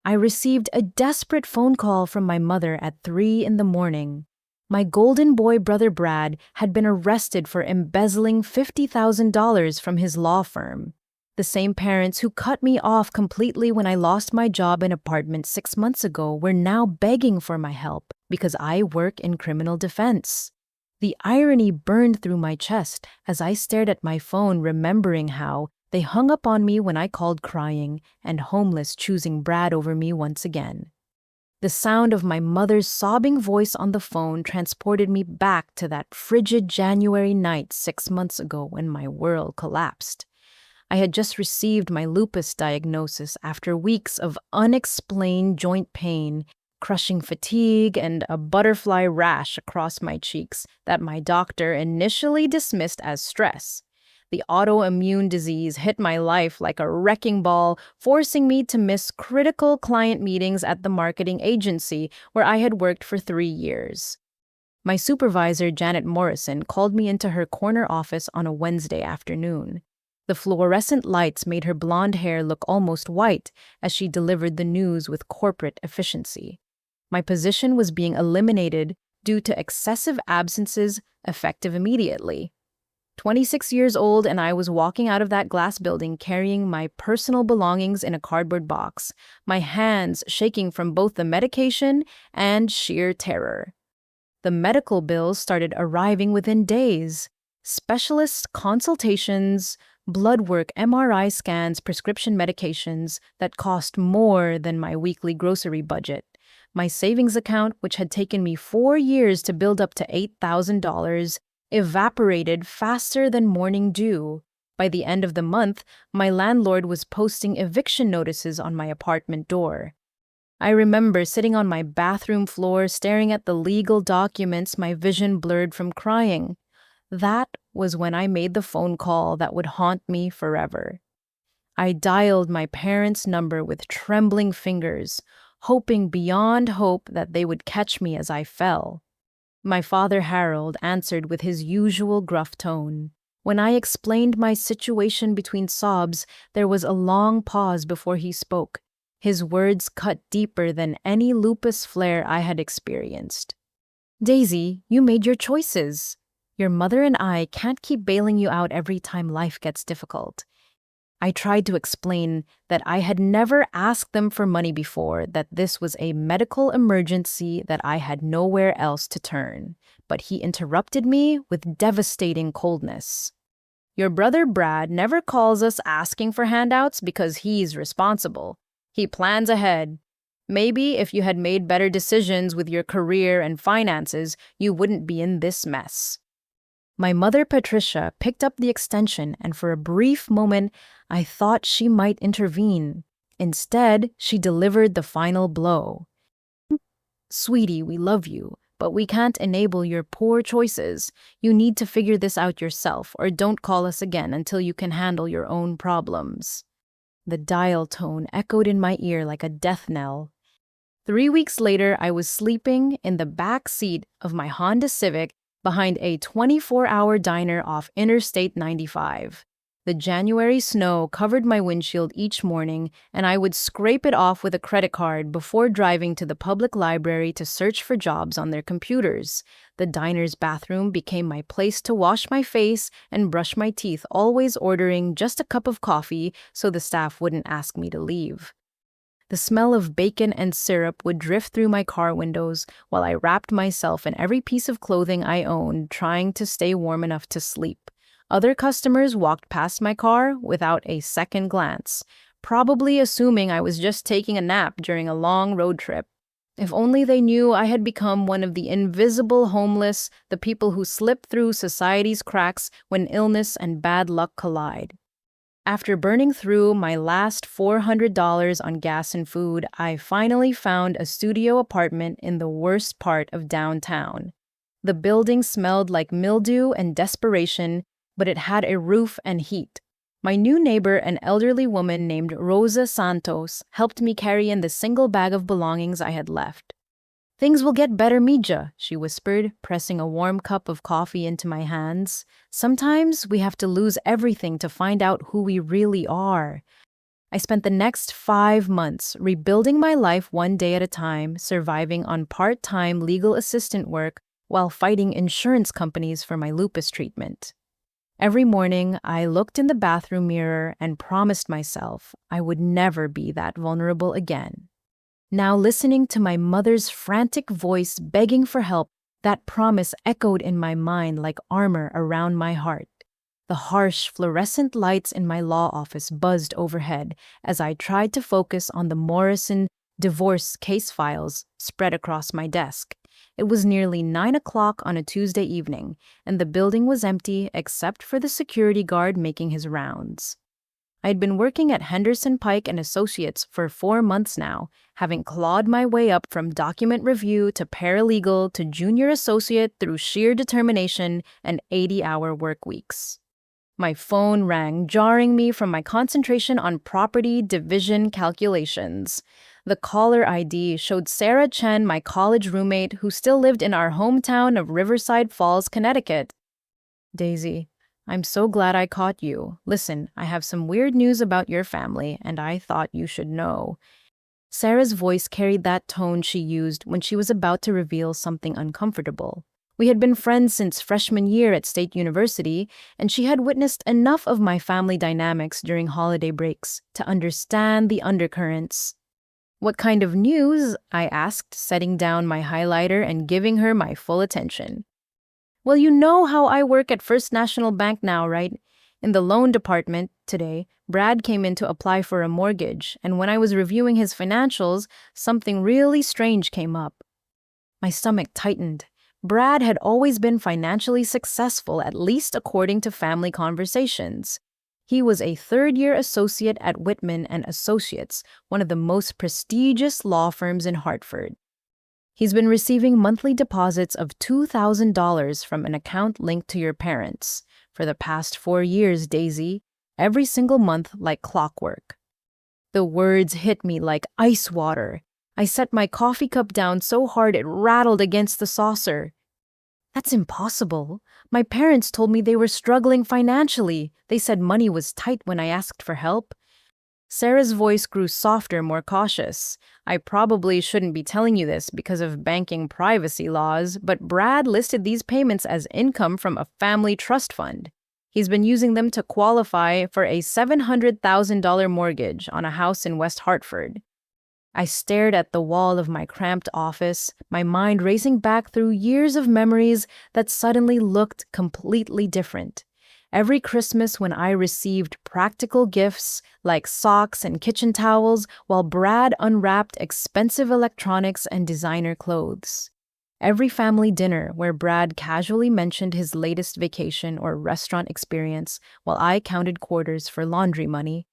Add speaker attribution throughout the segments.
Speaker 1: I received a desperate phone call from my mother at 3 in the morning. My golden boy brother Brad had been arrested for embezzling $50,000 from his law firm. The same parents who cut me off completely when I lost my job in apartment 6 months ago were now begging for my help because I work in criminal defense. The irony burned through my chest as I stared at my phone, remembering how they hung up on me when I called crying and homeless, choosing Brad over me once again. The sound of my mother's sobbing voice on the phone transported me back to that frigid January night 6 months ago when my world collapsed. I had just received my lupus diagnosis after weeks of unexplained joint pain, crushing fatigue, and a butterfly rash across my cheeks that my doctor initially dismissed as stress. The autoimmune disease hit my life like a wrecking ball, forcing me to miss critical client meetings at the marketing agency where I had worked for 3 years. My supervisor, Janet Morrison, called me into her corner office on a Wednesday afternoon. The fluorescent lights made her blonde hair look almost white as she delivered the news with corporate efficiency. My position was being eliminated due to excessive absences effective immediately. 26 years old, and I was walking out of that glass building carrying my personal belongings in a cardboard box, my hands shaking from both the medication and sheer terror. The medical bills started arriving within days. Specialist consultations, blood work, MRI scans, prescription medications that cost more than my weekly grocery budget. My savings account, which had taken me 4 years to build up to $8,000, evaporated faster than morning dew. By the end of the month, my landlord was posting eviction notices on my apartment door. I remember sitting on my bathroom floor staring at the legal documents, my vision blurred from crying. That was when I made the phone call that would haunt me forever. I dialed my parents' number with trembling fingers, hoping beyond hope that they would catch me as I fell. My father, Harold, answered with his usual gruff tone. When I explained my situation between sobs, there was a long pause before he spoke. His words cut deeper than any lupus flare I had experienced. "Daisy, you made your choices. Your mother and I can't keep bailing you out every time life gets difficult." I tried to explain that I had never asked them for money before, that this was a medical emergency, that I had nowhere else to turn. But he interrupted me with devastating coldness. "Your brother Brad never calls us asking for handouts because he's responsible. He plans ahead. Maybe if you had made better decisions with your career and finances, you wouldn't be in this mess." My mother, Patricia, picked up the extension, and for a brief moment, I thought she might intervene. Instead, she delivered the final blow. "Sweetie, we love you, but we can't enable your poor choices. You need to figure this out yourself, or don't call us again until you can handle your own problems." The dial tone echoed in my ear like a death knell. 3 weeks later, I was sleeping in the back seat of my Honda Civic behind a 24-hour diner off Interstate 95. The January snow covered my windshield each morning, and I would scrape it off with a credit card before driving to the public library to search for jobs on their computers. The diner's bathroom became my place to wash my face and brush my teeth, always ordering just a cup of coffee so the staff wouldn't ask me to leave. The smell of bacon and syrup would drift through my car windows while I wrapped myself in every piece of clothing I owned, trying to stay warm enough to sleep. Other customers walked past my car without a second glance, probably assuming I was just taking a nap during a long road trip. If only they knew I had become one of the invisible homeless, the people who slip through society's cracks when illness and bad luck collide. After burning through my last $400 on gas and food, I finally found a studio apartment in the worst part of downtown. The building smelled like mildew and desperation, but it had a roof and heat. My new neighbor, an elderly woman named Rosa Santos, helped me carry in the single bag of belongings I had left. "Things will get better, Mija," she whispered, pressing a warm cup of coffee into my hands. "Sometimes we have to lose everything to find out who we really are." I spent the next 5 months rebuilding my life one day at a time, surviving on part-time legal assistant work while fighting insurance companies for my lupus treatment. Every morning, I looked in the bathroom mirror and promised myself I would never be that vulnerable again. Now, listening to my mother's frantic voice begging for help, that promise echoed in my mind like armor around my heart. The harsh fluorescent lights in my law office buzzed overhead as I tried to focus on the Morrison divorce case files spread across my desk. It was nearly 9 o'clock on a Tuesday evening, and the building was empty except for the security guard making his rounds. I had been working at Henderson Pike and Associates for 4 months now, having clawed my way up from document review to paralegal to junior associate through sheer determination and 80-hour work weeks. My phone rang, jarring me from my concentration on property division calculations. The caller ID showed Sarah Chen, my college roommate who still lived in our hometown of Riverside Falls, Connecticut. "Daisy, I'm so glad I caught you. Listen, I have some weird news about your family, and I thought you should know." Sarah's voice carried that tone she used when she was about to reveal something uncomfortable. We had been friends since freshman year at State University, and she had witnessed enough of my family dynamics during holiday breaks to understand the undercurrents. "What kind of news?" I asked, setting down my highlighter and giving her my full attention. "Well, you know how I work at First National Bank now, right? In the loan department today, Brad came in to apply for a mortgage, and when I was reviewing his financials, something really strange came up." My stomach tightened. Brad had always been financially successful, at least according to family conversations. He was a third-year associate at Whitman and Associates, one of the most prestigious law firms in Hartford. He's been receiving monthly deposits of $2,000 from an account linked to your parents for the past 4 years, Daisy, every single month like clockwork. The words hit me like ice water. I set my coffee cup down so hard it rattled against the saucer. "That's impossible. My parents told me they were struggling financially. They said money was tight when I asked for help." Sarah's voice grew softer, more cautious. "I probably shouldn't be telling you this because of banking privacy laws, but Brad listed these payments as income from a family trust fund. He's been using them to qualify for a $700,000 mortgage on a house in West Hartford." I stared at the wall of my cramped office, my mind racing back through years of memories that suddenly looked completely different. Every Christmas when I received practical gifts like socks and kitchen towels, while Brad unwrapped expensive electronics and designer clothes. Every family dinner where Brad casually mentioned his latest vacation or restaurant experience while I counted quarters for laundry money.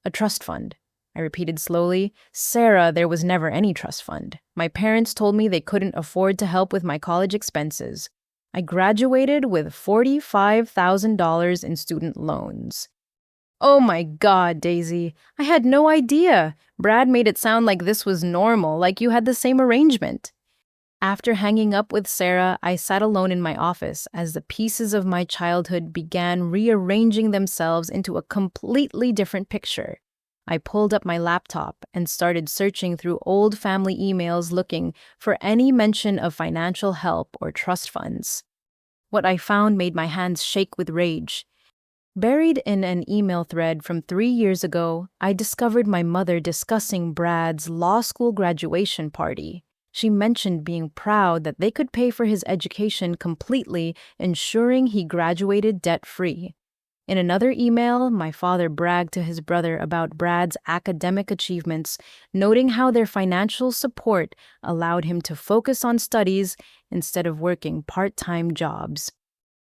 Speaker 1: "A trust fund," I repeated slowly. "Sarah, there was never any trust fund. My parents told me they couldn't afford to help with my college expenses. I graduated with $45,000 in student loans." "Oh my God, Daisy. I had no idea. Brad made it sound like this was normal, like you had the same arrangement." After hanging up with Sarah, I sat alone in my office as the pieces of my childhood began rearranging themselves into a completely different picture. I pulled up my laptop and started searching through old family emails looking for any mention of financial help or trust funds. What I found made my hands shake with rage. Buried in an email thread from 3 years ago, I discovered my mother discussing Brad's law school graduation party. She mentioned being proud that they could pay for his education completely, ensuring he graduated debt-free. In another email, my father bragged to his brother about Brad's academic achievements, noting how their financial support allowed him to focus on studies instead of working part-time jobs.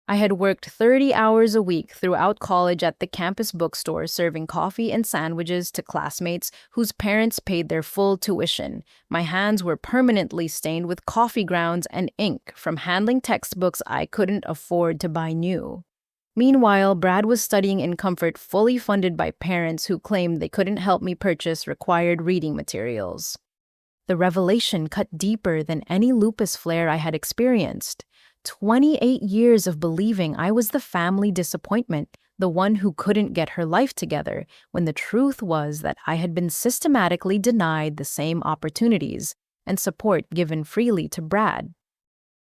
Speaker 1: I had worked 30 hours a week throughout college at the campus bookstore, serving coffee and sandwiches to classmates whose parents paid their full tuition. My hands were permanently stained with coffee grounds and ink from handling textbooks I couldn't afford to buy new. Meanwhile, Brad was studying in comfort, fully funded by parents who claimed they couldn't help me purchase required reading materials. The revelation cut deeper than any lupus flare I had experienced. 28 years of believing I was the family disappointment, the one who couldn't get her life together, when the truth was that I had been systematically denied the same opportunities and support given freely to Brad.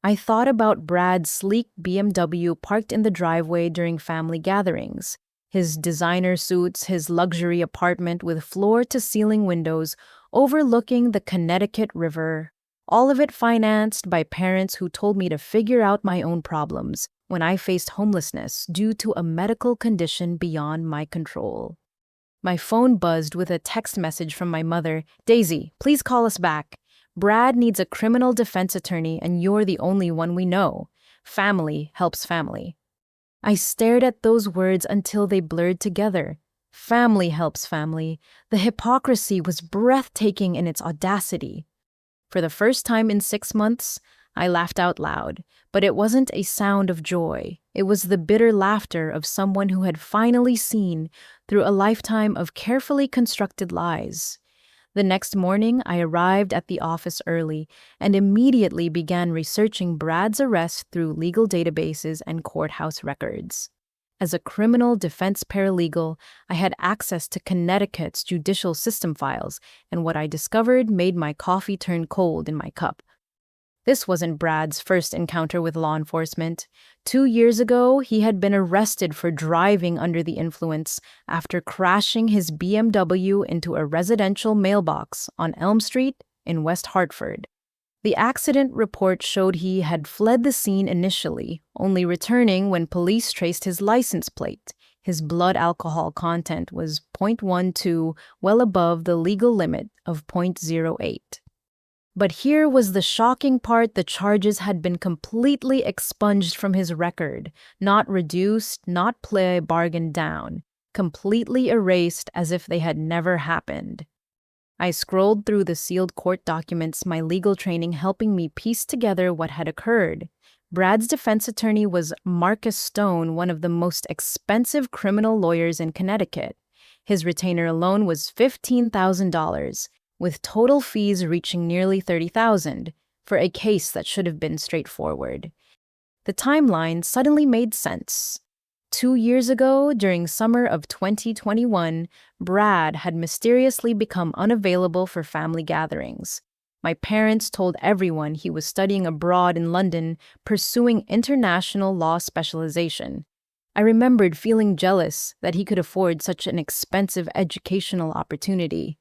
Speaker 1: I thought about Brad's sleek BMW parked in the driveway during family gatherings, his designer suits, his luxury apartment with floor-to-ceiling windows overlooking the Connecticut River, all of it financed by parents who told me to figure out my own problems when I faced homelessness due to a medical condition beyond my control. My phone buzzed with a text message from my mother. "Daisy, please call us back. Brad needs a criminal defense attorney and you're the only one we know. Family helps family." I stared at those words until they blurred together. Family helps family. The hypocrisy was breathtaking in its audacity. For the first time in 6 months, I laughed out loud, but it wasn't a sound of joy. It was the bitter laughter of someone who had finally seen through a lifetime of carefully constructed lies. The next morning, I arrived at the office early and immediately began researching Brad's arrest through legal databases and courthouse records. As a criminal defense paralegal, I had access to Connecticut's judicial system files, and what I discovered made my coffee turn cold in my cup. This wasn't Brad's first encounter with law enforcement. 2 years ago, he had been arrested for driving under the influence after crashing his BMW into a residential mailbox on Elm Street in West Hartford. The accident report showed he had fled the scene initially, only returning when police traced his license plate. His blood alcohol content was 0.12, well above the legal limit of 0.08. But here was the shocking part: the charges had been completely expunged from his record, not reduced, not bargained down, completely erased as if they had never happened. I scrolled through the sealed court documents, my legal training helping me piece together what had occurred. Brad's defense attorney was Marcus Stone, one of the most expensive criminal lawyers in Connecticut. His retainer alone was $15,000. With total fees reaching nearly $30,000 for a case that should have been straightforward. The timeline suddenly made sense. 2 years ago, during summer of 2021, Brad had mysteriously become unavailable for family gatherings. My parents told everyone he was studying abroad in London, pursuing international law specialization. I remembered feeling jealous that he could afford such an expensive educational opportunity.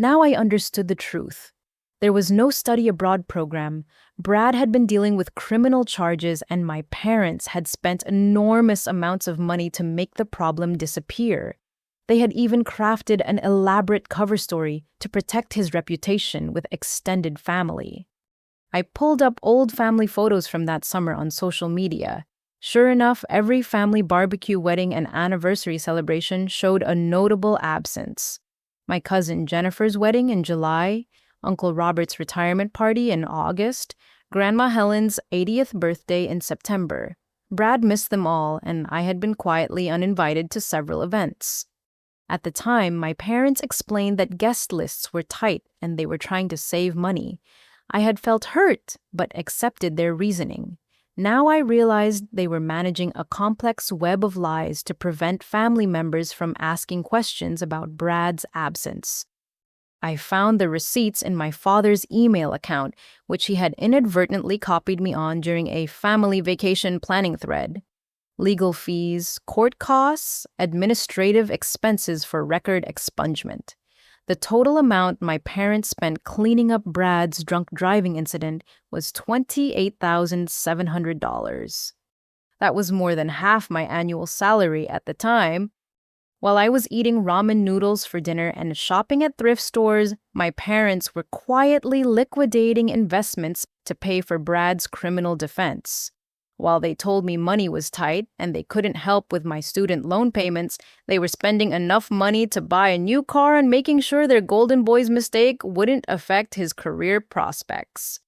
Speaker 1: Now I understood the truth. There was no study abroad program. Brad had been dealing with criminal charges, and my parents had spent enormous amounts of money to make the problem disappear. They had even crafted an elaborate cover story to protect his reputation with extended family. I pulled up old family photos from that summer on social media. Sure enough, every family barbecue, wedding, and anniversary celebration showed a notable absence. My cousin Jennifer's wedding in July, Uncle Robert's retirement party in August, Grandma Helen's 80th birthday in September. Brad missed them all, and I had been quietly uninvited to several events. At the time, my parents explained that guest lists were tight and they were trying to save money. I had felt hurt, but accepted their reasoning. Now I realized they were managing a complex web of lies to prevent family members from asking questions about Brad's absence. I found the receipts in my father's email account, which he had inadvertently copied me on during a family vacation planning thread. Legal fees, court costs, administrative expenses for record expungement. The total amount my parents spent cleaning up Brad's drunk driving incident was $28,700. That was more than half my annual salary at the time. While I was eating ramen noodles for dinner and shopping at thrift stores, my parents were quietly liquidating investments to pay for Brad's criminal defense. While they told me money was tight and they couldn't help with my student loan payments, they were spending enough money to buy a new car and making sure their golden boy's mistake wouldn't affect his career prospects.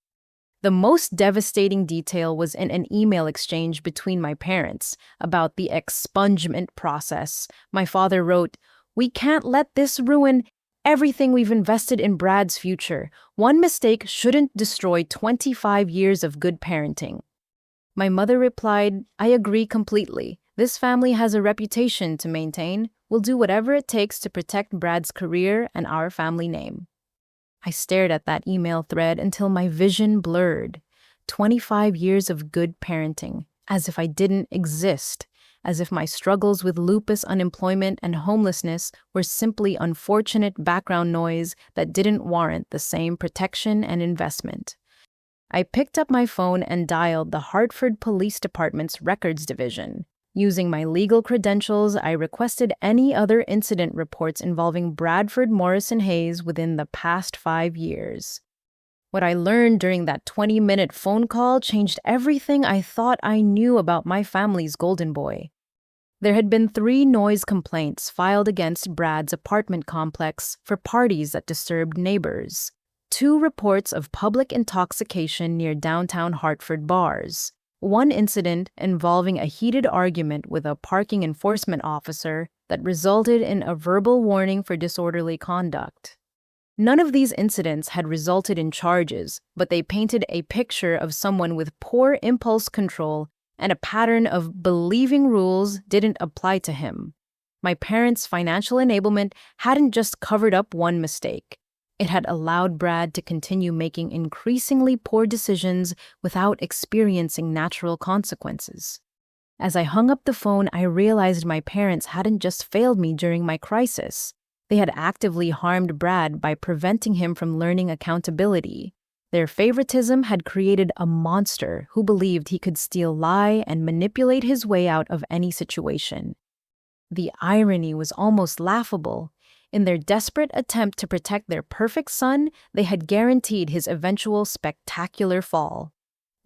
Speaker 1: The most devastating detail was in an email exchange between my parents about the expungement process. My father wrote, "We can't let this ruin everything we've invested in Brad's future. One mistake shouldn't destroy 25 years of good parenting." My mother replied, "I agree completely. This family has a reputation to maintain. We'll do whatever it takes to protect Brad's career and our family name." I stared at that email thread until my vision blurred. 25 years of good parenting, as if I didn't exist, as if my struggles with lupus, unemployment, and homelessness were simply unfortunate background noise that didn't warrant the same protection and investment. I picked up my phone and dialed the Hartford Police Department's Records Division. Using my legal credentials, I requested any other incident reports involving Bradford Morrison Hayes within the past 5 years. What I learned during that 20-minute phone call changed everything I thought I knew about my family's golden boy. There had been 3 noise complaints filed against Brad's apartment complex for parties that disturbed neighbors, 2 reports of public intoxication near downtown Hartford bars, 1 incident involving a heated argument with a parking enforcement officer that resulted in a verbal warning for disorderly conduct. None of these incidents had resulted in charges, but they painted a picture of someone with poor impulse control and a pattern of believing rules didn't apply to him. My parents' financial enablement hadn't just covered up one mistake. It had allowed Brad to continue making increasingly poor decisions without experiencing natural consequences. As I hung up the phone, I realized my parents hadn't just failed me during my crisis. They had actively harmed Brad by preventing him from learning accountability. Their favoritism had created a monster who believed he could steal, lie, and manipulate his way out of any situation. The irony was almost laughable. In their desperate attempt to protect their perfect son, they had guaranteed his eventual spectacular fall.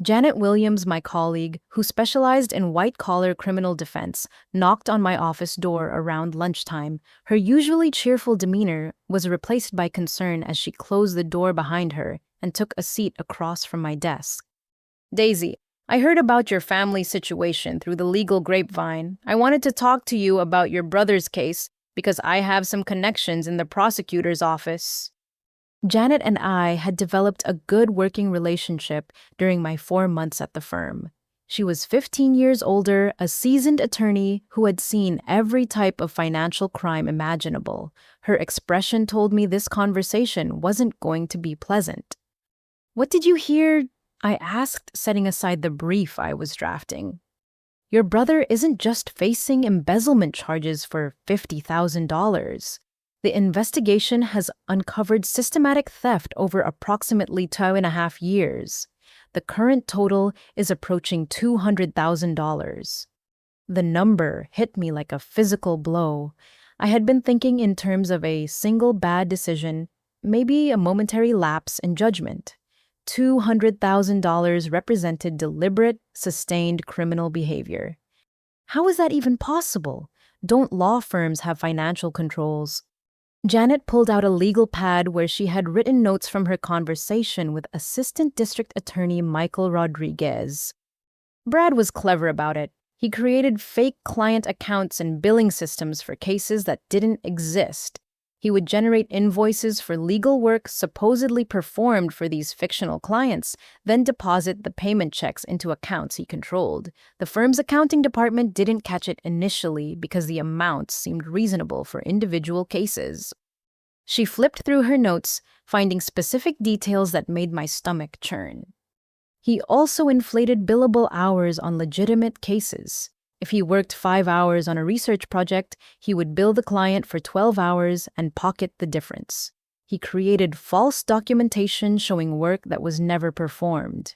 Speaker 1: Janet Williams, my colleague, who specialized in white-collar criminal defense, knocked on my office door around lunchtime. Her usually cheerful demeanor was replaced by concern as she closed the door behind her and took a seat across from my desk. "Daisy, I heard about your family situation through the legal grapevine. I wanted to talk to you about your brother's case because I have some connections in the prosecutor's office." Janet and I had developed a good working relationship during my 4 months at the firm. She was 15 years older, a seasoned attorney who had seen every type of financial crime imaginable. Her expression told me this conversation wasn't going to be pleasant. "What did you hear?" I asked, setting aside the brief I was drafting. "Your brother isn't just facing embezzlement charges for $50,000. The investigation has uncovered systematic theft over approximately 2.5 years. The current total is approaching $200,000. The number hit me like a physical blow. I had been thinking in terms of a single bad decision, maybe a momentary lapse in judgment. $200,000 represented deliberate, sustained criminal behavior. How is that even possible? Don't law firms have financial controls? Janet pulled out a legal pad where she had written notes from her conversation with Assistant District Attorney Michael Rodriguez. Brad was clever about it. He created fake client accounts and billing systems for cases that didn't exist. He would generate invoices for legal work supposedly performed for these fictional clients, then deposit the payment checks into accounts he controlled. The firm's accounting department didn't catch it initially because the amounts seemed reasonable for individual cases. She flipped through her notes, finding specific details that made my stomach churn. He also inflated billable hours on legitimate cases. If he worked 5 hours on a research project, he would bill the client for 12 hours and pocket the difference. He created false documentation showing work that was never performed.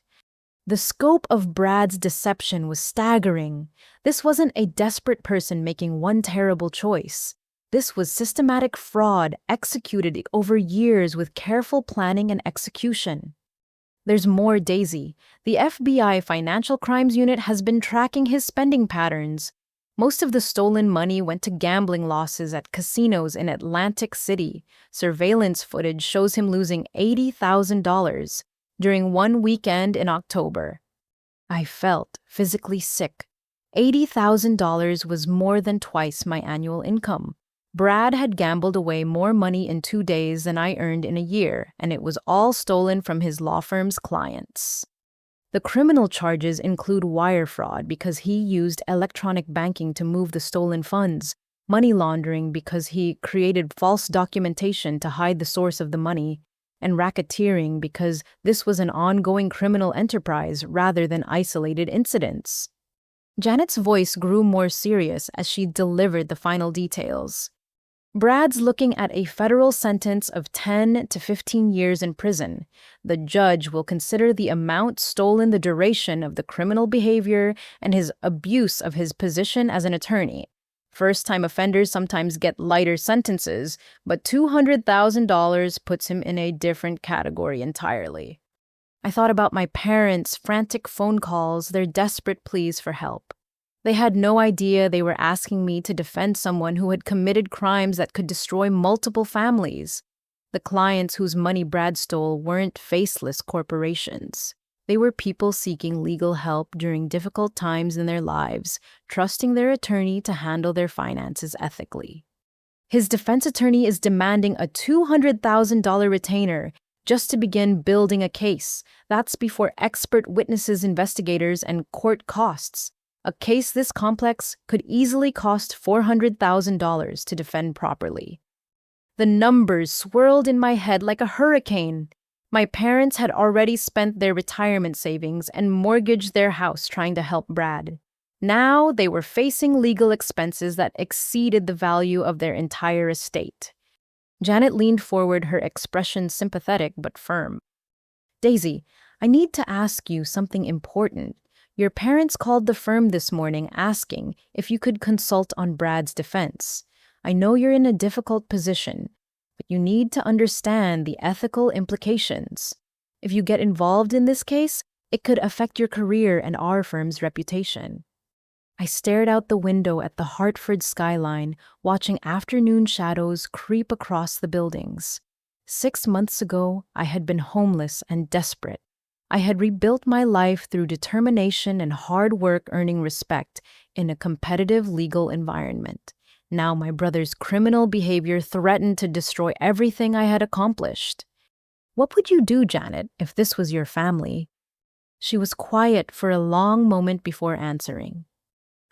Speaker 1: The scope of Brad's deception was staggering. This wasn't a desperate person making one terrible choice. This was systematic fraud executed over years with careful planning and execution. There's more, Daisy. The FBI Financial Crimes Unit has been tracking his spending patterns. Most of the stolen money went to gambling losses at casinos in Atlantic City. Surveillance footage shows him losing $80,000 during one weekend in October. I felt physically sick. $80,000 was more than twice my annual income. Brad had gambled away more money in 2 days than I earned in a year, and it was all stolen from his law firm's clients. The criminal charges include wire fraud because he used electronic banking to move the stolen funds, money laundering because he created false documentation to hide the source of the money, and racketeering because this was an ongoing criminal enterprise rather than isolated incidents. Janet's voice grew more serious as she delivered the final details. Brad's looking at a federal sentence of 10 to 15 years in prison. The judge will consider the amount stolen, the duration of the criminal behavior, and his abuse of his position as an attorney. First-time offenders sometimes get lighter sentences, but $200,000 puts him in a different category entirely. I thought about my parents' frantic phone calls, their desperate pleas for help. They had no idea they were asking me to defend someone who had committed crimes that could destroy multiple families. The clients whose money Brad stole weren't faceless corporations. They were people seeking legal help during difficult times in their lives, trusting their attorney to handle their finances ethically. His defense attorney is demanding a $200,000 retainer just to begin building a case. That's before expert witnesses, investigators, and court costs. A case this complex could easily cost $400,000 to defend properly. The numbers swirled in my head like a hurricane. My parents had already spent their retirement savings and mortgaged their house trying to help Brad. Now they were facing legal expenses that exceeded the value of their entire estate. Janet leaned forward, her expression sympathetic but firm. "Daisy, I need to ask you something important. Your parents called the firm this morning asking if you could consult on Brad's defense. I know you're in a difficult position, but you need to understand the ethical implications. If you get involved in this case, it could affect your career and our firm's reputation." I stared out the window at the Hartford skyline, watching afternoon shadows creep across the buildings. 6 months ago, I had been homeless and desperate. I had rebuilt my life through determination and hard work, earning respect in a competitive legal environment. Now my brother's criminal behavior threatened to destroy everything I had accomplished. "What would you do, Janet, if this was your family?" She was quiet for a long moment before answering.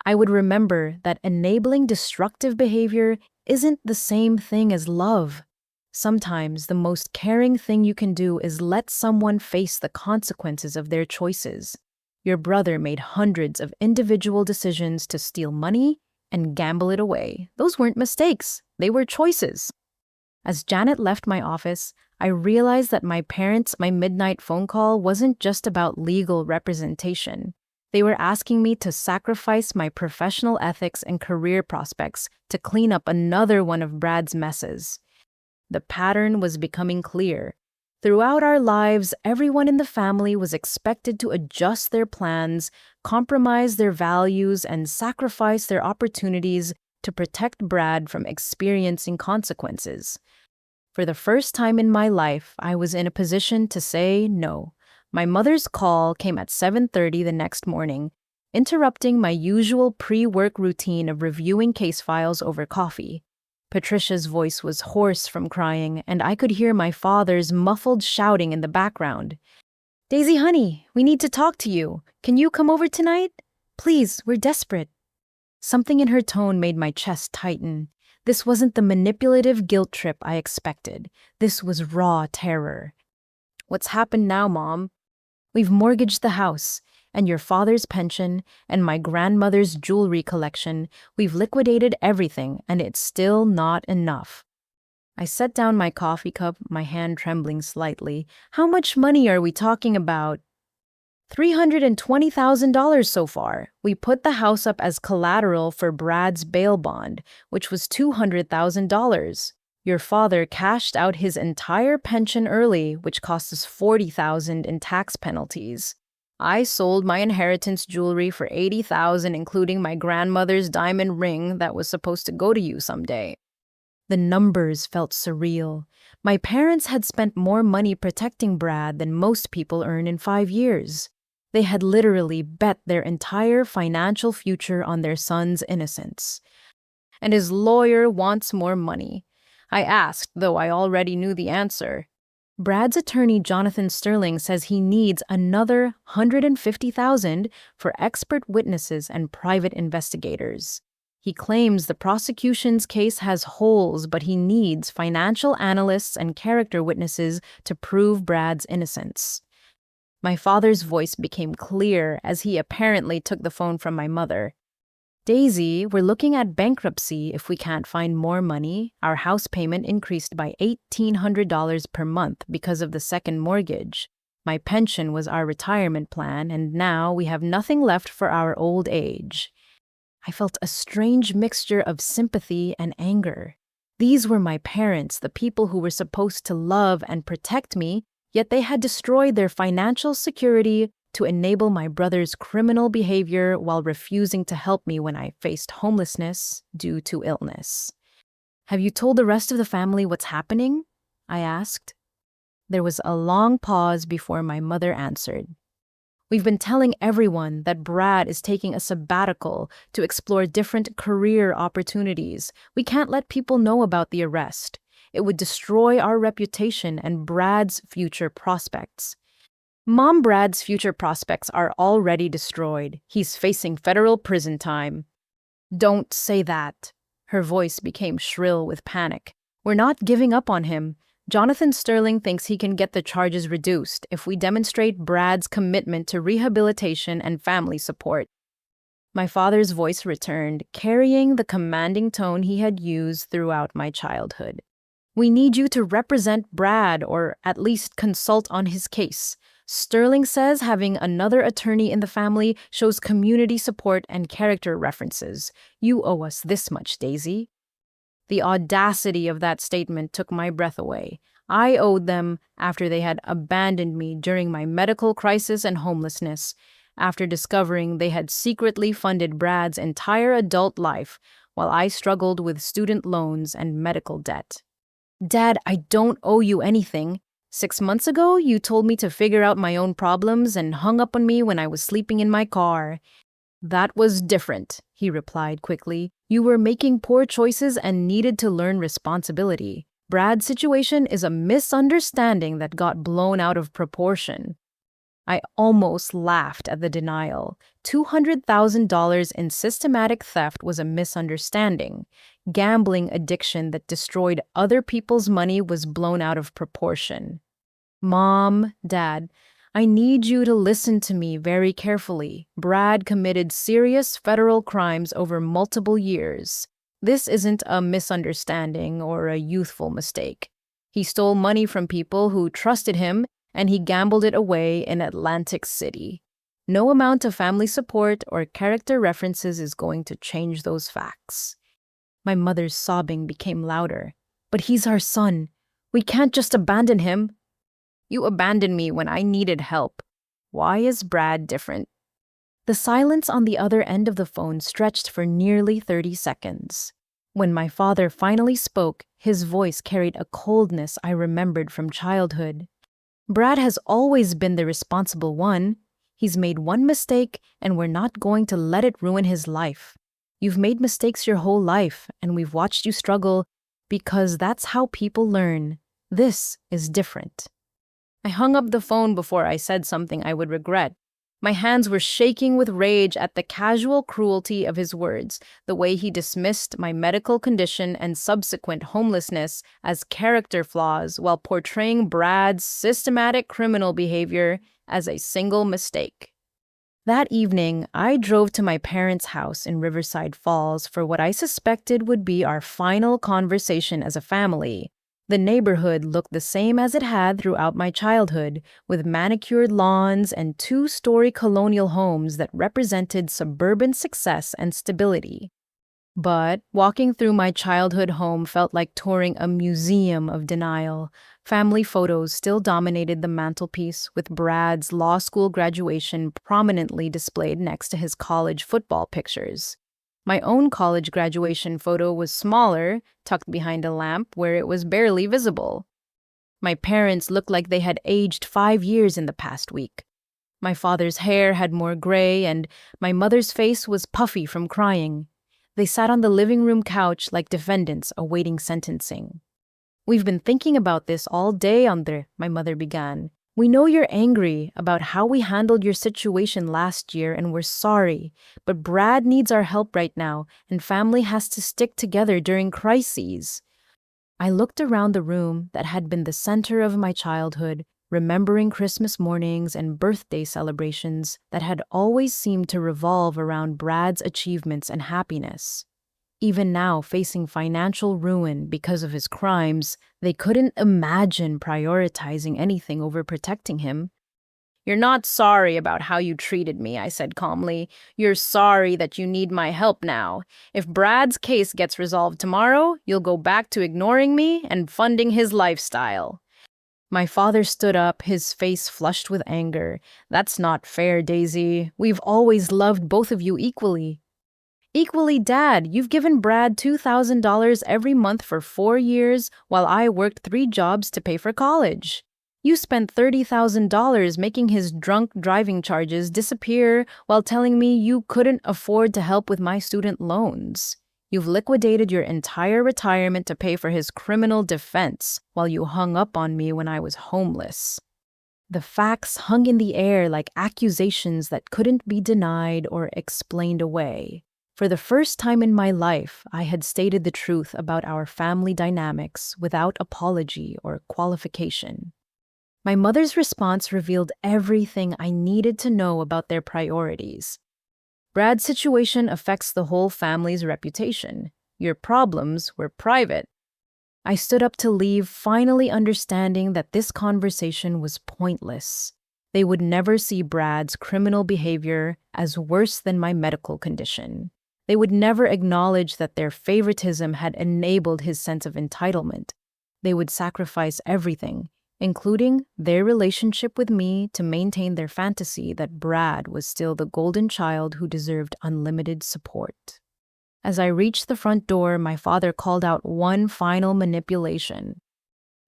Speaker 1: "I would remember that enabling destructive behavior isn't the same thing as love. Sometimes the most caring thing you can do is let someone face the consequences of their choices. Your brother made hundreds of individual decisions to steal money and gamble it away. Those weren't mistakes, they were choices." As Janet left my office, I realized that my midnight phone call wasn't just about legal representation. They were asking me to sacrifice my professional ethics and career prospects to clean up another one of Brad's messes. The pattern was becoming clear. Throughout our lives, everyone in the family was expected to adjust their plans, compromise their values, and sacrifice their opportunities to protect Brad from experiencing consequences. For the first time in my life, I was in a position to say no. My mother's call came at 7:30 the next morning, interrupting my usual pre-work routine of reviewing case files over coffee. Patricia's voice was hoarse from crying, and I could hear my father's muffled shouting in the background. "Daisy, honey, we need to talk to you. Can you come over tonight? Please, we're desperate." Something in her tone made my chest tighten. This wasn't the manipulative guilt trip I expected. This was raw terror. "What's happened now, Mom?" "We've mortgaged the house, and your father's pension, and my grandmother's jewelry collection. We've liquidated everything, and it's still not enough." I set down my coffee cup, my hand trembling slightly. "How much money are we talking about?" $320,000 so far. We put the house up as collateral for Brad's bail bond, which was $200,000. Your father cashed out his entire pension early, which cost us $40,000 in tax penalties. I sold my inheritance jewelry for $80,000, including my grandmother's diamond ring that was supposed to go to you someday. The numbers felt surreal. My parents had spent more money protecting Brad than most people earn in 5 years. They had literally bet their entire financial future on their son's innocence. "And his lawyer wants more money." I asked, though I already knew the answer. Brad's attorney Jonathan Sterling says he needs another $150,000 for expert witnesses and private investigators. He claims the prosecution's case has holes, but he needs financial analysts and character witnesses to prove Brad's innocence. My father's voice became clear as he apparently took the phone from my mother. Daisy, we're looking at bankruptcy if we can't find more money. Our house payment increased by $1,800 per month because of the second mortgage. My pension was our retirement plan, and now we have nothing left for our old age. I felt a strange mixture of sympathy and anger. These were my parents, the people who were supposed to love and protect me, yet they had destroyed their financial security to enable my brother's criminal behavior while refusing to help me when I faced homelessness due to illness. "Have you told the rest of the family what's happening?" I asked. There was a long pause before my mother answered. "We've been telling everyone that Brad is taking a sabbatical to explore different career opportunities. We can't let people know about the arrest. It would destroy our reputation and Brad's future prospects." "Mom, Brad's future prospects are already destroyed. He's facing federal prison time." "Don't say that." Her voice became shrill with panic. "We're not giving up on him. Jonathan Sterling thinks he can get the charges reduced if we demonstrate Brad's commitment to rehabilitation and family support." My father's voice returned, carrying the commanding tone he had used throughout my childhood. "We need you to represent Brad, or at least consult on his case. Sterling says having another attorney in the family shows community support and character references. You owe us this much, Daisy." The audacity of that statement took my breath away. I owed them after they had abandoned me during my medical crisis and homelessness, after discovering they had secretly funded Brad's entire adult life while I struggled with student loans and medical debt. "Dad, I don't owe you anything. 6 months ago, you told me to figure out my own problems and hung up on me when I was sleeping in my car." "That was different," he replied quickly. "You were making poor choices and needed to learn responsibility. Brad's situation is a misunderstanding that got blown out of proportion." I almost laughed at the denial. $200,000 in systematic theft was a misunderstanding. Gambling addiction that destroyed other people's money was blown out of proportion. "Mom, Dad, I need you to listen to me very carefully. Brad committed serious federal crimes over multiple years. This isn't a misunderstanding or a youthful mistake. He stole money from people who trusted him, and he gambled it away in Atlantic City. No amount of family support or character references is going to change those facts." My mother's sobbing became louder. "But he's our son. We can't just abandon him." "You abandoned me when I needed help. Why is Brad different?" The silence on the other end of the phone stretched for nearly 30 seconds. When my father finally spoke, his voice carried a coldness I remembered from childhood. "Brad has always been the responsible one. He's made one mistake, and we're not going to let it ruin his life. You've made mistakes your whole life, and we've watched you struggle because that's how people learn. This is different." I hung up the phone before I said something I would regret. My hands were shaking with rage at the casual cruelty of his words, the way he dismissed my medical condition and subsequent homelessness as character flaws while portraying Brad's systematic criminal behavior as a single mistake. That evening, I drove to my parents' house in Riverside Falls for what I suspected would be our final conversation as a family. The neighborhood looked the same as it had throughout my childhood, with manicured lawns and 2-story colonial homes that represented suburban success and stability. But walking through my childhood home felt like touring a museum of denial. Family photos still dominated the mantelpiece, with Brad's law school graduation prominently displayed next to his college football pictures. My own college graduation photo was smaller, tucked behind a lamp where it was barely visible. My parents looked like they had aged 5 years in the past week. My father's hair had more gray, and my mother's face was puffy from crying. They sat on the living room couch like defendants awaiting sentencing. We've been thinking about this all day, Andre, my mother began. We know you're angry about how we handled your situation last year and we're sorry, but Brad needs our help right now and family has to stick together during crises. I looked around the room that had been the center of my childhood, remembering Christmas mornings and birthday celebrations that had always seemed to revolve around Brad's achievements and happiness. Even now, facing financial ruin because of his crimes, they couldn't imagine prioritizing anything over protecting him. "You're not sorry about how you treated me," I said calmly. "You're sorry that you need my help now. If Brad's case gets resolved tomorrow, you'll go back to ignoring me and funding his lifestyle." My father stood up, his face flushed with anger. "That's not fair, Daisy. We've always loved both of you equally." "Equally, Dad. You've given Brad $2,000 every month for 4 years while I worked 3 jobs to pay for college. You spent $30,000 making his drunk driving charges disappear while telling me you couldn't afford to help with my student loans. You've liquidated your entire retirement to pay for his criminal defense while you hung up on me when I was homeless." The facts hung in the air like accusations that couldn't be denied or explained away. For the first time in my life, I had stated the truth about our family dynamics without apology or qualification. My mother's response revealed everything I needed to know about their priorities. "Brad's situation affects the whole family's reputation. Your problems were private." I stood up to leave, finally understanding that this conversation was pointless. They would never see Brad's criminal behavior as worse than my medical condition. They would never acknowledge that their favoritism had enabled his sense of entitlement. They would sacrifice everything, including their relationship with me, to maintain their fantasy that Brad was still the golden child who deserved unlimited support. As I reached the front door, my father called out one final manipulation.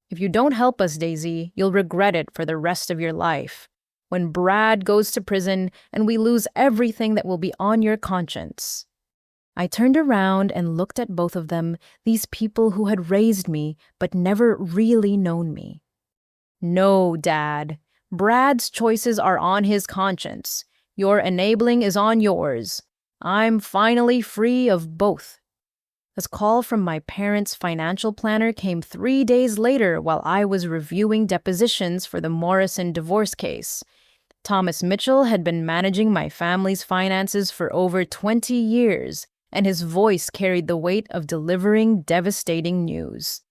Speaker 1: "If you don't help us, Daisy, you'll regret it for the rest of your life. When Brad goes to prison and we lose everything that will be on your conscience." I turned around and looked at both of them, these people who had raised me but never really known me. "No, Dad. Brad's choices are on his conscience. Your enabling is on yours. I'm finally free of both." This call from my parents' financial planner came 3 days later while I was reviewing depositions for the Morrison divorce case. Thomas Mitchell had been managing my family's finances for over 20 years, and his voice carried the weight of delivering devastating news.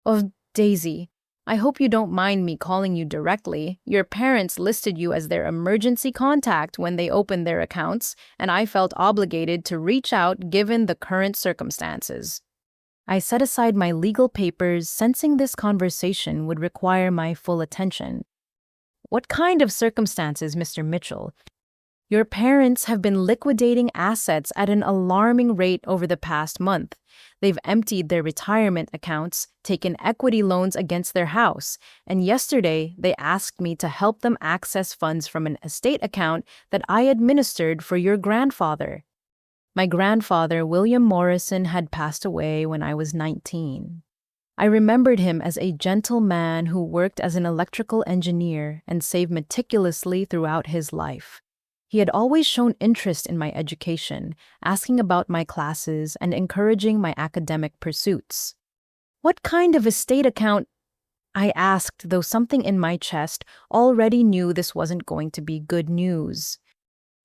Speaker 1: "Oh, Daisy, I hope you don't mind me calling you directly. Your parents listed you as their emergency contact when they opened their accounts, and I felt obligated to reach out given the current circumstances." I set aside my legal papers, sensing this conversation would require my full attention. "What kind of circumstances, Mr. Mitchell?" "Your parents have been liquidating assets at an alarming rate over the past month. They've emptied their retirement accounts, taken equity loans against their house, and yesterday they asked me to help them access funds from an estate account that I administered for your grandfather." My grandfather, William Morrison, had passed away when I was 19. I remembered him as a gentle man who worked as an electrical engineer and saved meticulously throughout his life. He had always shown interest in my education, asking about my classes and encouraging my academic pursuits. "What kind of estate account?" I asked, though something in my chest already knew this wasn't going to be good news.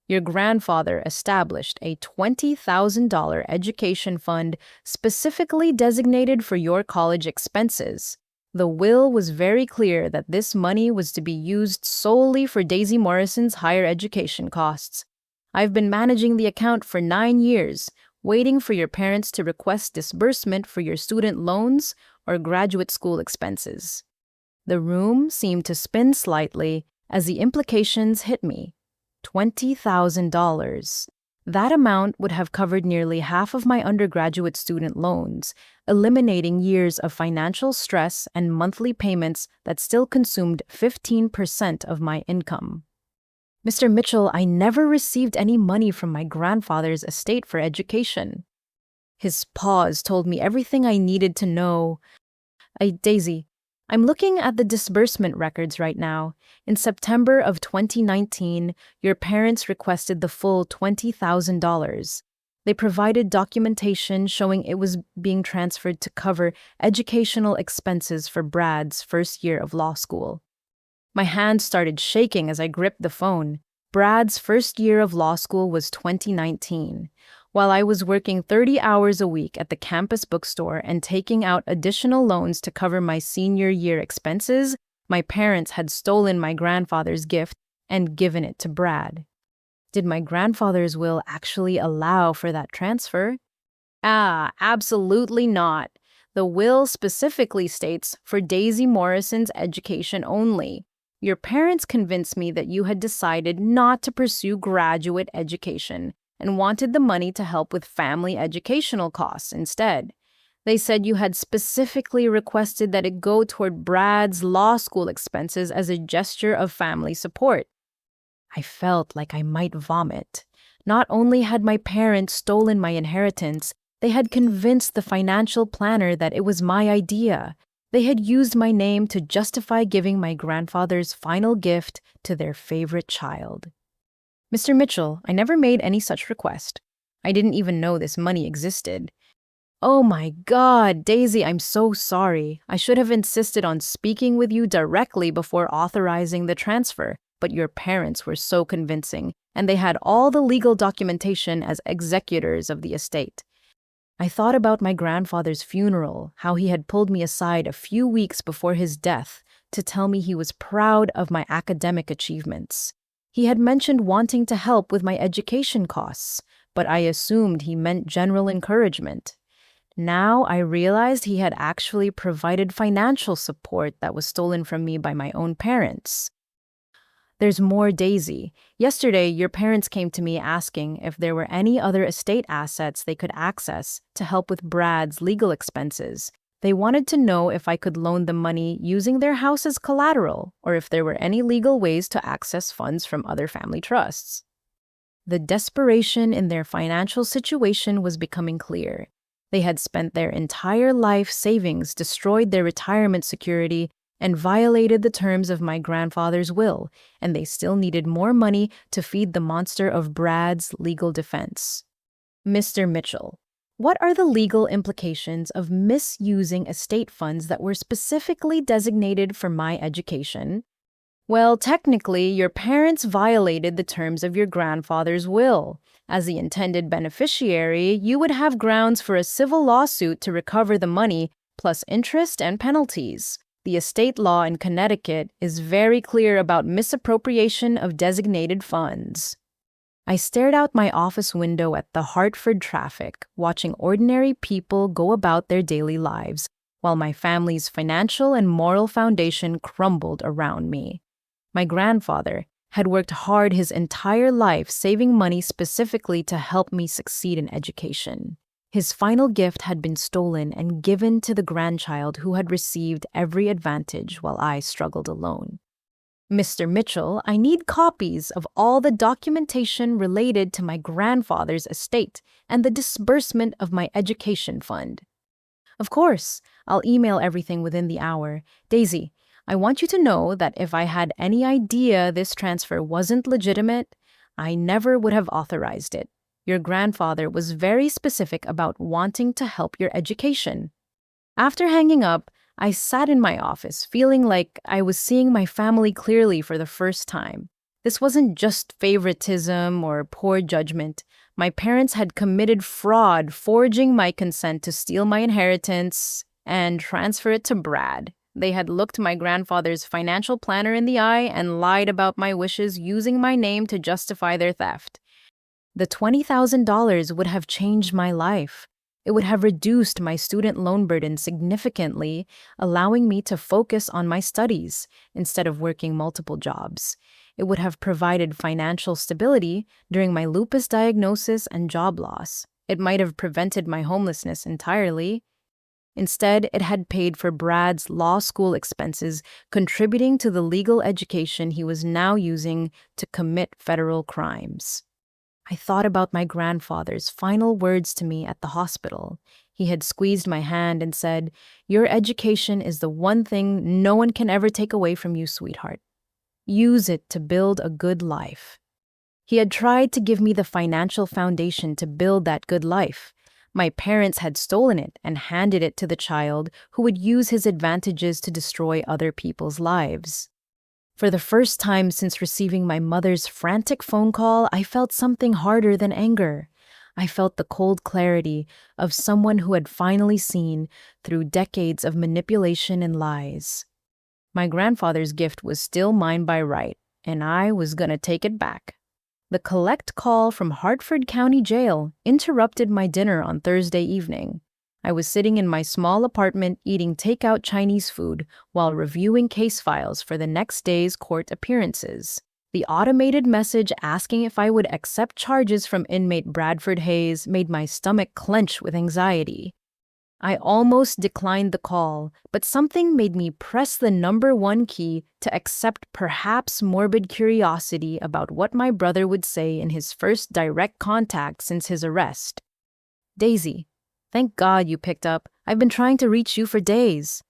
Speaker 1: "Your grandfather established a $20,000 education fund specifically designated for your college expenses. The will was very clear that this money was to be used solely for Daisy Morrison's higher education costs. I've been managing the account for 9 years, waiting for your parents to request disbursement for your student loans or graduate school expenses." The room seemed to spin slightly as the implications hit me. $20,000. That amount would have covered nearly half of my undergraduate student loans, eliminating years of financial stress and monthly payments that still consumed 15% of my income. "Mr. Mitchell, I never received any money from my grandfather's estate for education." His pause told me everything I needed to know. Daisy, I'm looking at the disbursement records right now. In September of 2019, your parents requested the full $20,000. They provided documentation showing it was being transferred to cover educational expenses for Brad's first year of law school. My hand started shaking as I gripped the phone. Brad's first year of law school was 2019. While I was working 30 hours a week at the campus bookstore and taking out additional loans to cover my senior year expenses, my parents had stolen my grandfather's gift and given it to Brad. Did my grandfather's will actually allow for that transfer? Absolutely not. The will specifically states for Daisy Morrison's education only. Your parents convinced me that you had decided not to pursue graduate education and wanted the money to help with family educational costs instead. They said you had specifically requested that it go toward Brad's law school expenses as a gesture of family support. I felt like I might vomit. Not only had my parents stolen my inheritance, they had convinced the financial planner that it was my idea. They had used my name to justify giving my grandfather's final gift to their favorite child. Mr. Mitchell, I never made any such request. I didn't even know this money existed. Oh my God, Daisy, I'm so sorry. I should have insisted on speaking with you directly before authorizing the transfer, but your parents were so convincing, and they had all the legal documentation as executors of the estate. I thought about my grandfather's funeral, how he had pulled me aside a few weeks before his death to tell me he was proud of my academic achievements. He had mentioned wanting to help with my education costs, but I assumed he meant general encouragement. Now I realized he had actually provided financial support that was stolen from me by my own parents. There's more, Daisy. Yesterday, your parents came to me asking if there were any other estate assets they could access to help with Brad's legal expenses. They wanted to know if I could loan them money using their house as collateral, or if there were any legal ways to access funds from other family trusts. The desperation in their financial situation was becoming clear. They had spent their entire life savings, destroyed their retirement security, and violated the terms of my grandfather's will, and they still needed more money to feed the monster of Brad's legal defense. Mr. Mitchell, what are the legal implications of misusing estate funds that were specifically designated for my education? Well, technically, your parents violated the terms of your grandfather's will. As the intended beneficiary, you would have grounds for a civil lawsuit to recover the money, plus interest and penalties. The estate law in Connecticut is very clear about misappropriation of designated funds. I stared out my office window at the Hartford traffic, watching ordinary people go about their daily lives, while my family's financial and moral foundation crumbled around me. My grandfather had worked hard his entire life saving money specifically to help me succeed in education. His final gift had been stolen and given to the grandchild who had received every advantage while I struggled alone. Mr. Mitchell, I need copies of all the documentation related to my grandfather's estate and the disbursement of my education fund. Of course, I'll email everything within the hour. Daisy, I want you to know that if I had any idea this transfer wasn't legitimate, I never would have authorized it. Your grandfather was very specific about wanting to help your education. After hanging up, I sat in my office feeling like I was seeing my family clearly for the first time. This wasn't just favoritism or poor judgment. My parents had committed fraud, forging my consent to steal my inheritance and transfer it to Brad. They had looked my grandfather's financial planner in the eye and lied about my wishes using my name to justify their theft. The $20,000 would have changed my life. It would have reduced my student loan burden significantly, allowing me to focus on my studies instead of working multiple jobs. It would have provided financial stability during my lupus diagnosis and job loss. It might have prevented my homelessness entirely. Instead, it had paid for Brad's law school expenses, contributing to the legal education he was now using to commit federal crimes. I thought about my grandfather's final words to me at the hospital. He had squeezed my hand and said, "Your education is the one thing no one can ever take away from you, sweetheart. Use it to build a good life." He had tried to give me the financial foundation to build that good life. My parents had stolen it and handed it to the child who would use his advantages to destroy other people's lives. For the first time since receiving my mother's frantic phone call, I felt something harder than anger. I felt the cold clarity of someone who had finally seen through decades of manipulation and lies. My grandfather's gift was still mine by right, and I was gonna take it back. The collect call from Hartford County Jail interrupted my dinner on Thursday evening. I was sitting in my small apartment eating takeout Chinese food while reviewing case files for the next day's court appearances. The automated message asking if I would accept charges from inmate Bradford Hayes made my stomach clench with anxiety. I almost declined the call, but something made me press the number one key to accept perhaps morbid curiosity about what my brother would say in his first direct contact since his arrest. "Daisy, thank God you picked up. I've been trying to reach you for days."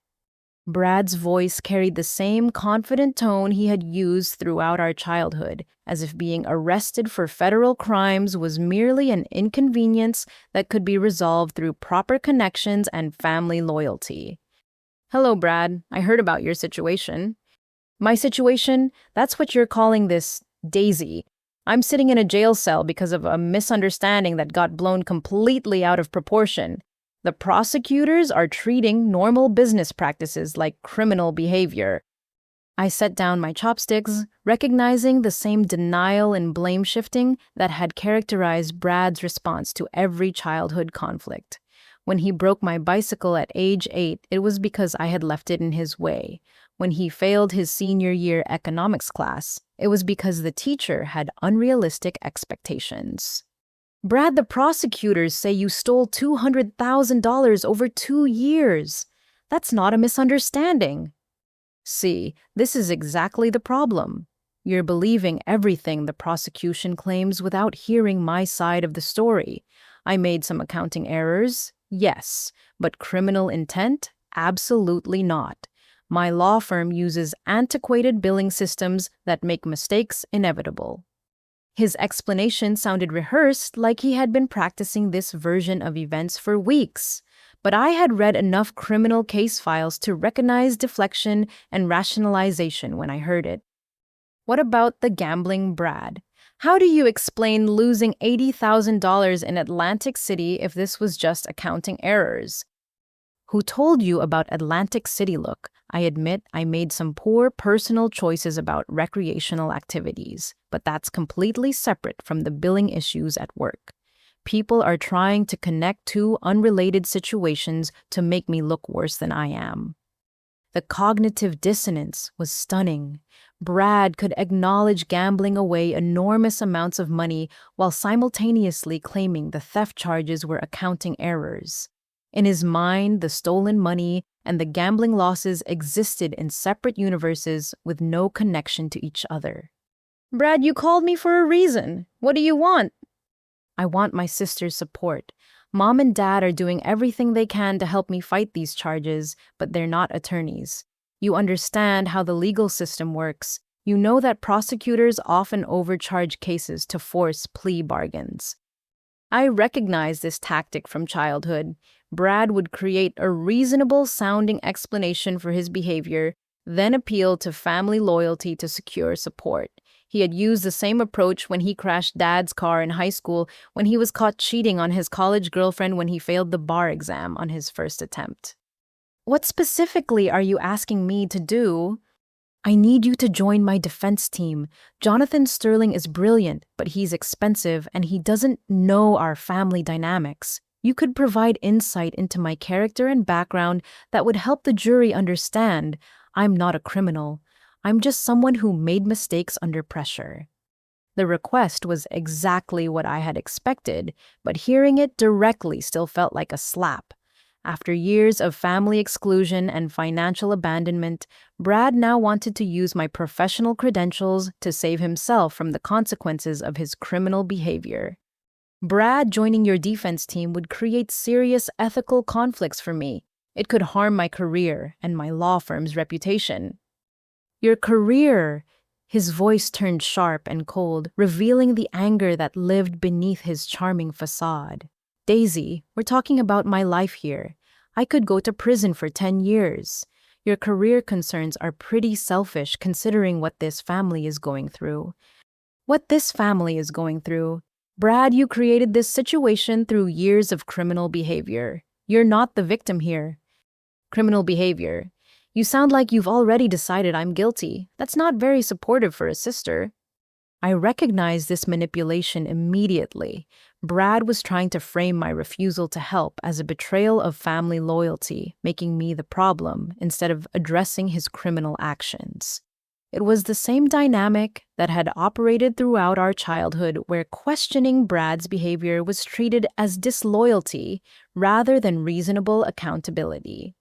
Speaker 1: Brad's voice carried the same confident tone he had used throughout our childhood, as if being arrested for federal crimes was merely an inconvenience that could be resolved through proper connections and family loyalty. "Hello, Brad. I heard about your situation." "My situation? That's what you're calling this, Daisy. I'm sitting in a jail cell because of a misunderstanding that got blown completely out of proportion. The prosecutors are treating normal business practices like criminal behavior." I set down my chopsticks, recognizing the same denial and blame shifting that had characterized Brad's response to every childhood conflict. When he broke my bicycle at age 8, it was because I had left it in his way. When he failed his senior year economics class, it was because the teacher had unrealistic expectations. "Brad, the prosecutors say you stole $200,000 over 2 years. That's not a misunderstanding." "See, this is exactly the problem. You're believing everything the prosecution claims without hearing my side of the story. I made some accounting errors, yes, but criminal intent? Absolutely not. My law firm uses antiquated billing systems that make mistakes inevitable." His explanation sounded rehearsed, like he had been practicing this version of events for weeks. But I had read enough criminal case files to recognize deflection and rationalization when I heard it. "What about the gambling Brad? How do you explain losing $80,000 in Atlantic City if this was just accounting errors?" "Who told you about Atlantic City? Look, I admit I made some poor personal choices about recreational activities, but that's completely separate from the billing issues at work. People are trying to connect two unrelated situations to make me look worse than I am." The cognitive dissonance was stunning. Brad could acknowledge gambling away enormous amounts of money while simultaneously claiming the theft charges were accounting errors. In his mind, the stolen money and the gambling losses existed in separate universes with no connection to each other. "Brad, you called me for a reason. What do you want?" "I want my sister's support. Mom and Dad are doing everything they can to help me fight these charges, but they're not attorneys. You understand how the legal system works. You know that prosecutors often overcharge cases to force plea bargains." I recognize this tactic from childhood. Brad would create a reasonable-sounding explanation for his behavior, then appeal to family loyalty to secure support. He had used the same approach when he crashed Dad's car in high school, when he was caught cheating on his college girlfriend, when he failed the bar exam on his first attempt. "What specifically are you asking me to do?" "I need you to join my defense team. Jonathan Sterling is brilliant, but he's expensive and he doesn't know our family dynamics. You could provide insight into my character and background that would help the jury understand I'm not a criminal. I'm just someone who made mistakes under pressure." The request was exactly what I had expected, but hearing it directly still felt like a slap. After years of family exclusion and financial abandonment, Brad now wanted to use my professional credentials to save himself from the consequences of his criminal behavior. Brad joining your defense team would create serious ethical conflicts for me. It could harm my career and my law firm's reputation. Your career! His voice turned sharp and cold, revealing the anger that lived beneath his charming facade. Daisy, we're talking about my life here. I could go to prison for 10 years. Your career concerns are pretty selfish considering what this family is going through. What this family is going through. Brad, you created this situation through years of criminal behavior. You're not the victim here. Criminal behavior. You sound like you've already decided I'm guilty. That's not very supportive for a sister. I recognized this manipulation immediately. Brad was trying to frame my refusal to help as a betrayal of family loyalty, making me the problem instead of addressing his criminal actions. It was the same dynamic that had operated throughout our childhood, where questioning Brad's behavior was treated as disloyalty rather than reasonable accountability.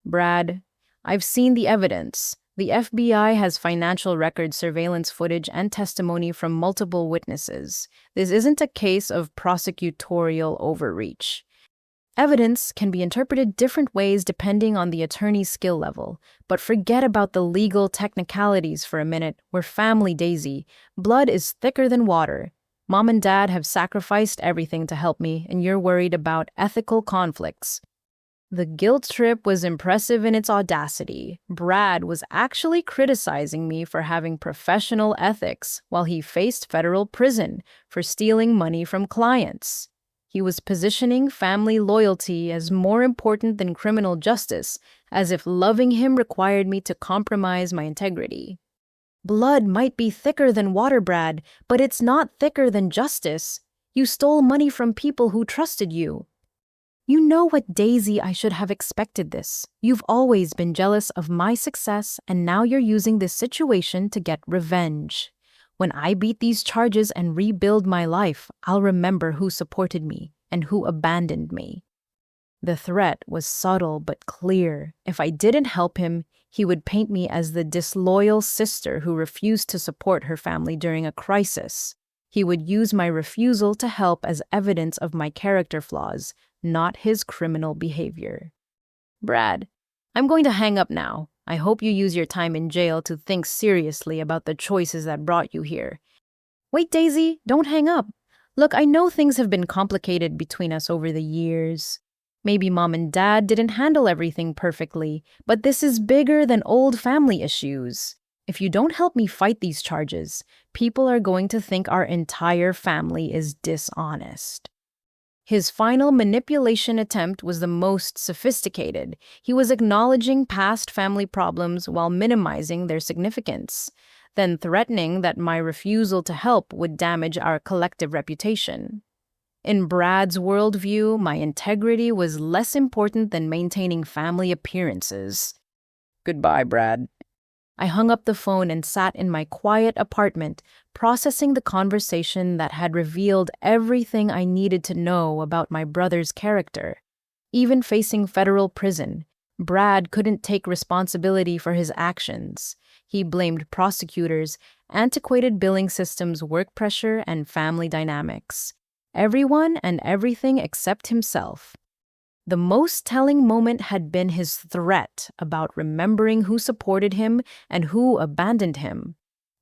Speaker 1: Brad, I've seen the evidence. The FBI has financial records, surveillance footage, and testimony from multiple witnesses. This isn't a case of prosecutorial overreach. Evidence can be interpreted different ways depending on the attorney's skill level, but forget about the legal technicalities for a minute. We're family, Daisy. Blood is thicker than water. Mom and Dad have sacrificed everything to help me, and you're worried about ethical conflicts. The guilt trip was impressive in its audacity. Brad was actually criticizing me for having professional ethics while he faced federal prison for stealing money from clients. He was positioning family loyalty as more important than criminal justice, as if loving him required me to compromise my integrity. Blood might be thicker than water, Brad, but it's not thicker than justice. You stole money from people who trusted you. You know what, Daisy, I should have expected this. You've always been jealous of my success, and now you're using this situation to get revenge. When I beat these charges and rebuild my life, I'll remember who supported me and who abandoned me. The threat was subtle but clear. If I didn't help him, he would paint me as the disloyal sister who refused to support her family during a crisis. He would use my refusal to help as evidence of my character flaws, not his criminal behavior. Brad, I'm going to hang up now. I hope you use your time in jail to think seriously about the choices that brought you here. Wait, Daisy, don't hang up. Look, I know things have been complicated between us over the years. Maybe Mom and Dad didn't handle everything perfectly, but this is bigger than old family issues. If you don't help me fight these charges, people are going to think our entire family is dishonest. His final manipulation attempt was the most sophisticated. He was acknowledging past family problems while minimizing their significance, then threatening that my refusal to help would damage our collective reputation. In Brad's worldview, my integrity was less important than maintaining family appearances. Goodbye, Brad. I hung up the phone and sat in my quiet apartment, processing the conversation that had revealed everything I needed to know about my brother's character. Even facing federal prison, Brad couldn't take responsibility for his actions. He blamed prosecutors, antiquated billing systems, work pressure, and family dynamics. Everyone and everything except himself. The most telling moment had been his threat about remembering who supported him and who abandoned him.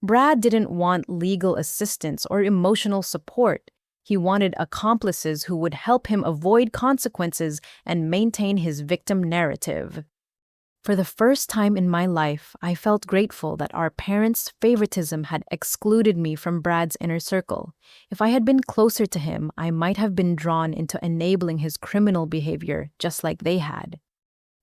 Speaker 1: Brad didn't want legal assistance or emotional support. He wanted accomplices who would help him avoid consequences and maintain his victim narrative. For the first time in my life, I felt grateful that our parents' favoritism had excluded me from Brad's inner circle. If I had been closer to him, I might have been drawn into enabling his criminal behavior just like they had.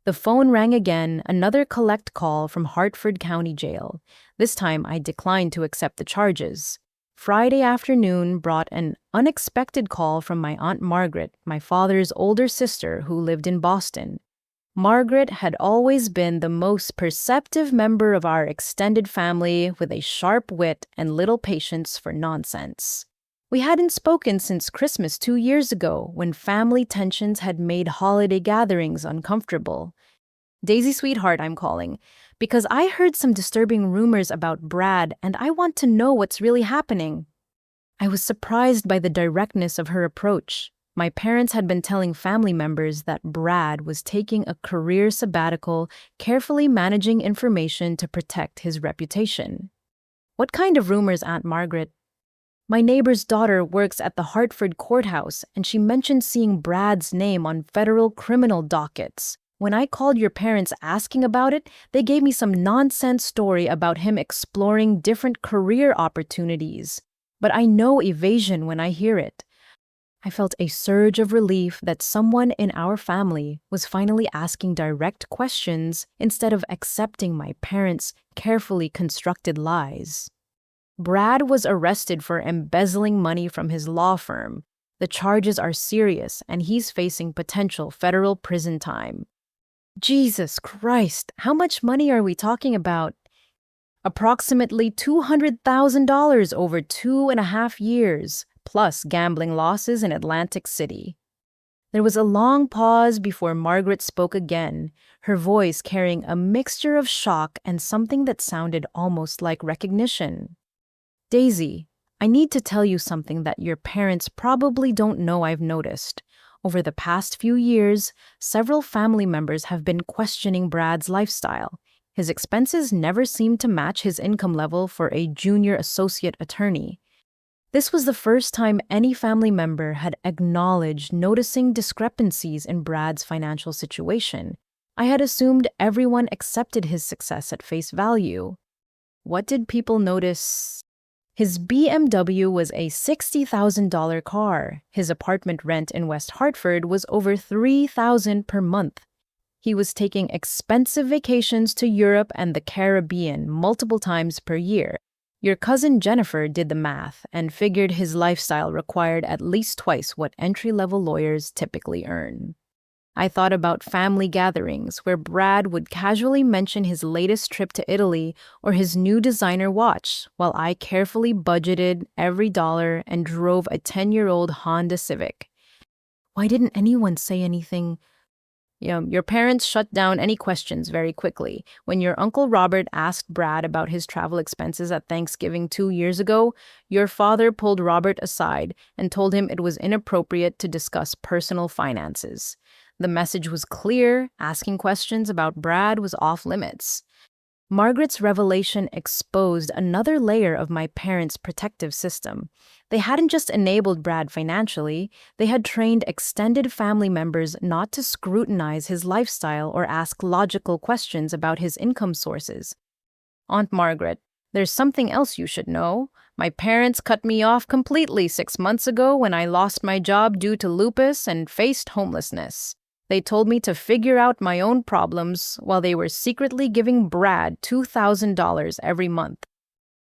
Speaker 1: The phone rang again, another collect call from Hartford County Jail. This time, I declined to accept the charges. Friday afternoon brought an unexpected call from my Aunt Margaret, my father's older sister who lived in Boston. Margaret had always been the most perceptive member of our extended family, with a sharp wit and little patience for nonsense. We hadn't spoken since Christmas 2 years ago, when family tensions had made holiday gatherings uncomfortable. Daisy, sweetheart, I'm calling, because I heard some disturbing rumors about Brad, and I want to know what's really happening. I was surprised by the directness of her approach. My parents had been telling family members that Brad was taking a career sabbatical, carefully managing information to protect his reputation. What kind of rumors, Aunt Margaret? My neighbor's daughter works at the Hartford courthouse, and she mentioned seeing Brad's name on federal criminal dockets. When I called your parents asking about it, they gave me some nonsense story about him exploring different career opportunities. But I know evasion when I hear it. I felt a surge of relief that someone in our family was finally asking direct questions instead of accepting my parents' carefully constructed lies. Brad was arrested for embezzling money from his law firm. The charges are serious, and he's facing potential federal prison time. Jesus Christ, how much money are we talking about? Approximately $200,000 over 2.5 years, plus gambling losses in Atlantic City. There was a long pause before Margaret spoke again, her voice carrying a mixture of shock and something that sounded almost like recognition. Daisy, I need to tell you something that your parents probably don't know I've noticed. Over the past few years, several family members have been questioning Brad's lifestyle. His expenses never seemed to match his income level for a junior associate attorney. This was the first time any family member had acknowledged noticing discrepancies in Brad's financial situation. I had assumed everyone accepted his success at face value. What did people notice? His BMW was a $60,000 car. His apartment rent in West Hartford was over $3,000 per month. He was taking expensive vacations to Europe and the Caribbean multiple times per year. Your cousin Jennifer did the math and figured his lifestyle required at least twice what entry-level lawyers typically earn. I thought about family gatherings where Brad would casually mention his latest trip to Italy or his new designer watch, while I carefully budgeted every dollar and drove a 10-year-old Honda Civic. Why didn't anyone say anything? Your parents shut down any questions very quickly. When your Uncle Robert asked Brad about his travel expenses at Thanksgiving 2 years ago, your father pulled Robert aside and told him it was inappropriate to discuss personal finances. The message was clear: asking questions about Brad was off limits. Margaret's revelation exposed another layer of my parents' protective system. They hadn't just enabled Brad financially, they had trained extended family members not to scrutinize his lifestyle or ask logical questions about his income sources. Aunt Margaret, there's something else you should know. My parents cut me off completely 6 months ago when I lost my job due to lupus and faced homelessness. They told me to figure out my own problems while they were secretly giving Brad $2,000 every month.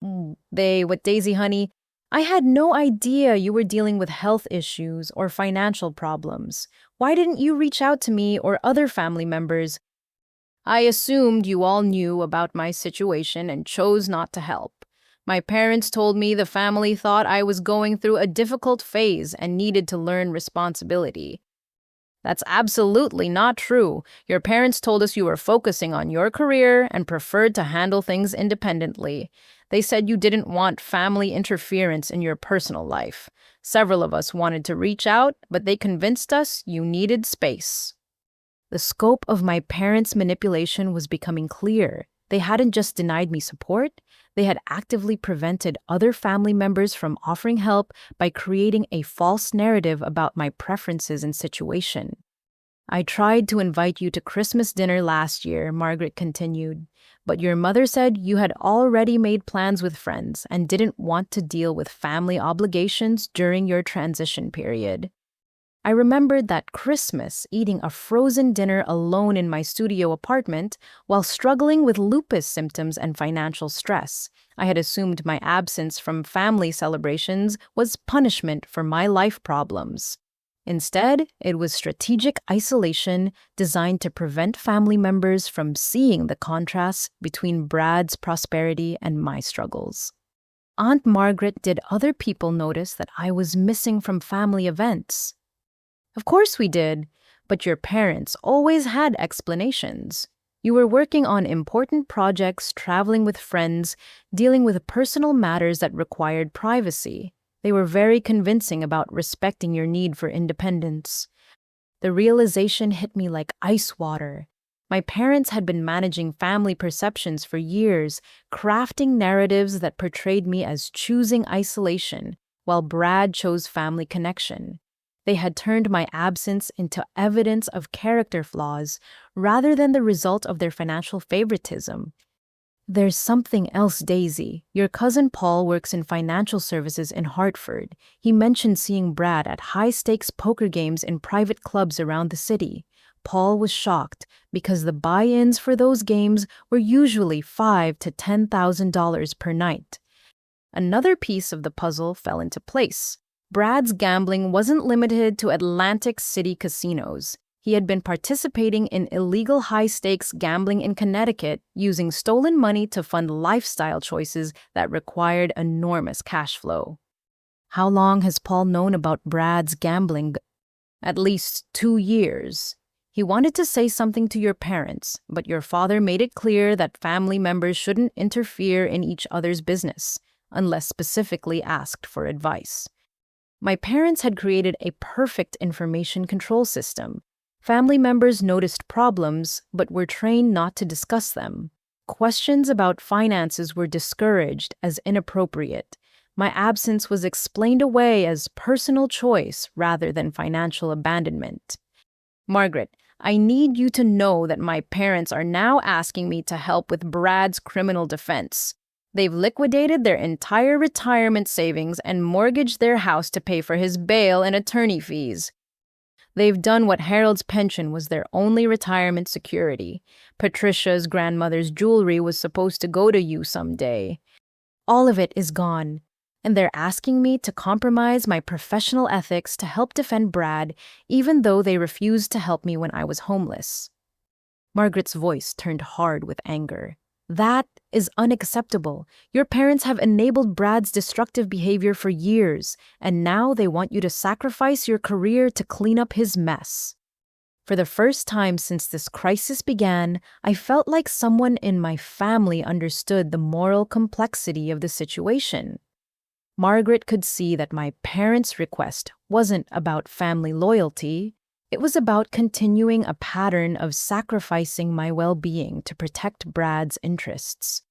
Speaker 1: What, Daisy, honey? I had no idea you were dealing with health issues or financial problems. Why didn't you reach out to me or other family members? I assumed you all knew about my situation and chose not to help. My parents told me the family thought I was going through a difficult phase and needed to learn responsibility. That's absolutely not true. Your parents told us you were focusing on your career and preferred to handle things independently. They said you didn't want family interference in your personal life. Several of us wanted to reach out, but they convinced us you needed space. The scope of my parents' manipulation was becoming clear. They hadn't just denied me support, they had actively prevented other family members from offering help by creating a false narrative about my preferences and situation. I tried to invite you to Christmas dinner last year, Margaret continued, but your mother said you had already made plans with friends and didn't want to deal with family obligations during your transition period. I remembered that Christmas eating a frozen dinner alone in my studio apartment while struggling with lupus symptoms and financial stress. I had assumed my absence from family celebrations was punishment for my life problems. Instead, it was strategic isolation designed to prevent family members from seeing the contrast between Brad's prosperity and my struggles. Aunt Margaret, did other people notice that I was missing from family events? Of course we did, but your parents always had explanations. You were working on important projects, traveling with friends, dealing with personal matters that required privacy. They were very convincing about respecting your need for independence. The realization hit me like ice water. My parents had been managing family perceptions for years, crafting narratives that portrayed me as choosing isolation, while Brad chose family connection. They had turned my absence into evidence of character flaws rather than the result of their financial favoritism. There's something else, Daisy. Your cousin Paul works in financial services in Hartford. He mentioned seeing Brad at high-stakes poker games in private clubs around the city. Paul was shocked because the buy-ins for those games were usually $5,000 to $10,000 per night. Another piece of the puzzle fell into place. Brad's gambling wasn't limited to Atlantic City casinos. He had been participating in illegal high-stakes gambling in Connecticut, using stolen money to fund lifestyle choices that required enormous cash flow. How long has Paul known about Brad's gambling? At least 2 years. He wanted to say something to your parents, but your father made it clear that family members shouldn't interfere in each other's business, unless specifically asked for advice. My parents had created a perfect information control system. Family members noticed problems, but were trained not to discuss them. Questions about finances were discouraged as inappropriate. My absence was explained away as personal choice rather than financial abandonment. Margaret, I need you to know that my parents are now asking me to help with Brad's criminal defense. They've liquidated their entire retirement savings and mortgaged their house to pay for his bail and attorney fees. They've done what Harold's pension was their only retirement security. Patricia's grandmother's jewelry was supposed to go to you someday. All of it is gone, and they're asking me to compromise my professional ethics to help defend Brad, even though they refused to help me when I was homeless. Margaret's voice turned hard with anger. That is unacceptable. Your parents have enabled Brad's destructive behavior for years, and now they want you to sacrifice your career to clean up his mess. For the first time since this crisis began, I felt like someone in my family understood the moral complexity of the situation. Margaret could see that my parents' request wasn't about family loyalty. It was about continuing a pattern of sacrificing my well-being to protect Brad's interests.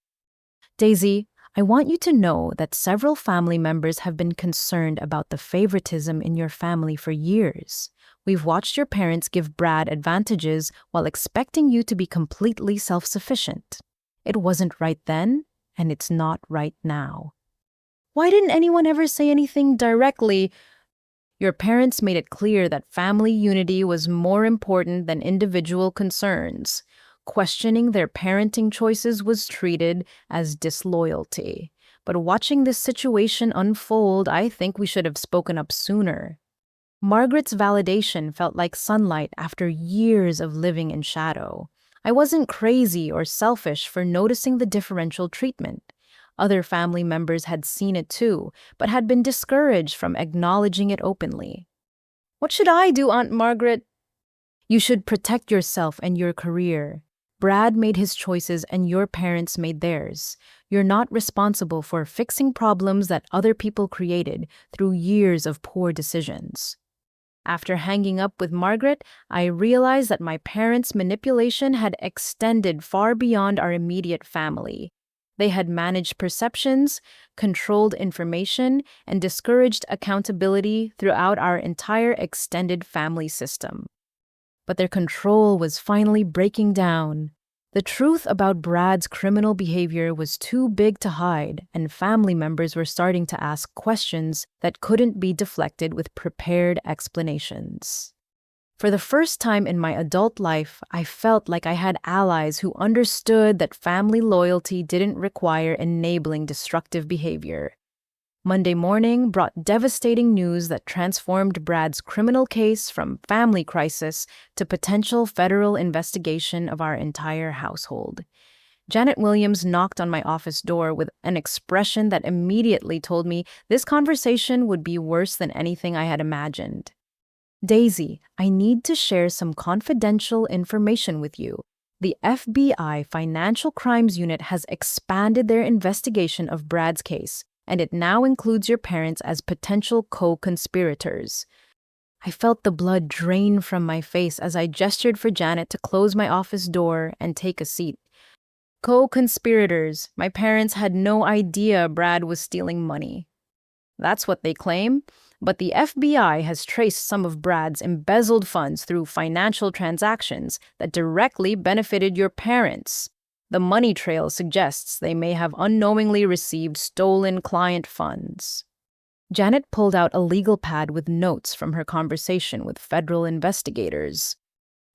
Speaker 1: Daisy, I want you to know that several family members have been concerned about the favoritism in your family for years. We've watched your parents give Brad advantages while expecting you to be completely self-sufficient. It wasn't right then, and it's not right now. Why didn't anyone ever say anything directly? Your parents made it clear that family unity was more important than individual concerns. Questioning their parenting choices was treated as disloyalty. But watching this situation unfold, I think we should have spoken up sooner. Margaret's validation felt like sunlight after years of living in shadow. I wasn't crazy or selfish for noticing the differential treatment. Other family members had seen it too, but had been discouraged from acknowledging it openly. What should I do, Aunt Margaret? You should protect yourself and your career. Brad made his choices and your parents made theirs. You're not responsible for fixing problems that other people created through years of poor decisions. After hanging up with Margaret, I realized that my parents' manipulation had extended far beyond our immediate family. They had managed perceptions, controlled information, and discouraged accountability throughout our entire extended family system. But their control was finally breaking down. The truth about Brad's criminal behavior was too big to hide, and family members were starting to ask questions that couldn't be deflected with prepared explanations. For the first time in my adult life, I felt like I had allies who understood that family loyalty didn't require enabling destructive behavior. Monday morning brought devastating news that transformed Brad's criminal case from family crisis to potential federal investigation of our entire household. Janet Williams knocked on my office door with an expression that immediately told me this conversation would be worse than anything I had imagined. Daisy, I need to share some confidential information with you. The FBI Financial Crimes Unit has expanded their investigation of Brad's case, and it now includes your parents as potential co-conspirators. I felt the blood drain from my face as I gestured for Janet to close my office door and take a seat. Co-conspirators. My parents had no idea Brad was stealing money. That's what they claim, but the FBI has traced some of Brad's embezzled funds through financial transactions that directly benefited your parents. The money trail suggests they may have unknowingly received stolen client funds. Janet pulled out a legal pad with notes from her conversation with federal investigators.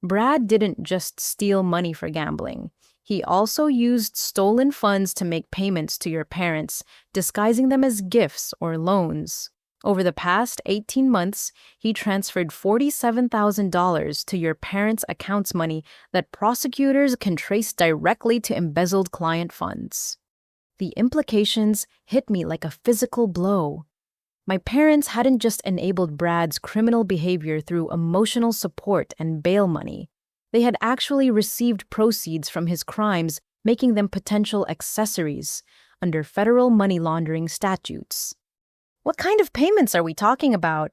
Speaker 1: Brad didn't just steal money for gambling. He also used stolen funds to make payments to your parents, disguising them as gifts or loans. Over the past 18 months, he transferred $47,000 to your parents' accounts money that prosecutors can trace directly to embezzled client funds. The implications hit me like a physical blow. My parents hadn't just enabled Brad's criminal behavior through emotional support and bail money. They had actually received proceeds from his crimes, making them potential accessories under federal money laundering statutes. What kind of payments are we talking about?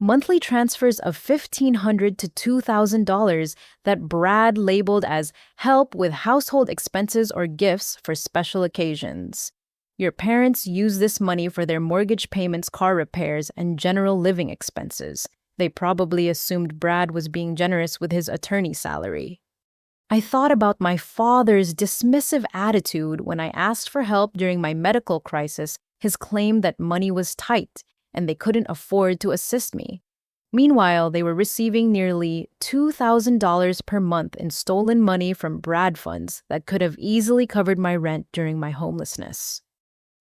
Speaker 1: Monthly transfers of $1,500 to $2,000 that Brad labeled as help with household expenses or gifts for special occasions. Your parents use this money for their mortgage payments, car repairs, and general living expenses. They probably assumed Brad was being generous with his attorney salary. I thought about my father's dismissive attitude when I asked for help during my medical crisis, his claim that money was tight and they couldn't afford to assist me. Meanwhile, they were receiving nearly $2,000 per month in stolen money from Brad funds that could have easily covered my rent during my homelessness.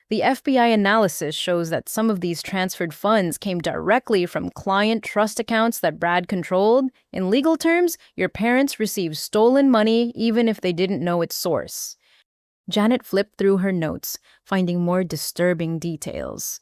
Speaker 1: The FBI analysis shows that some of these transferred funds came directly from client trust accounts that Brad controlled. In legal terms, your parents received stolen money even if they didn't know its source. Janet flipped through her notes, finding more disturbing details.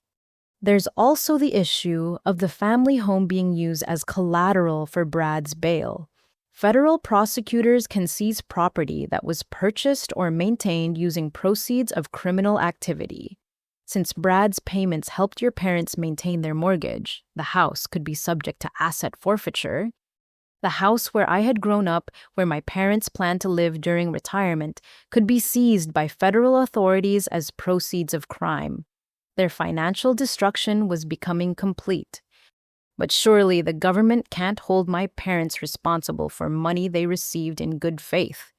Speaker 1: There's also the issue of the family home being used as collateral for Brad's bail. Federal prosecutors can seize property that was purchased or maintained using proceeds of criminal activity. Since Brad's payments helped your parents maintain their mortgage, the house could be subject to asset forfeiture. The house where I had grown up, where my parents planned to live during retirement, could be seized by federal authorities as proceeds of crime. Their financial destruction was becoming complete. But surely the government can't hold my parents responsible for money they received in good faith.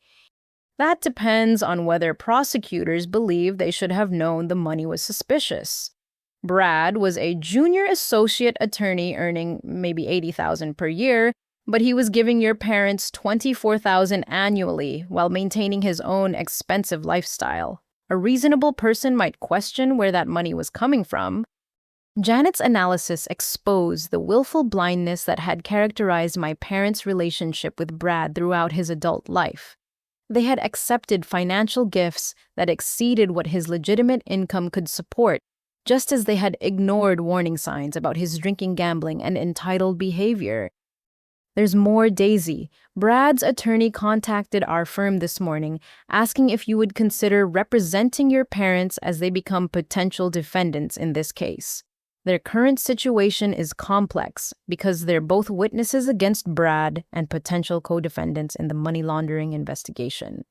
Speaker 1: That depends on whether prosecutors believe they should have known the money was suspicious. Brad was a junior associate attorney earning maybe $80,000 per year, but he was giving your parents $24,000 annually while maintaining his own expensive lifestyle. A reasonable person might question where that money was coming from. Janet's analysis exposed the willful blindness that had characterized my parents' relationship with Brad throughout his adult life. They had accepted financial gifts that exceeded what his legitimate income could support, just as they had ignored warning signs about his drinking, gambling, and entitled behavior. There's more, Daisy. Brad's attorney contacted our firm this morning, asking if you would consider representing your parents as they become potential defendants in this case. Their current situation is complex because they're both witnesses against Brad and potential co-defendants in the money laundering investigation.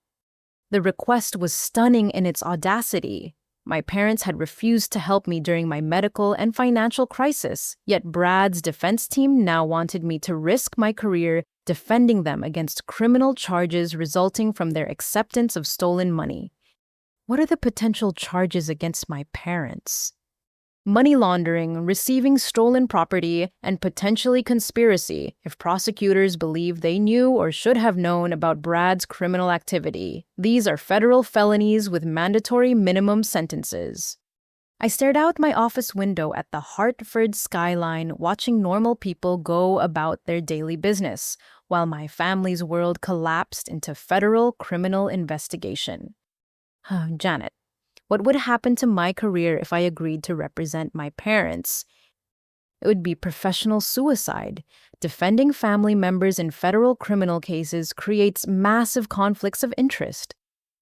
Speaker 1: The request was stunning in its audacity. My parents had refused to help me during my medical and financial crisis, yet Brad's defense team now wanted me to risk my career defending them against criminal charges resulting from their acceptance of stolen money. What are the potential charges against my parents? Money laundering, receiving stolen property, and potentially conspiracy if prosecutors believe they knew or should have known about Brad's criminal activity. These are federal felonies with mandatory minimum sentences. I stared out my office window at the Hartford skyline, watching normal people go about their daily business, while my family's world collapsed into federal criminal investigation. Janet. What would happen to my career if I agreed to represent my parents? It would be professional suicide. Defending family members in federal criminal cases creates massive conflicts of interest.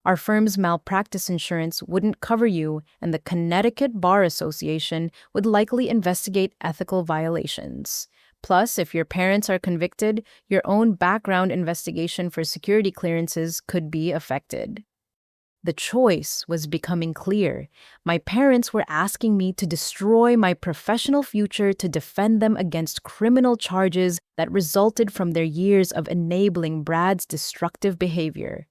Speaker 1: Our firm's malpractice insurance wouldn't cover you, and the Connecticut Bar Association would likely investigate ethical violations. Plus, if your parents are convicted, your own background investigation for security clearances could be affected. The choice was becoming clear. My parents were asking me to destroy my professional future to defend them against criminal charges that resulted from their years of enabling Brad's destructive behavior.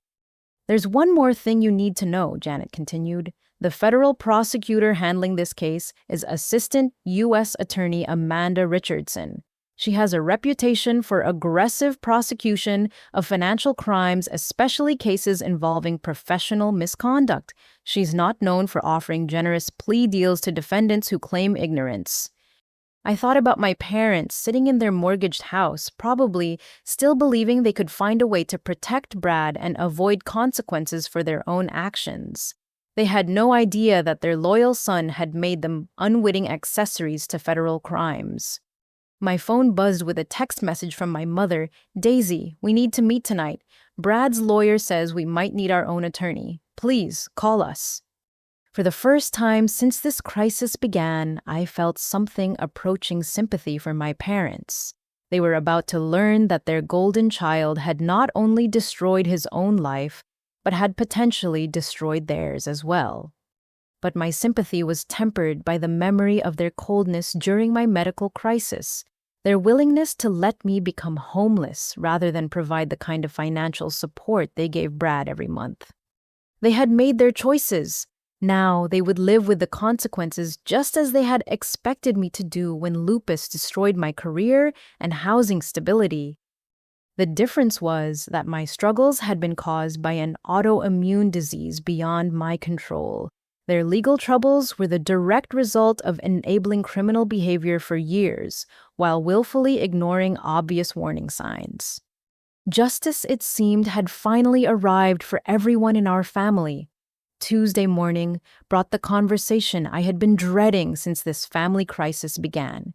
Speaker 1: There's one more thing you need to know, Janet continued. The federal prosecutor handling this case is Assistant U.S. Attorney Amanda Richardson. She has a reputation for aggressive prosecution of financial crimes, especially cases involving professional misconduct. She's not known for offering generous plea deals to defendants who claim ignorance. I thought about my parents sitting in their mortgaged house, probably still believing they could find a way to protect Brad and avoid consequences for their own actions. They had no idea that their loyal son had made them unwitting accessories to federal crimes. My phone buzzed with a text message from my mother. "Daisy, we need to meet tonight. Brad's lawyer says we might need our own attorney. Please, call us." For the first time since this crisis began, I felt something approaching sympathy for my parents. They were about to learn that their golden child had not only destroyed his own life, but had potentially destroyed theirs as well. But my sympathy was tempered by the memory of their coldness during my medical crisis. Their willingness to let me become homeless rather than provide the kind of financial support they gave Brad every month. They had made their choices. Now they would live with the consequences just as they had expected me to do when lupus destroyed my career and housing stability. The difference was that my struggles had been caused by an autoimmune disease beyond my control. Their legal troubles were the direct result of enabling criminal behavior for years, while willfully ignoring obvious warning signs. Justice, it seemed, had finally arrived for everyone in our family. Tuesday morning brought the conversation I had been dreading since this family crisis began.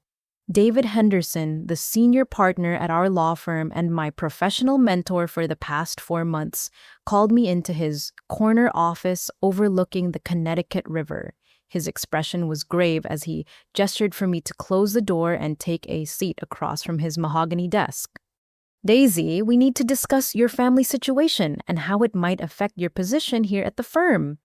Speaker 1: David Henderson, the senior partner at our law firm and my professional mentor for the past 4 months, called me into his corner office overlooking the Connecticut River. His expression was grave as he gestured for me to close the door and take a seat across from his mahogany desk. "Daisy, we need to discuss your family situation and how it might affect your position here at the firm."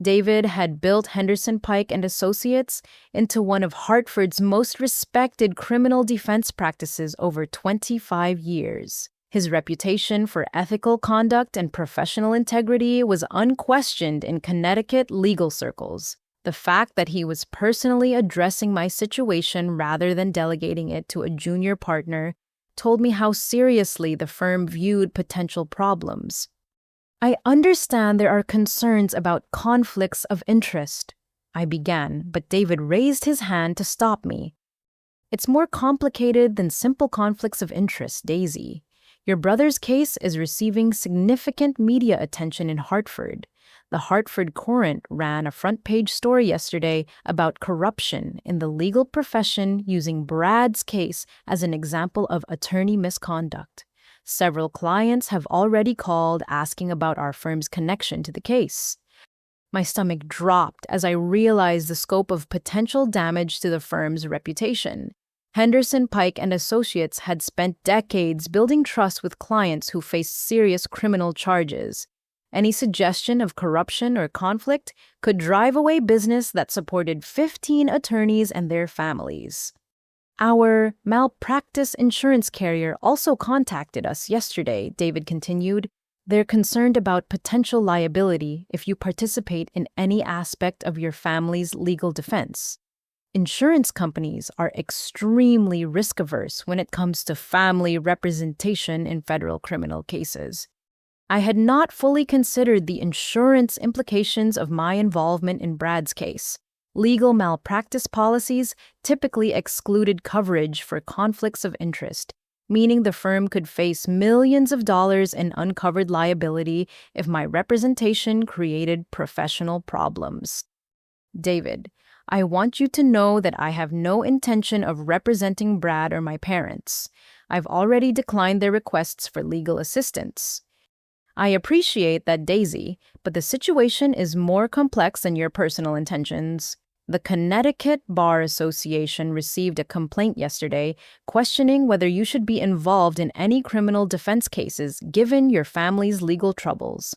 Speaker 1: David had built Henderson Pike and Associates into one of Hartford's most respected criminal defense practices over 25 years. His reputation for ethical conduct and professional integrity was unquestioned in Connecticut legal circles. The fact that he was personally addressing my situation rather than delegating it to a junior partner told me how seriously the firm viewed potential problems. "I understand there are concerns about conflicts of interest," I began, but David raised his hand to stop me. "It's more complicated than simple conflicts of interest, Daisy. Your brother's case is receiving significant media attention in Hartford. The Hartford Courant ran a front-page story yesterday about corruption in the legal profession using Brad's case as an example of attorney misconduct. Several clients have already called asking about our firm's connection to the case." My stomach dropped as I realized the scope of potential damage to the firm's reputation. Henderson Pike and Associates had spent decades building trust with clients who faced serious criminal charges. Any suggestion of corruption or conflict could drive away business that supported 15 attorneys and their families. "Our malpractice insurance carrier also contacted us yesterday," David continued. "They're concerned about potential liability if you participate in any aspect of your family's legal defense. Insurance companies are extremely risk-averse when it comes to family representation in federal criminal cases. I had not fully considered the insurance implications of my involvement in Brad's case. Legal malpractice policies typically excluded coverage for conflicts of interest, meaning the firm could face millions of dollars in uncovered liability if my representation created professional problems. David, I want you to know that I have no intention of representing Brad or my parents. I've already declined their requests for legal assistance. I appreciate that, Daisy, but the situation is more complex than your personal intentions. The Connecticut Bar Association received a complaint yesterday questioning whether you should be involved in any criminal defense cases given your family's legal troubles.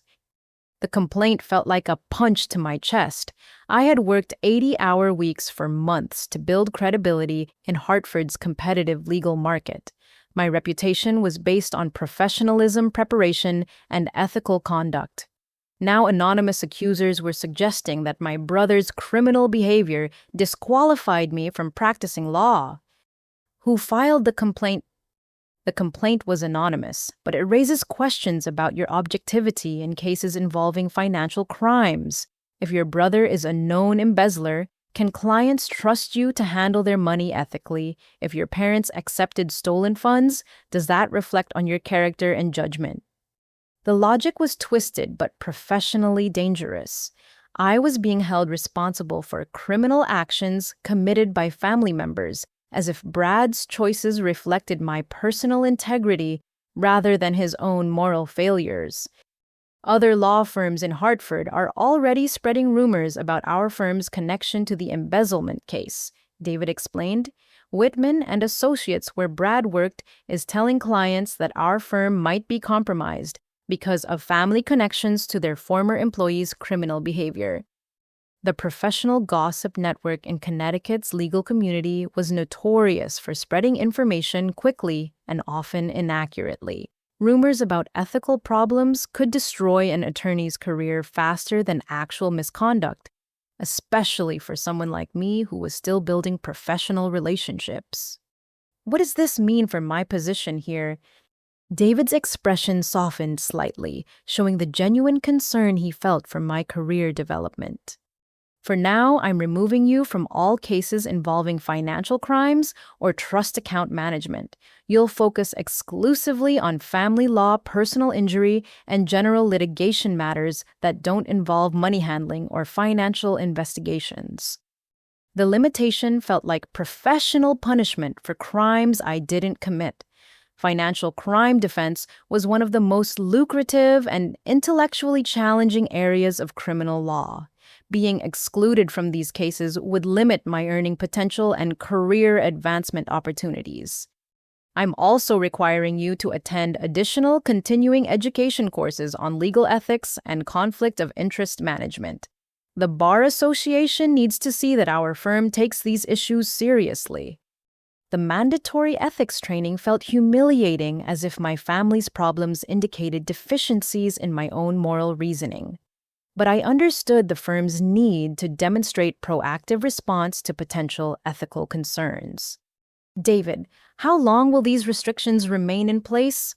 Speaker 1: The complaint felt like a punch to my chest. I had worked 80-hour weeks for months to build credibility in Hartford's competitive legal market. My reputation was based on professionalism, preparation, and ethical conduct. Now anonymous accusers were suggesting that my brother's criminal behavior disqualified me from practicing law. Who filed the complaint? The complaint was anonymous, but it raises questions about your objectivity in cases involving financial crimes. If your brother is a known embezzler, can clients trust you to handle their money ethically? If your parents accepted stolen funds, does that reflect on your character and judgment? The logic was twisted but professionally dangerous. I was being held responsible for criminal actions committed by family members, as if Brad's choices reflected my personal integrity rather than his own moral failures. Other law firms in Hartford are already spreading rumors about our firm's connection to the embezzlement case, David explained. Whitman and Associates, where Brad worked, is telling clients that our firm might be compromised because of family connections to their former employees' criminal behavior. The professional gossip network in Connecticut's legal community was notorious for spreading information quickly and often inaccurately. Rumors about ethical problems could destroy an attorney's career faster than actual misconduct, especially for someone like me who was still building professional relationships. What does this mean for my position here? David's expression softened slightly, showing the genuine concern he felt for my career development. For now, I'm removing you from all cases involving financial crimes or trust account management. You'll focus exclusively on family law, personal injury, and general litigation matters that don't involve money handling or financial investigations. The limitation felt like professional punishment for crimes I didn't commit. Financial crime defense was one of the most lucrative and intellectually challenging areas of criminal law. Being excluded from these cases would limit my earning potential and career advancement opportunities. I'm also requiring you to attend additional continuing education courses on legal ethics and conflict of interest management. The Bar Association needs to see that our firm takes these issues seriously. The mandatory ethics training felt humiliating, as if my family's problems indicated deficiencies in my own moral reasoning. But I understood the firm's need to demonstrate proactive response to potential ethical concerns. David, how long will these restrictions remain in place?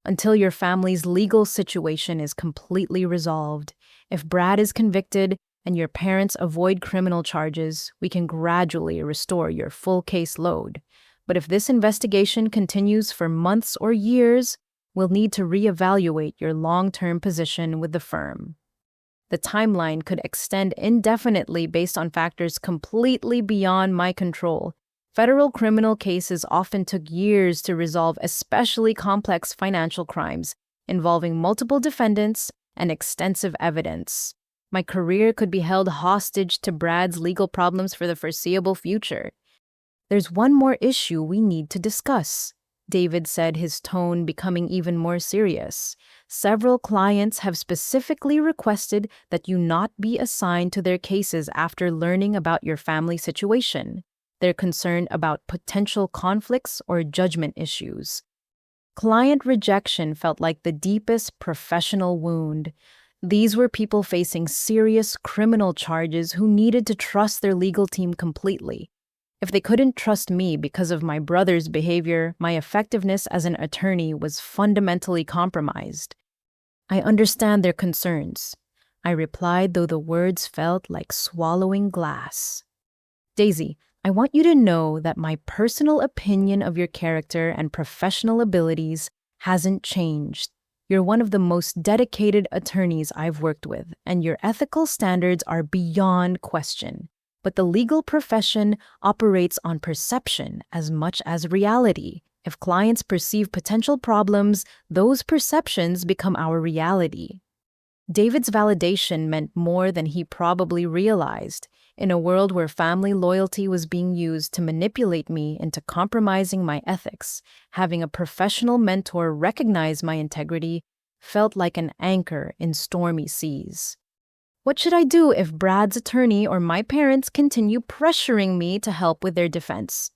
Speaker 1: Until your family's legal situation is completely resolved. If Brad is convicted and your parents avoid criminal charges, we can gradually restore your full caseload. But if this investigation continues for months or years, we'll need to reevaluate your long-term position with the firm. The timeline could extend indefinitely based on factors completely beyond my control. Federal criminal cases often took years to resolve, especially complex financial crimes involving multiple defendants and extensive evidence. My career could be held hostage to Brad's legal problems for the foreseeable future. There's one more issue we need to discuss, David said, his tone becoming even more serious. Several clients have specifically requested that you not be assigned to their cases after learning about your family situation. They're concerned about potential conflicts or judgment issues. Client rejection felt like the deepest professional wound. These were people facing serious criminal charges who needed to trust their legal team completely. If they couldn't trust me because of my brother's behavior, my effectiveness as an attorney was fundamentally compromised. I understand their concerns, I replied, though the words felt like swallowing glass. Daisy, I want you to know that my personal opinion of your character and professional abilities hasn't changed. You're one of the most dedicated attorneys I've worked with, and your ethical standards are beyond question. But the legal profession operates on perception as much as reality. If clients perceive potential problems, those perceptions become our reality. David's validation meant more than he probably realized. In a world where family loyalty was being used to manipulate me into compromising my ethics, having a professional mentor recognize my integrity felt like an anchor in stormy seas. What should I do if Brad's attorney or my parents continue pressuring me to help with their defense?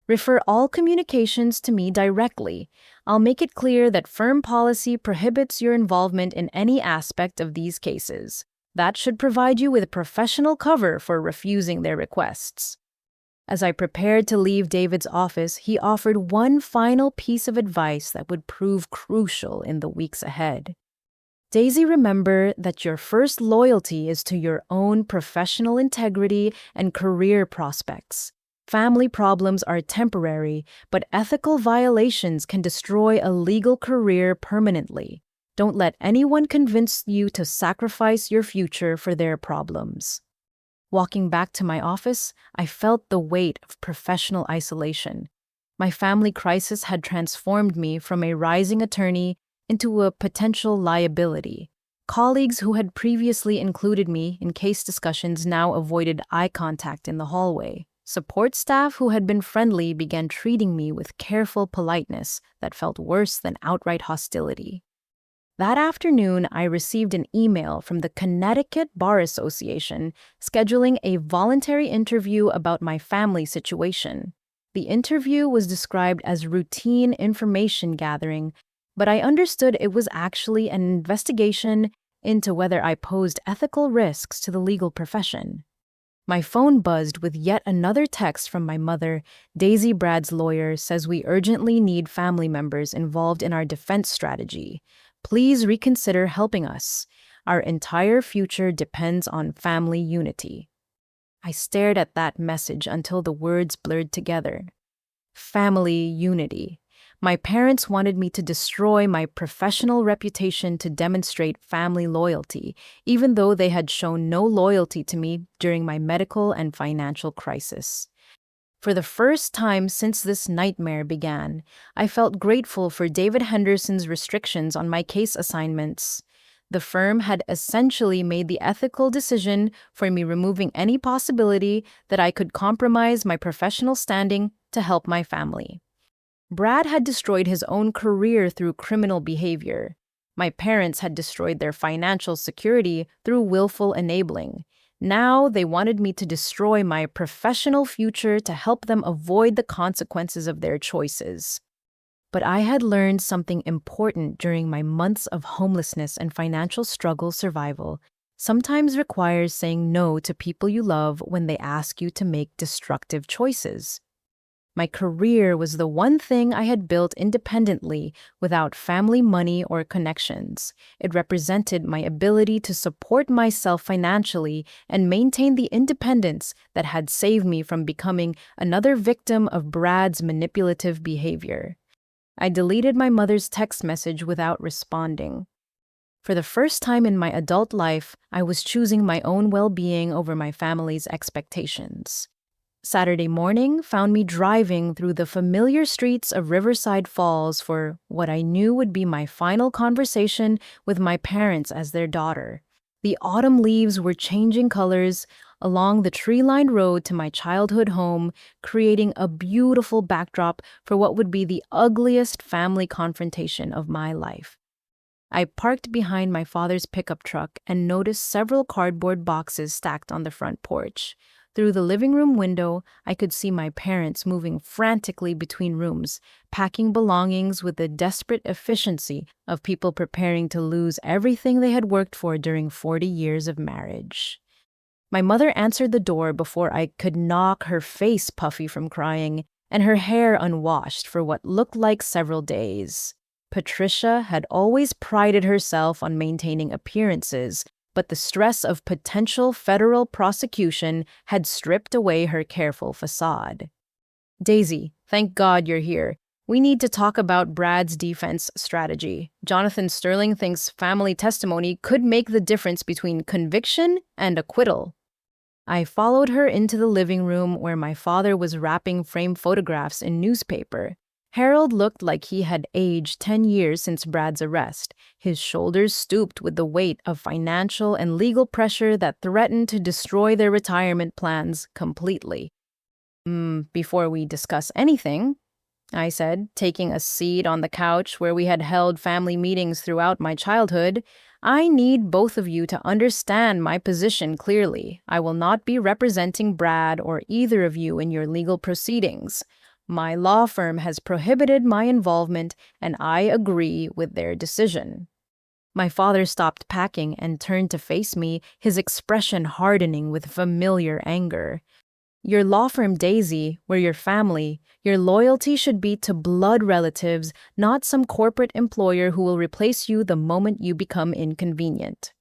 Speaker 1: Refer all communications to me directly. I'll make it clear that firm policy prohibits your involvement in any aspect of these cases. That should provide you with professional cover for refusing their requests. As I prepared to leave David's office, he offered one final piece of advice that would prove crucial in the weeks ahead. Daisy, remember that your first loyalty is to your own professional integrity and career prospects. Family problems are temporary, but ethical violations can destroy a legal career permanently. Don't let anyone convince you to sacrifice your future for their problems. Walking back to my office, I felt the weight of professional isolation. My family crisis had transformed me from a rising attorney into a potential liability. Colleagues who had previously included me in case discussions now avoided eye contact in the hallway. Support staff who had been friendly began treating me with careful politeness that felt worse than outright hostility. That afternoon, I received an email from the Connecticut Bar Association scheduling a voluntary interview about my family situation. The interview was described as routine information gathering, but I understood it was actually an investigation into whether I posed ethical risks to the legal profession. My phone buzzed with yet another text from my mother. Daisy, Brad's lawyer, says we urgently need family members involved in our defense strategy. Please reconsider helping us. Our entire future depends on family unity. I stared at that message until the words blurred together. Family unity. My parents wanted me to destroy my professional reputation to demonstrate family loyalty, even though they had shown no loyalty to me during my medical and financial crisis. For the first time since this nightmare began, I felt grateful for David Henderson's restrictions on my case assignments. The firm had essentially made the ethical decision for me, removing any possibility that I could compromise my professional standing to help my family. Brad had destroyed his own career through criminal behavior. My parents had destroyed their financial security through willful enabling. Now they wanted me to destroy my professional future to help them avoid the consequences of their choices. But I had learned something important during my months of homelessness and financial struggle. Survival sometimes requires saying no to people you love when they ask you to make destructive choices. My career was the one thing I had built independently without family money or connections. It represented my ability to support myself financially and maintain the independence that had saved me from becoming another victim of Brad's manipulative behavior. I deleted my mother's text message without responding. For the first time in my adult life, I was choosing my own well-being over my family's expectations. Saturday morning found me driving through the familiar streets of Riverside Falls for what I knew would be my final conversation with my parents as their daughter. The autumn leaves were changing colors along the tree-lined road to my childhood home, creating a beautiful backdrop for what would be the ugliest family confrontation of my life. I parked behind my father's pickup truck and noticed several cardboard boxes stacked on the front porch. Through the living room window, I could see my parents moving frantically between rooms, packing belongings with the desperate efficiency of people preparing to lose everything they had worked for during 40 years of marriage. My mother answered the door before I could knock, her face puffy from crying and her hair unwashed for what looked like several days. Patricia had always prided herself on maintaining appearances, but the stress of potential federal prosecution had stripped away her careful facade. Daisy, thank God you're here. We need to talk about Brad's defense strategy. Jonathan Sterling thinks family testimony could make the difference between conviction and acquittal. I followed her into the living room where my father was wrapping framed photographs in newspaper. Harold looked like he had aged 10 years since Brad's arrest. His shoulders stooped with the weight of financial and legal pressure that threatened to destroy their retirement plans completely. Before we discuss anything, I said, taking a seat on the couch where we had held family meetings throughout my childhood, I need both of you to understand my position clearly. I will not be representing Brad or either of you in your legal proceedings. My law firm has prohibited my involvement, and I agree with their decision. My father stopped packing and turned to face me, his expression hardening with familiar anger. Your law firm, Daisy, we're your family. Your loyalty should be to blood relatives, not some corporate employer who will replace you the moment you become inconvenient.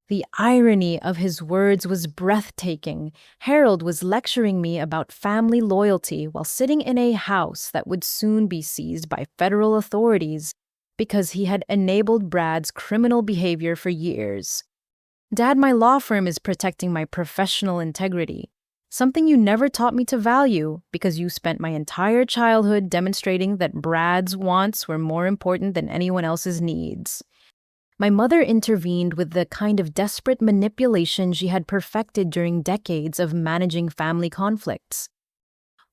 Speaker 1: The irony of his words was breathtaking. Harold was lecturing me about family loyalty while sitting in a house that would soon be seized by federal authorities because he had enabled Brad's criminal behavior for years. Dad, my law firm is protecting my professional integrity, something you never taught me to value because you spent my entire childhood demonstrating that Brad's wants were more important than anyone else's needs. My mother intervened with the kind of desperate manipulation she had perfected during decades of managing family conflicts.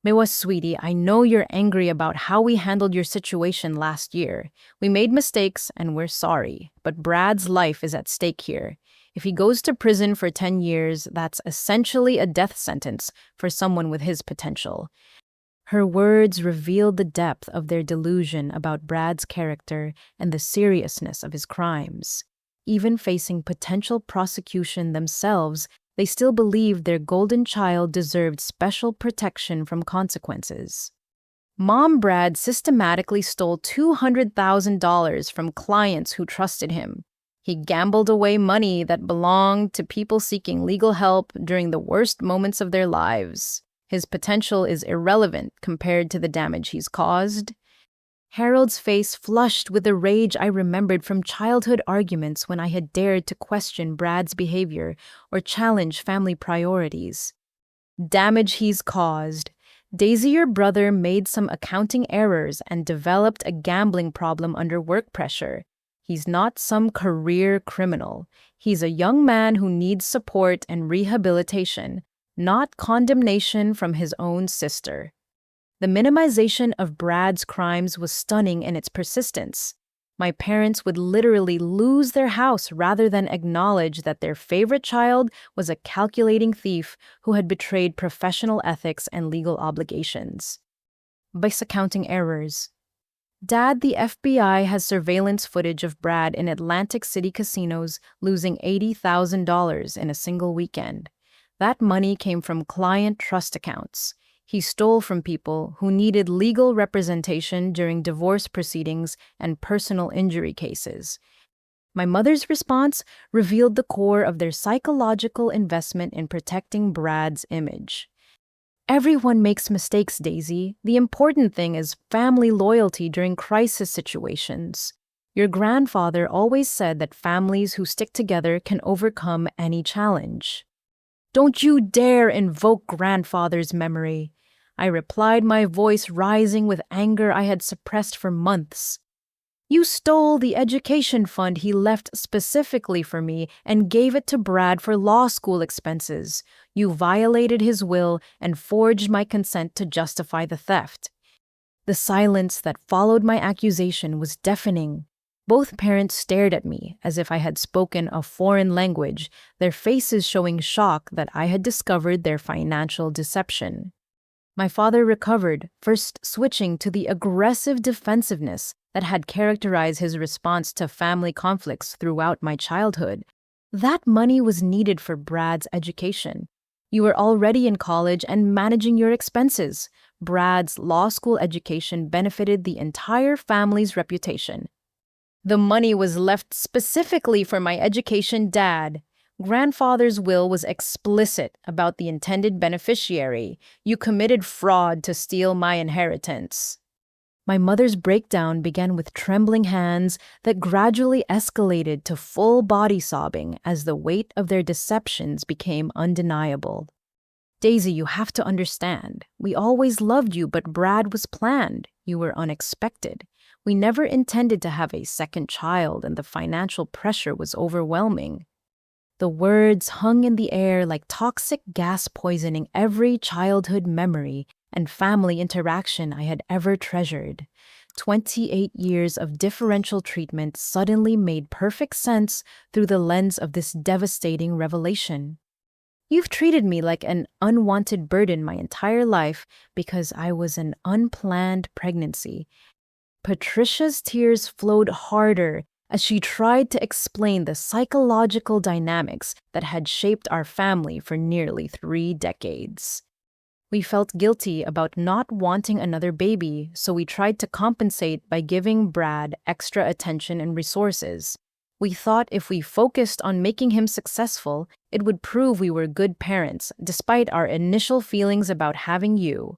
Speaker 1: Mewa, sweetie, I know you're angry about how we handled your situation last year. We made mistakes and we're sorry, but Brad's life is at stake here. If he goes to prison for 10 years, that's essentially a death sentence for someone with his potential. Her words revealed the depth of their delusion about Brad's character and the seriousness of his crimes. Even facing potential prosecution themselves, they still believed their golden child deserved special protection from consequences. Mom, Brad systematically stole $200,000 from clients who trusted him. He gambled away money that belonged to people seeking legal help during the worst moments of their lives. His potential is irrelevant compared to the damage he's caused. Harold's face flushed with the rage I remembered from childhood arguments when I had dared to question Brad's behavior or challenge family priorities. Damage he's caused. Daisy, your brother, made some accounting errors and developed a gambling problem under work pressure. He's not some career criminal. He's a young man who needs support and rehabilitation, not condemnation from his own sister. The minimization of Brad's crimes was stunning in its persistence. My parents would literally lose their house rather than acknowledge that their favorite child was a calculating thief who had betrayed professional ethics and legal obligations. Base accounting errors. Dad, the FBI has surveillance footage of Brad in Atlantic City casinos losing $80,000 in a single weekend. That money came from client trust accounts. He stole from people who needed legal representation during divorce proceedings and personal injury cases. My mother's response revealed the core of their psychological investment in protecting Brad's image. Everyone makes mistakes, Daisy. The important thing is family loyalty during crisis situations. Your grandfather always said that families who stick together can overcome any challenge. Don't you dare invoke grandfather's memory, I replied, my voice rising with anger I had suppressed for months. You stole the education fund he left specifically for me and gave it to Brad for law school expenses. You violated his will and forged my consent to justify the theft. The silence that followed my accusation was deafening. Both parents stared at me as if I had spoken a foreign language, their faces showing shock that I had discovered their financial deception. My father recovered, first switching to the aggressive defensiveness that had characterized his response to family conflicts throughout my childhood. That money was needed for Brad's education. You were already in college and managing your expenses. Brad's law school education benefited the entire family's reputation. The money was left specifically for my education, Dad. Grandfather's will was explicit about the intended beneficiary. You committed fraud to steal my inheritance. My mother's breakdown began with trembling hands that gradually escalated to full body sobbing as the weight of their deceptions became undeniable. Daisy, you have to understand. We always loved you, but Brad was planned. You were unexpected. We never intended to have a second child, and the financial pressure was overwhelming. The words hung in the air like toxic gas poisoning every childhood memory and family interaction I had ever treasured. 28 years of differential treatment suddenly made perfect sense through the lens of this devastating revelation. You've treated me like an unwanted burden my entire life because I was an unplanned pregnancy. Patricia's tears flowed harder as she tried to explain the psychological dynamics that had shaped our family for nearly 3 decades. We felt guilty about not wanting another baby, so we tried to compensate by giving Brad extra attention and resources. We thought if we focused on making him successful, it would prove we were good parents, despite our initial feelings about having you.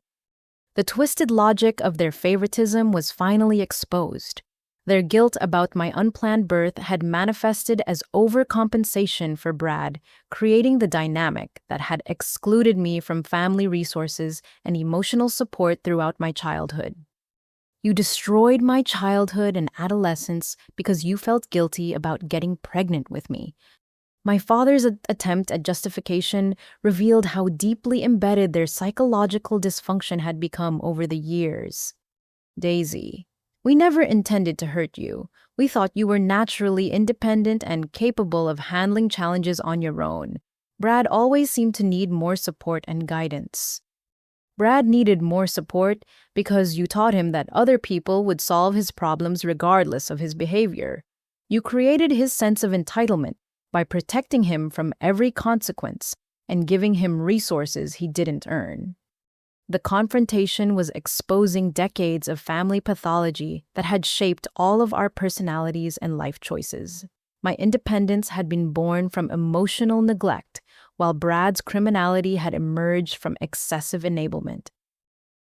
Speaker 1: The twisted logic of their favoritism was finally exposed. Their guilt about my unplanned birth had manifested as overcompensation for Brad, creating the dynamic that had excluded me from family resources and emotional support throughout my childhood. You destroyed my childhood and adolescence because you felt guilty about getting pregnant with me. My father's attempt at justification revealed how deeply embedded their psychological dysfunction had become over the years. Daisy, we never intended to hurt you. We thought you were naturally independent and capable of handling challenges on your own. Brad always seemed to need more support and guidance. Brad needed more support because you taught him that other people would solve his problems regardless of his behavior. You created his sense of entitlement by protecting him from every consequence and giving him resources he didn't earn. The confrontation was exposing decades of family pathology that had shaped all of our personalities and life choices. My independence had been born from emotional neglect, while Brad's criminality had emerged from excessive enablement.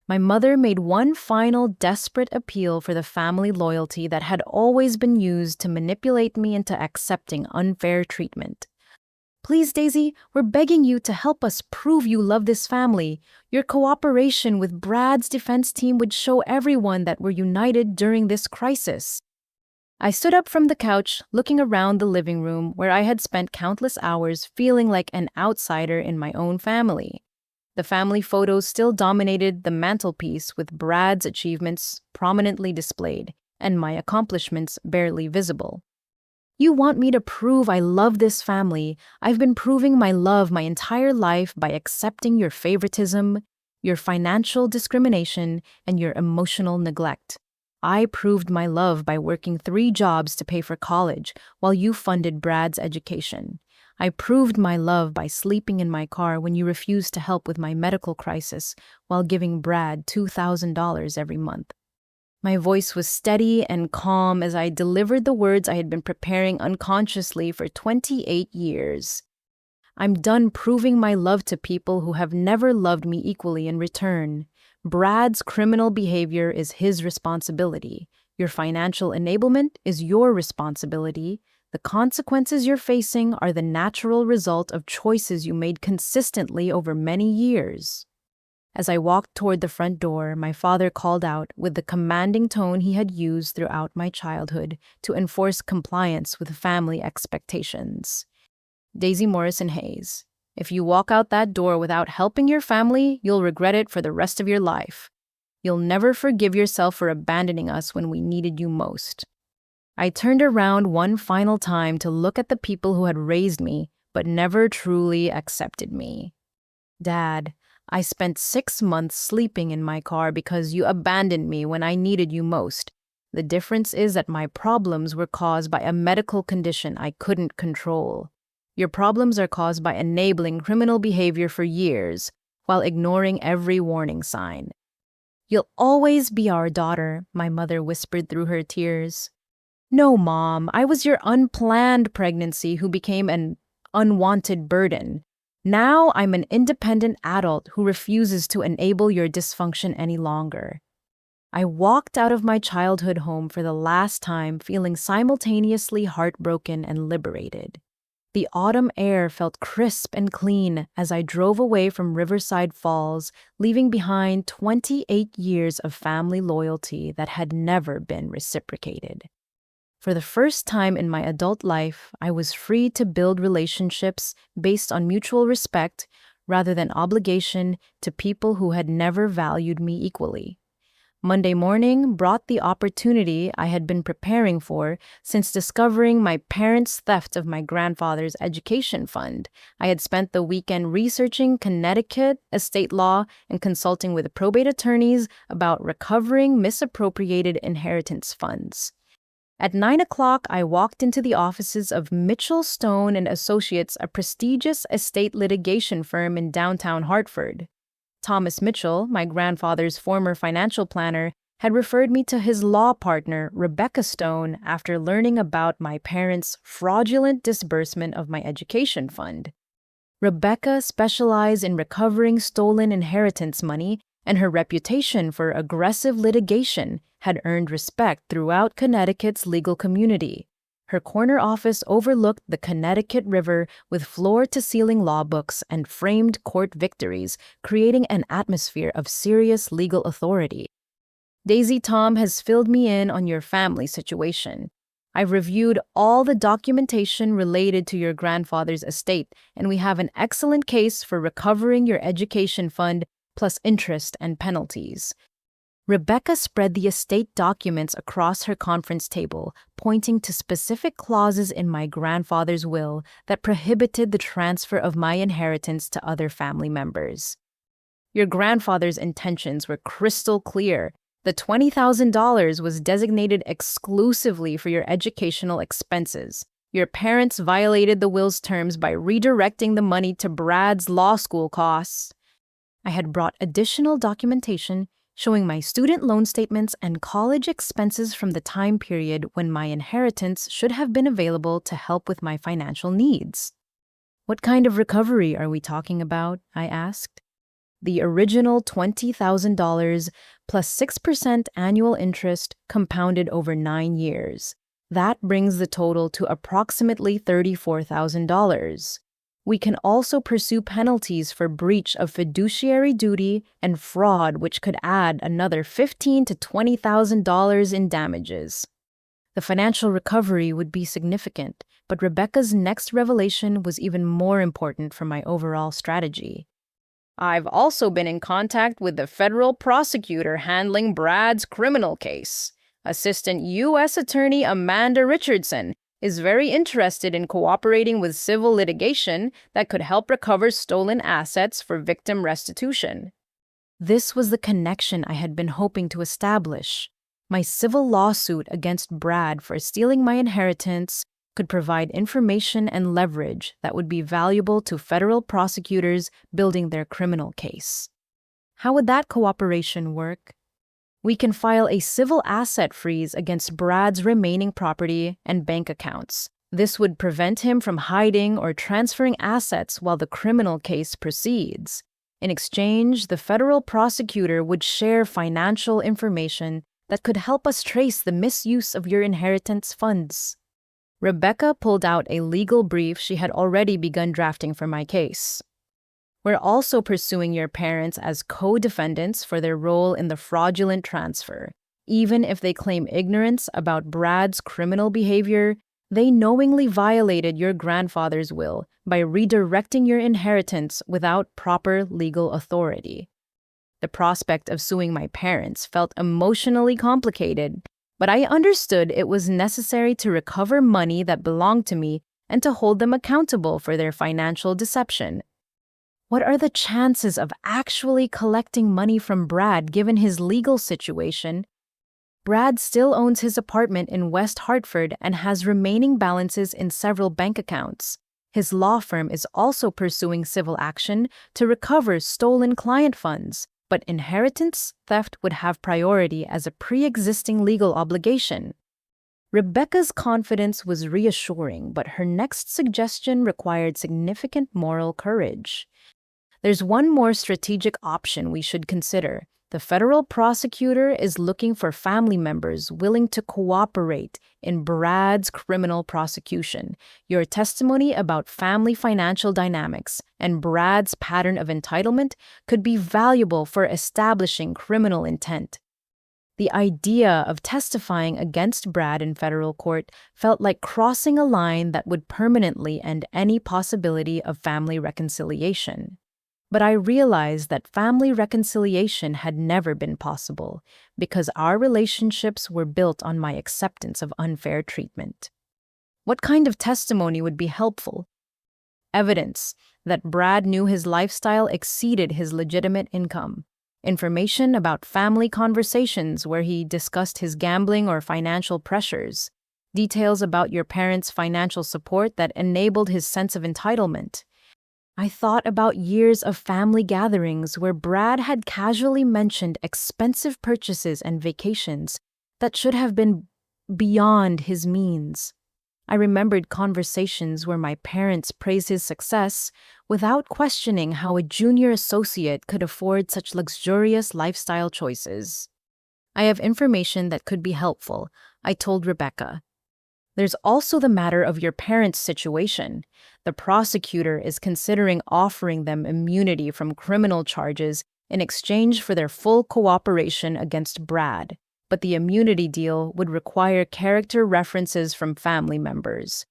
Speaker 1: My mother made one final desperate appeal for the family loyalty that had always been used to manipulate me into accepting unfair treatment. Please, Daisy, we're begging you to help us prove you love this family. Your cooperation with Brad's defense team would show everyone that we're united during this crisis. I stood up from the couch, looking around the living room where I had spent countless hours feeling like an outsider in my own family. The family photos still dominated the mantelpiece, with Brad's achievements prominently displayed and my accomplishments barely visible. You want me to prove I love this family. I've been proving my love my entire life by accepting your favoritism, your financial discrimination, and your emotional neglect. I proved my love by working 3 jobs to pay for college while you funded Brad's education. I proved my love by sleeping in my car when you refused to help with my medical crisis while giving Brad $2,000 every month. My voice was steady and calm as I delivered the words I had been preparing unconsciously for 28 years. I'm done proving my love to people who have never loved me equally in return. Brad's criminal behavior is his responsibility. Your financial enablement is your responsibility. The consequences you're facing are the natural result of choices you made consistently over many years. As I walked toward the front door, my father called out with the commanding tone he had used throughout my childhood to enforce compliance with family expectations. Daisy Morrison Hayes, if you walk out that door without helping your family, you'll regret it for the rest of your life. You'll never forgive yourself for abandoning us when we needed you most. I turned around one final time to look at the people who had raised me, but never truly accepted me. Dad, I spent 6 months sleeping in my car because you abandoned me when I needed you most. The difference is that my problems were caused by a medical condition I couldn't control. Your problems are caused by enabling criminal behavior for years while ignoring every warning sign. You'll always be our daughter, my mother whispered through her tears. No, Mom, I was your unplanned pregnancy who became an unwanted burden. Now I'm an independent adult who refuses to enable your dysfunction any longer. I walked out of my childhood home for the last time feeling simultaneously heartbroken and liberated. The autumn air felt crisp and clean as I drove away from Riverside Falls, leaving behind 28 years of family loyalty that had never been reciprocated. For the first time in my adult life, I was free to build relationships based on mutual respect rather than obligation to people who had never valued me equally. Monday morning brought the opportunity I had been preparing for since discovering my parents' theft of my grandfather's education fund. I had spent the weekend researching Connecticut estate law and consulting with probate attorneys about recovering misappropriated inheritance funds. At 9 o'clock, I walked into the offices of Mitchell, Stone and Associates, a prestigious estate litigation firm in downtown Hartford. Thomas Mitchell, my grandfather's former financial planner, had referred me to his law partner, Rebecca Stone, after learning about my parents' fraudulent disbursement of my education fund. Rebecca specialized in recovering stolen inheritance money, and her reputation for aggressive litigation had earned respect throughout Connecticut's legal community. Her corner office overlooked the Connecticut River with floor-to-ceiling law books and framed court victories, creating an atmosphere of serious legal authority. Daisy Tom has filled me in on your family situation. I've reviewed all the documentation related to your grandfather's estate, and we have an excellent case for recovering your education fund plus interest and penalties. Rebecca spread the estate documents across her conference table, pointing to specific clauses in my grandfather's will that prohibited the transfer of my inheritance to other family members. Your grandfather's intentions were crystal clear. The $20,000 was designated exclusively for your educational expenses. Your parents violated the will's terms by redirecting the money to Brad's law school costs. I had brought additional documentation showing my student loan statements and college expenses from the time period when my inheritance should have been available to help with my financial needs. What kind of recovery are we talking about? I asked. The original $20,000 plus 6% annual interest compounded over 9 years. That brings the total to approximately $34,000. We can also pursue penalties for breach of fiduciary duty and fraud, which could add another $15,000 to $20,000 in damages. The financial recovery would be significant, but Rebecca's next revelation was even more important for my overall strategy. I've also been in contact with the federal prosecutor handling Brad's criminal case. Assistant U.S. Attorney Amanda Richardson is very interested in cooperating with civil litigation that could help recover stolen assets for victim restitution. This was the connection I had been hoping to establish. My civil lawsuit against Brad for stealing my inheritance could provide information and leverage that would be valuable to federal prosecutors building their criminal case. How would that cooperation work? We can file a civil asset freeze against Brad's remaining property and bank accounts. This would prevent him from hiding or transferring assets while the criminal case proceeds. In exchange, the federal prosecutor would share financial information that could help us trace the misuse of your inheritance funds. Rebecca pulled out a legal brief she had already begun drafting for my case. We're also pursuing your parents as co-defendants for their role in the fraudulent transfer. Even if they claim ignorance about Brad's criminal behavior, they knowingly violated your grandfather's will by redirecting your inheritance without proper legal authority. The prospect of suing my parents felt emotionally complicated, but I understood it was necessary to recover money that belonged to me and to hold them accountable for their financial deception. What are the chances of actually collecting money from Brad given his legal situation? Brad still owns his apartment in West Hartford and has remaining balances in several bank accounts. His law firm is also pursuing civil action to recover stolen client funds, but inheritance theft would have priority as a pre-existing legal obligation. Rebecca's confidence was reassuring, but her next suggestion required significant moral courage. There's one more strategic option we should consider. The federal prosecutor is looking for family members willing to cooperate in Brad's criminal prosecution. Your testimony about family financial dynamics and Brad's pattern of entitlement could be valuable for establishing criminal intent. The idea of testifying against Brad in federal court felt like crossing a line that would permanently end any possibility of family reconciliation. But I realized that family reconciliation had never been possible because our relationships were built on my acceptance of unfair treatment. What kind of testimony would be helpful? Evidence that Brad knew his lifestyle exceeded his legitimate income. Information about family conversations where he discussed his gambling or financial pressures. Details about your parents' financial support that enabled his sense of entitlement. I thought about years of family gatherings where Brad had casually mentioned expensive purchases and vacations that should have been beyond his means. I remembered conversations where my parents praised his success without questioning how a junior associate could afford such luxurious lifestyle choices. I have information that could be helpful, I told Rebecca. There's also the matter of your parents' situation. The prosecutor is considering offering them immunity from criminal charges in exchange for their full cooperation against Brad, but the immunity deal would require character references from family members.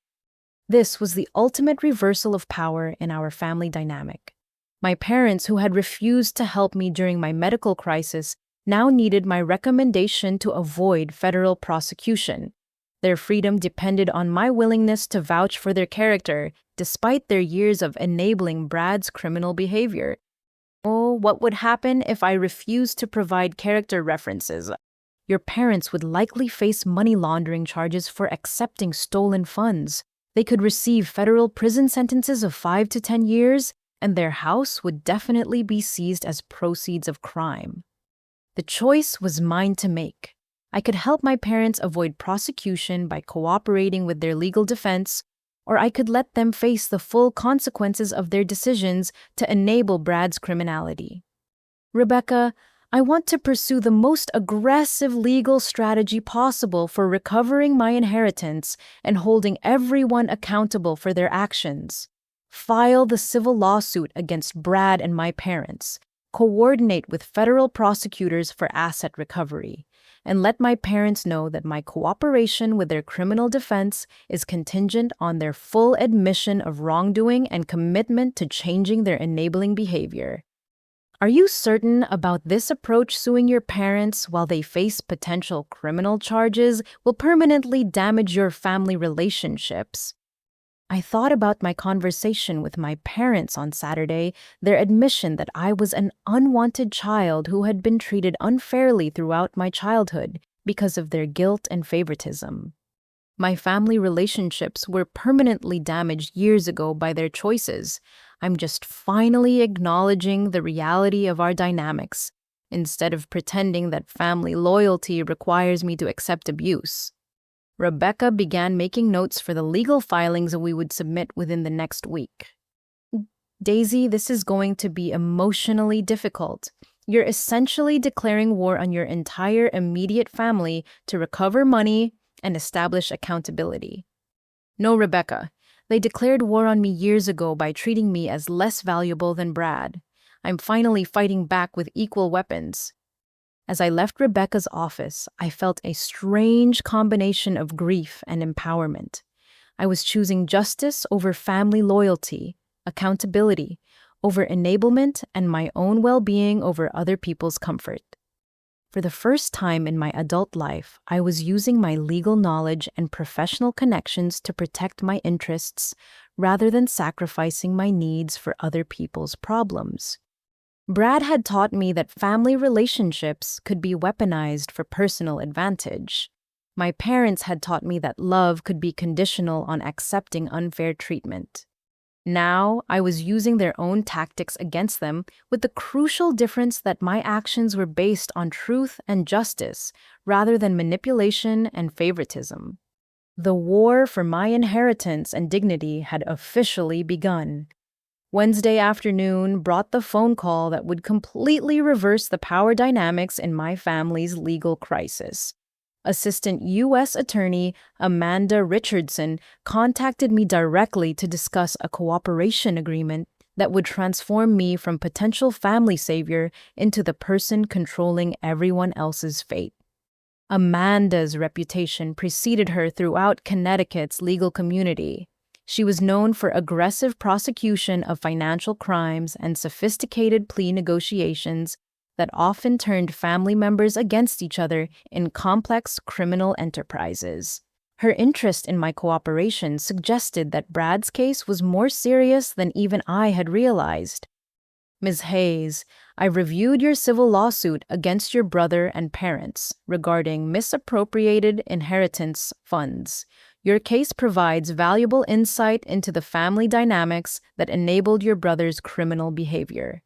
Speaker 1: This was the ultimate reversal of power in our family dynamic. My parents, who had refused to help me during my medical crisis, now needed my recommendation to avoid federal prosecution. Their freedom depended on my willingness to vouch for their character, despite their years of enabling Brad's criminal behavior. Oh, what would happen if I refused to provide character references? Your parents would likely face money laundering charges for accepting stolen funds. They could receive federal prison sentences of 5 to 10 years, and their house would definitely be seized as proceeds of crime. The choice was mine to make. I could help my parents avoid prosecution by cooperating with their legal defense, or I could let them face the full consequences of their decisions to enable Brad's criminality. Rebecca, I want to pursue the most aggressive legal strategy possible for recovering my inheritance and holding everyone accountable for their actions. File the civil lawsuit against Brad and my parents. Coordinate with federal prosecutors for asset recovery. And let my parents know that my cooperation with their criminal defense is contingent on their full admission of wrongdoing and commitment to changing their enabling behavior. Are you certain about this approach? Suing your parents while they face potential criminal charges will permanently damage your family relationships? I thought about my conversation with my parents on Saturday, their admission that I was an unwanted child who had been treated unfairly throughout my childhood because of their guilt and favoritism. My family relationships were permanently damaged years ago by their choices. I'm just finally acknowledging the reality of our dynamics, instead of pretending that family loyalty requires me to accept abuse. Rebecca began making notes for the legal filings we would submit within the next week. Daisy, this is going to be emotionally difficult. You're essentially declaring war on your entire immediate family to recover money and establish accountability. No, Rebecca. They declared war on me years ago by treating me as less valuable than Brad. I'm finally fighting back with equal weapons. As I left Rebecca's office, I felt a strange combination of grief and empowerment. I was choosing justice over family loyalty, accountability over enablement, and my own well-being over other people's comfort. For the first time in my adult life, I was using my legal knowledge and professional connections to protect my interests rather than sacrificing my needs for other people's problems. Brad had taught me that family relationships could be weaponized for personal advantage. My parents had taught me that love could be conditional on accepting unfair treatment. Now, I was using their own tactics against them, with the crucial difference that my actions were based on truth and justice rather than manipulation and favoritism. The war for my inheritance and dignity had officially begun. Wednesday afternoon brought the phone call that would completely reverse the power dynamics in my family's legal crisis. Assistant U.S. Attorney Amanda Richardson contacted me directly to discuss a cooperation agreement that would transform me from potential family savior into the person controlling everyone else's fate. Amanda's reputation preceded her throughout Connecticut's legal community. She was known for aggressive prosecution of financial crimes and sophisticated plea negotiations that often turned family members against each other in complex criminal enterprises. Her interest in my cooperation suggested that Brad's case was more serious than even I had realized. Ms. Hayes, I reviewed your civil lawsuit against your brother and parents regarding misappropriated inheritance funds. Your case provides valuable insight into the family dynamics that enabled your brother's criminal behavior.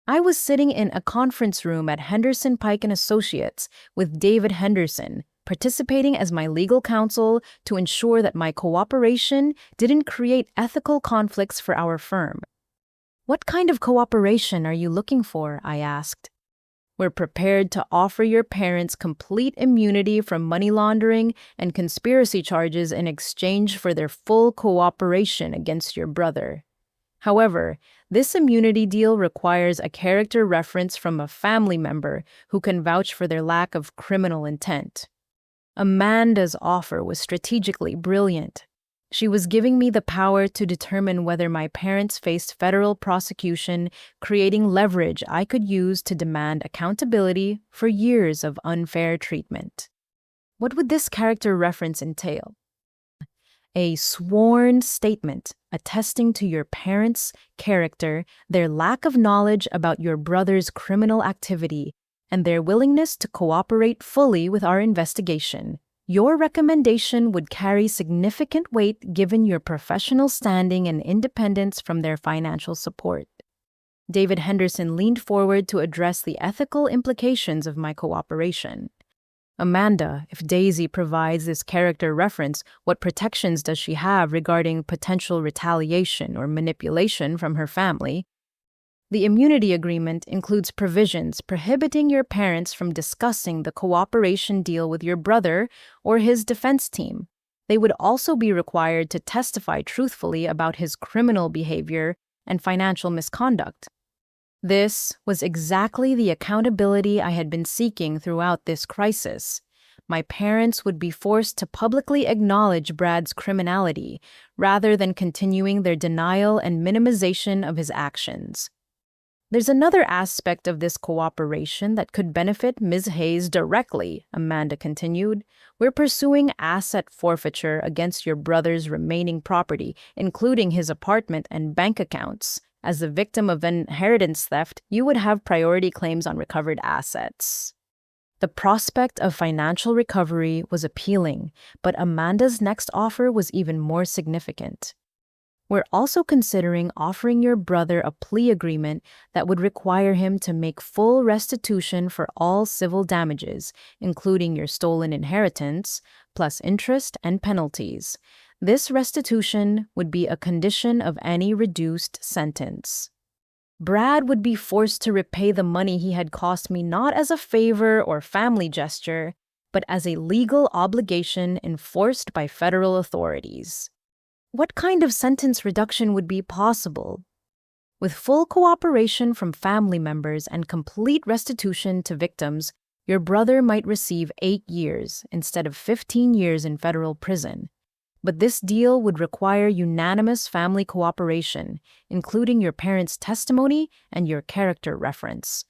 Speaker 1: I was sitting in a conference room at Henderson Pike and Associates with David Henderson, participating as my legal counsel to ensure that my cooperation didn't create ethical conflicts for our firm. "What kind of cooperation are you looking for?" I asked. "We're prepared to offer your parents complete immunity from money laundering and conspiracy charges in exchange for their full cooperation against your brother. However, this immunity deal requires a character reference from a family member who can vouch for their lack of criminal intent." Amanda's offer was strategically brilliant. She was giving me the power to determine whether my parents faced federal prosecution, creating leverage I could use to demand accountability for years of unfair treatment. What would this character reference entail? A sworn statement attesting to your parents' character, their lack of knowledge about your brother's criminal activity, and their willingness to cooperate fully with our investigation. Your recommendation would carry significant weight given your professional standing and independence from their financial support. David Henderson leaned forward to address the ethical implications of my cooperation. "Amanda, if Daisy provides this character reference, what protections does she have regarding potential retaliation or manipulation from her family?" The immunity agreement includes provisions prohibiting your parents from discussing the cooperation deal with your brother or his defense team. They would also be required to testify truthfully about his criminal behavior and financial misconduct. This was exactly the accountability I had been seeking throughout this crisis. My parents would be forced to publicly acknowledge Brad's criminality rather than continuing their denial and minimization of his actions. "There's another aspect of this cooperation that could benefit Ms. Hayes directly," Amanda continued. "We're pursuing asset forfeiture against your brother's remaining property, including his apartment and bank accounts. As the victim of inheritance theft, you would have priority claims on recovered assets." The prospect of financial recovery was appealing, but Amanda's next offer was even more significant. "We're also considering offering your brother a plea agreement that would require him to make full restitution for all civil damages, including your stolen inheritance, plus interest and penalties. This restitution would be a condition of any reduced sentence. Brad would be forced to repay the money he had cost me not as a favor or family gesture, but as a legal obligation enforced by federal authorities." What kind of sentence reduction would be possible? With full cooperation from family members and complete restitution to victims, your brother might receive 8 years instead of 15 years in federal prison. But this deal would require unanimous family cooperation, including your parents' testimony and your character reference.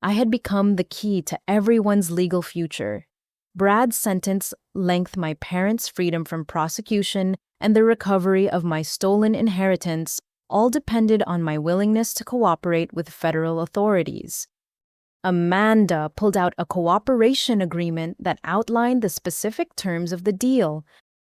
Speaker 1: I had become the key to everyone's legal future. Brad's sentence lengthened my parents' freedom from prosecution, and the recovery of my stolen inheritance all depended on my willingness to cooperate with federal authorities. Amanda pulled out a cooperation agreement that outlined the specific terms of the deal.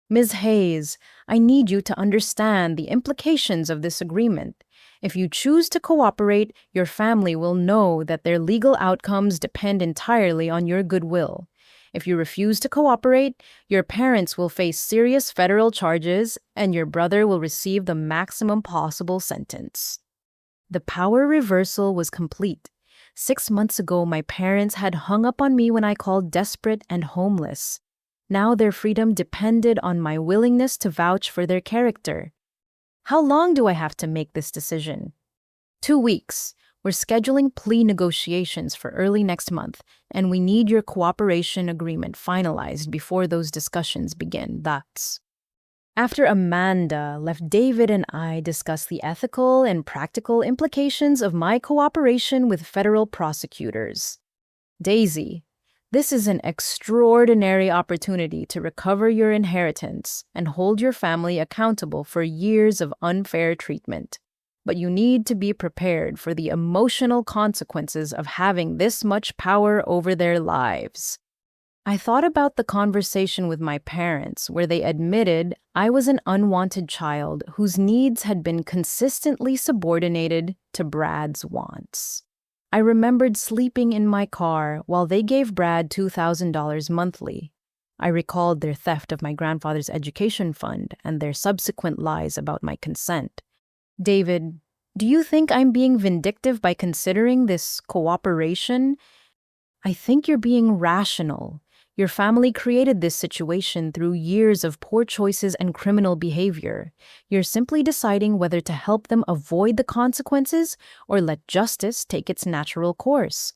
Speaker 1: "Ms. Hayes, I need you to understand the implications of this agreement. If you choose to cooperate, your family will know that their legal outcomes depend entirely on your goodwill. If you refuse to cooperate, your parents will face serious federal charges and your brother will receive the maximum possible sentence. The power reversal was complete. 6 months ago, my parents had hung up on me when I called desperate and homeless. Now their freedom depended on my willingness to vouch for their character. How long do I have to make this decision? 2 weeks. We're scheduling plea negotiations for early next month, and we need your cooperation agreement finalized before those discussions begin. That's. After Amanda left, David and I discussed the ethical and practical implications of my cooperation with federal prosecutors. Daisy, this is an extraordinary opportunity to recover your inheritance and hold your family accountable for years of unfair treatment. But you need to be prepared for the emotional consequences of having this much power over their lives. I thought about the conversation with my parents where they admitted I was an unwanted child whose needs had been consistently subordinated to Brad's wants. I remembered sleeping in my car while they gave Brad $2,000 monthly. I recalled their theft of my grandfather's education fund and their subsequent lies about my consent. David, do you think I'm being vindictive by considering this cooperation? I think you're being rational. Your family created this situation through years of poor choices and criminal behavior. You're simply deciding whether to help them avoid the consequences or let justice take its natural course.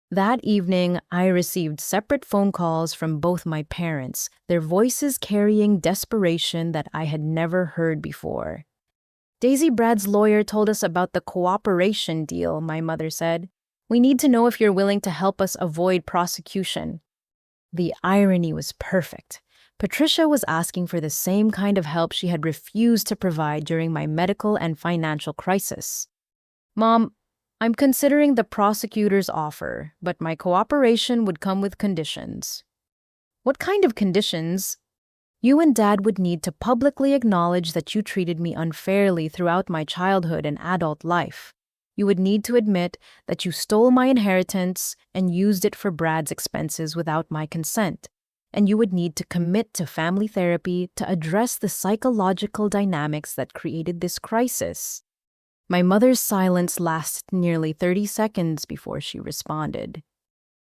Speaker 1: That evening, I received separate phone calls from both my parents, their voices carrying desperation that I had never heard before. Daisy, Brad's lawyer told us about the cooperation deal, my mother said. We need to know if you're willing to help us avoid prosecution. The irony was perfect. Patricia was asking for the same kind of help she had refused to provide during my medical and financial crisis. Mom, I'm considering the prosecutor's offer, but my cooperation would come with conditions. What kind of conditions? You and Dad would need to publicly acknowledge that you treated me unfairly throughout my childhood and adult life. You would need to admit that you stole my inheritance and used it for Brad's expenses without my consent. And you would need to commit to family therapy to address the psychological dynamics that created this crisis. My mother's silence lasted nearly 30 seconds before she responded.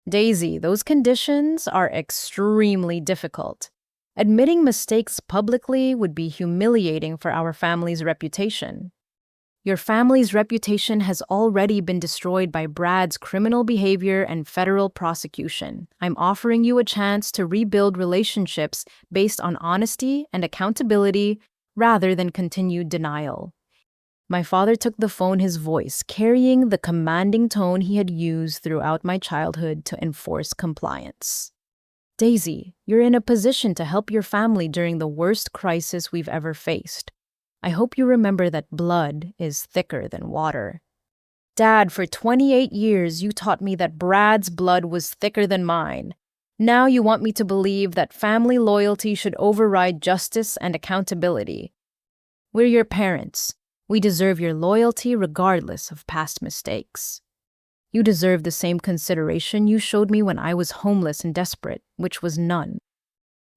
Speaker 1: Daisy, those conditions are extremely difficult. Admitting mistakes publicly would be humiliating for our family's reputation. Your family's reputation has already been destroyed by Brad's criminal behavior and federal prosecution. I'm offering you a chance to rebuild relationships based on honesty and accountability rather than continued denial. My father took the phone, his voice carrying the commanding tone he had used throughout my childhood to enforce compliance. Daisy, you're in a position to help your family during the worst crisis we've ever faced. I hope you remember that blood is thicker than water. Dad, for 28 years you taught me that Brad's blood was thicker than mine. Now you want me to believe that family loyalty should override justice and accountability. We're your parents. We deserve your loyalty regardless of past mistakes. You deserve the same consideration you showed me when I was homeless and desperate, which was none.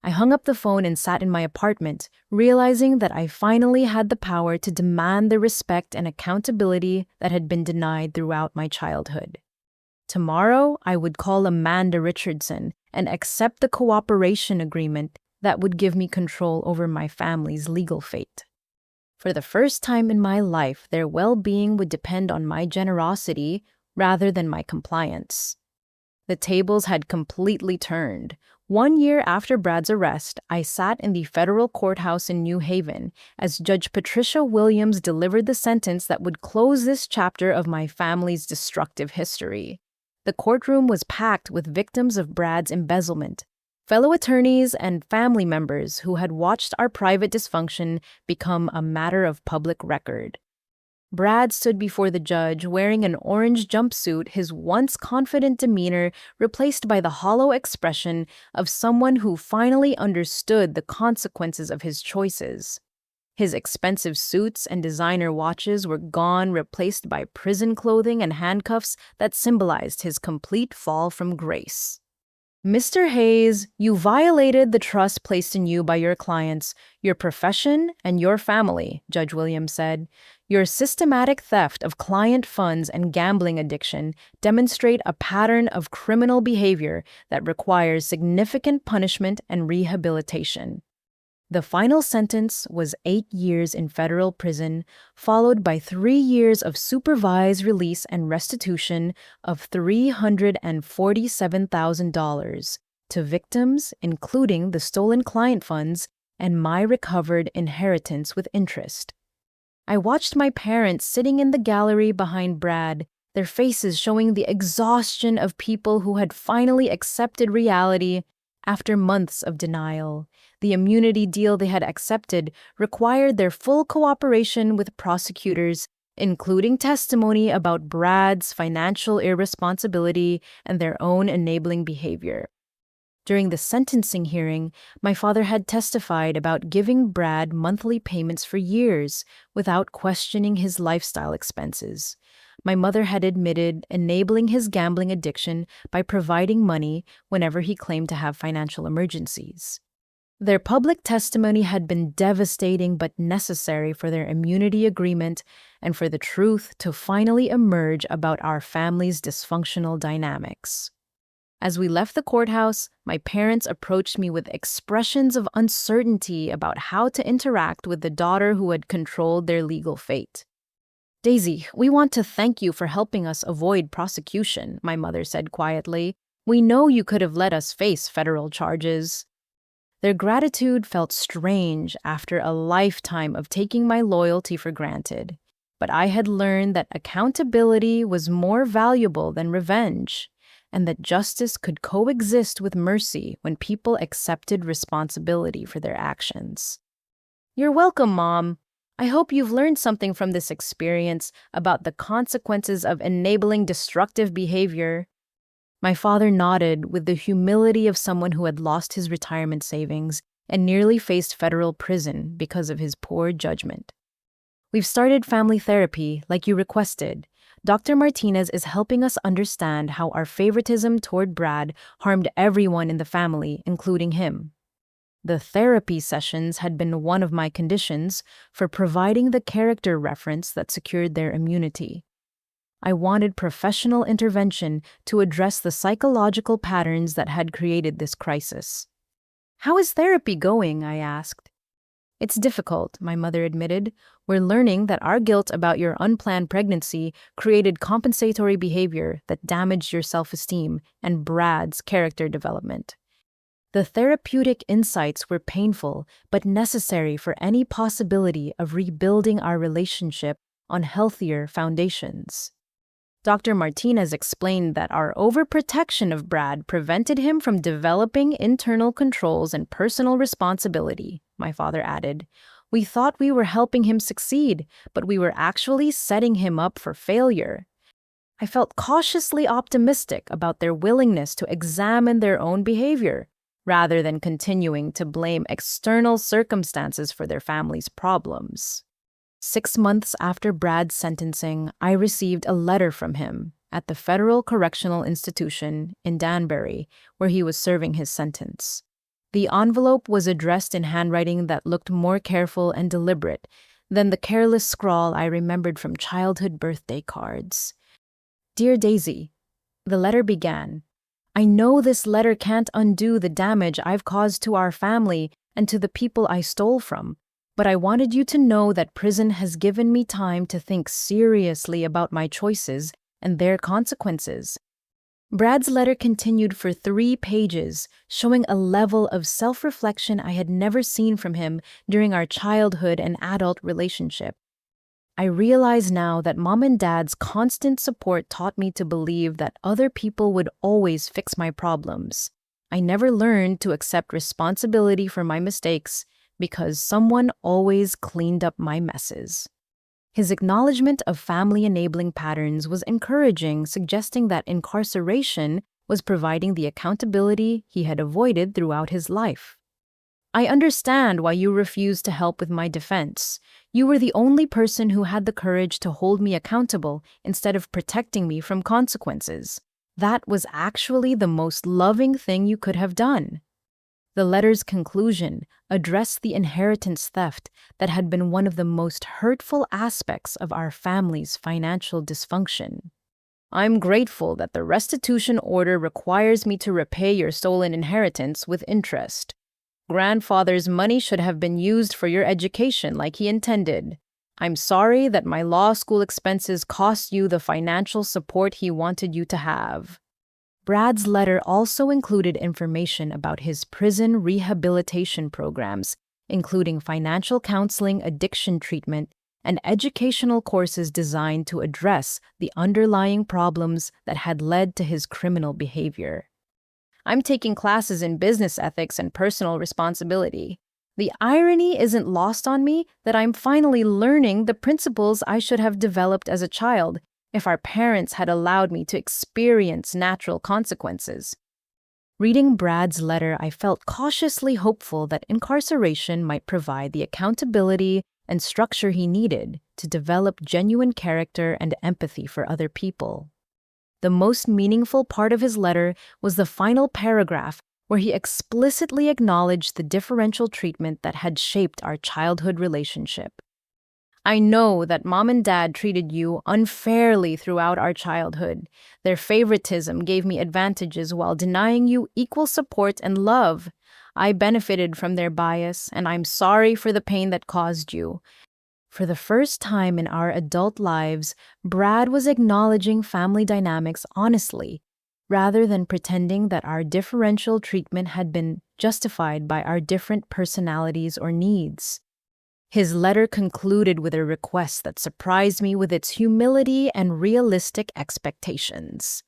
Speaker 1: I hung up the phone and sat in my apartment, realizing that I finally had the power to demand the respect and accountability that had been denied throughout my childhood. Tomorrow, I would call Amanda Richardson and accept the cooperation agreement that would give me control over my family's legal fate. For the first time in my life, their well-being would depend on my generosity rather than my compliance. The tables had completely turned. 1 year after Brad's arrest, I sat in the federal courthouse in New Haven as Judge Patricia Williams delivered the sentence that would close this chapter of my family's destructive history. The courtroom was packed with victims of Brad's embezzlement, fellow attorneys and family members who had watched our private dysfunction become a matter of public record. Brad stood before the judge wearing an orange jumpsuit, his once confident demeanor replaced by the hollow expression of someone who finally understood the consequences of his choices. His expensive suits and designer watches were gone, replaced by prison clothing and handcuffs that symbolized his complete fall from grace. Mr. Hayes, you violated the trust placed in you by your clients, your profession, and your family, Judge Williams said. Your systematic theft of client funds and gambling addiction demonstrate a pattern of criminal behavior that requires significant punishment and rehabilitation. The final sentence was 8 years in federal prison, followed by 3 years of supervised release and restitution of $347,000 to victims, including the stolen client funds and my recovered inheritance with interest. I watched my parents sitting in the gallery behind Brad, their faces showing the exhaustion of people who had finally accepted reality after months of denial. The immunity deal they had accepted required their full cooperation with prosecutors, including testimony about Brad's financial irresponsibility and their own enabling behavior. During the sentencing hearing, my father had testified about giving Brad monthly payments for years without questioning his lifestyle expenses. My mother had admitted enabling his gambling addiction by providing money whenever he claimed to have financial emergencies. Their public testimony had been devastating but necessary for their immunity agreement and for the truth to finally emerge about our family's dysfunctional dynamics. As we left the courthouse, my parents approached me with expressions of uncertainty about how to interact with the daughter who had controlled their legal fate. "Daisy, we want to thank you for helping us avoid prosecution," my mother said quietly. "We know you could have let us face federal charges." Their gratitude felt strange after a lifetime of taking my loyalty for granted, but I had learned that accountability was more valuable than revenge, and that justice could coexist with mercy when people accepted responsibility for their actions. "You're welcome, Mom. I hope you've learned something from this experience about the consequences of enabling destructive behavior." My father nodded with the humility of someone who had lost his retirement savings and nearly faced federal prison because of his poor judgment. "We've started family therapy, like you requested. Dr. Martinez is helping us understand how our favoritism toward Brad harmed everyone in the family, including him." The therapy sessions had been one of my conditions for providing the character reference that secured their immunity. I wanted professional intervention to address the psychological patterns that had created this crisis. "How is therapy going?" I asked. "It's difficult," my mother admitted. "We're learning that our guilt about your unplanned pregnancy created compensatory behavior that damaged your self-esteem and Brad's character development. The therapeutic insights were painful but necessary for any possibility of rebuilding our relationship on healthier foundations." Dr. Martinez explained that our overprotection of Brad prevented him from developing internal controls and personal responsibility, my father added. "We thought we were helping him succeed, but we were actually setting him up for failure." I felt cautiously optimistic about their willingness to examine their own behavior, rather than continuing to blame external circumstances for their family's problems. 6 months after Brad's sentencing, I received a letter from him at the Federal Correctional Institution in Danbury, where he was serving his sentence. The envelope was addressed in handwriting that looked more careful and deliberate than the careless scrawl I remembered from childhood birthday cards. "Dear Daisy," the letter began, "I know this letter can't undo the damage I've caused to our family and to the people I stole from, but I wanted you to know that prison has given me time to think seriously about my choices and their consequences." Brad's letter continued for 3 pages, showing a level of self-reflection I had never seen from him during our childhood and adult relationship. I realize now that Mom and Dad's constant support taught me to believe that other people would always fix my problems. I never learned to accept responsibility for my mistakes because someone always cleaned up my messes. His acknowledgement of family enabling patterns was encouraging, suggesting that incarceration was providing the accountability he had avoided throughout his life. "I understand why you refused to help with my defense. You were the only person who had the courage to hold me accountable instead of protecting me from consequences," That was actually the most loving thing you could have done. The letter's conclusion addressed the inheritance theft that had been one of the most hurtful aspects of our family's financial dysfunction. I'm grateful that the restitution order requires me to repay your stolen inheritance with interest. Grandfather's money should have been used for your education like he intended. I'm sorry that my law school expenses cost you the financial support he wanted you to have. Brad's letter also included information about his prison rehabilitation programs, including financial counseling, addiction treatment, and educational courses designed to address the underlying problems that had led to his criminal behavior. I'm taking classes in business ethics and personal responsibility. The irony isn't lost on me that I'm finally learning the principles I should have developed as a child if our parents had allowed me to experience natural consequences. Reading Brad's letter, I felt cautiously hopeful that incarceration might provide the accountability and structure he needed to develop genuine character and empathy for other people. The most meaningful part of his letter was the final paragraph where he explicitly acknowledged the differential treatment that had shaped our childhood relationship. I know that Mom and Dad treated you unfairly throughout our childhood. Their favoritism gave me advantages while denying you equal support and love. I benefited from their bias, and I'm sorry for the pain that caused you. For the first time in our adult lives, Brad was acknowledging family dynamics honestly, rather than pretending that our differential treatment had been justified by our different personalities or needs. His letter concluded with a request that surprised me with its humility and realistic expectations.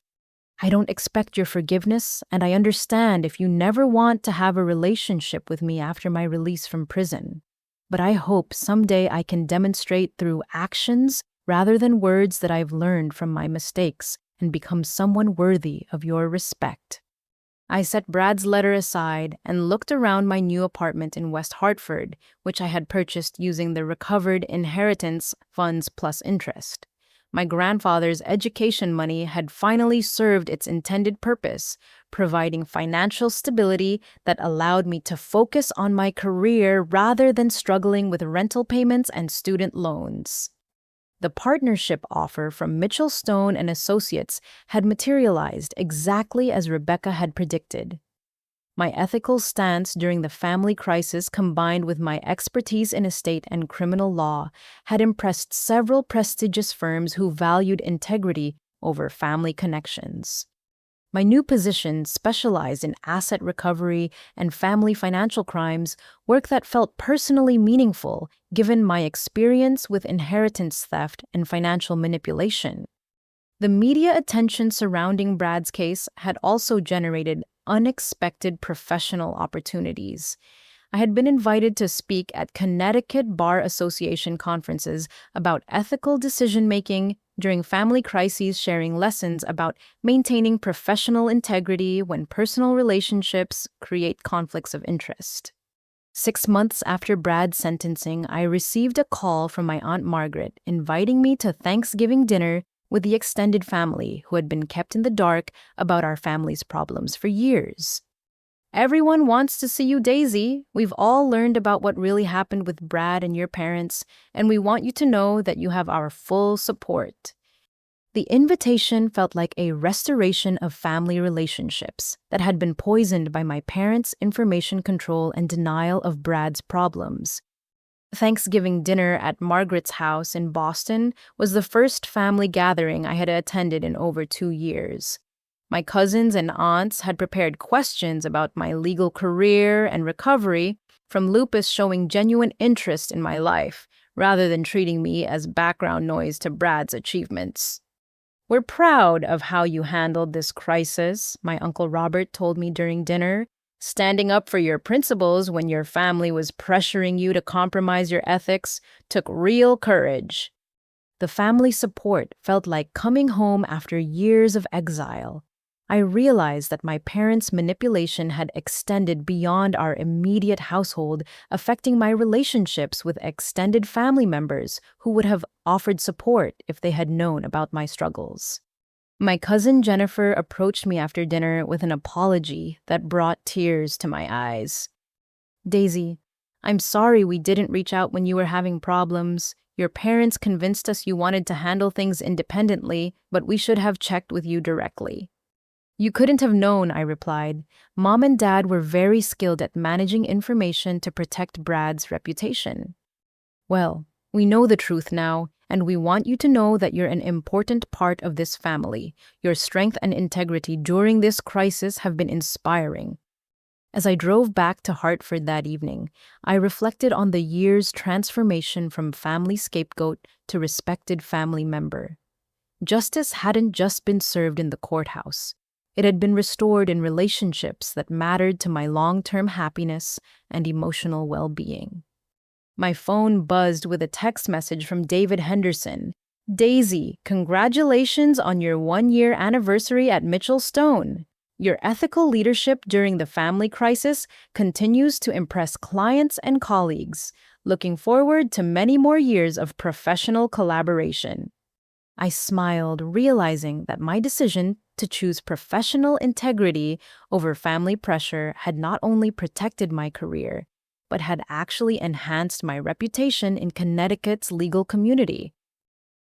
Speaker 1: I don't expect your forgiveness, and I understand if you never want to have a relationship with me after my release from prison. But I hope someday I can demonstrate through actions rather than words that I've learned from my mistakes and become someone worthy of your respect. I set Brad's letter aside and looked around my new apartment in West Hartford, which I had purchased using the recovered inheritance funds plus interest. My grandfather's education money had finally served its intended purpose, providing financial stability that allowed me to focus on my career rather than struggling with rental payments and student loans. The partnership offer from Mitchell Stone and Associates had materialized exactly as Rebecca had predicted. My ethical stance during the family crisis, combined with my expertise in estate and criminal law, had impressed several prestigious firms who valued integrity over family connections. My new position specialized in asset recovery and family financial crimes, work that felt personally meaningful given my experience with inheritance theft and financial manipulation. The media attention surrounding Brad's case had also generated unexpected professional opportunities. I had been invited to speak at Connecticut Bar Association conferences about ethical decision-making during family crises, sharing lessons about maintaining professional integrity when personal relationships create conflicts of interest. 6 months after Brad's sentencing, I received a call from my Aunt Margaret inviting me to Thanksgiving dinner with the extended family who had been kept in the dark about our family's problems for years. Everyone wants to see you, Daisy. We've all learned about what really happened with Brad and your parents, and we want you to know that you have our full support. The invitation felt like a restoration of family relationships that had been poisoned by my parents' information control and denial of Brad's problems. Thanksgiving dinner at Margaret's house in Boston was the first family gathering I had attended in over 2 years. My cousins and aunts had prepared questions about my legal career and recovery, from lupus showing genuine interest in my life, rather than treating me as background noise to Brad's achievements. "We're proud of how you handled this crisis," my Uncle Robert told me during dinner. "Standing up for your principles when your family was pressuring you to compromise your ethics took real courage." The family support felt like coming home after years of exile. I realized that my parents' manipulation had extended beyond our immediate household, affecting my relationships with extended family members who would have offered support if they had known about my struggles. My cousin Jennifer approached me after dinner with an apology that brought tears to my eyes. Daisy, I'm sorry we didn't reach out when you were having problems. Your parents convinced us you wanted to handle things independently, but we should have checked with you directly. You couldn't have known, I replied. Mom and Dad were very skilled at managing information to protect Brad's reputation. Well, we know the truth now, and we want you to know that you're an important part of this family. Your strength and integrity during this crisis have been inspiring. As I drove back to Hartford that evening, I reflected on the year's transformation from family scapegoat to respected family member. Justice hadn't just been served in the courthouse. It had been restored in relationships that mattered to my long-term happiness and emotional well-being. My phone buzzed with a text message from David Henderson. Daisy, congratulations on your 1-year anniversary at Mitchell Stone. Your ethical leadership during the family crisis continues to impress clients and colleagues. Looking forward to many more years of professional collaboration. I smiled, realizing that my decision to choose professional integrity over family pressure had not only protected my career, but had actually enhanced my reputation in Connecticut's legal community.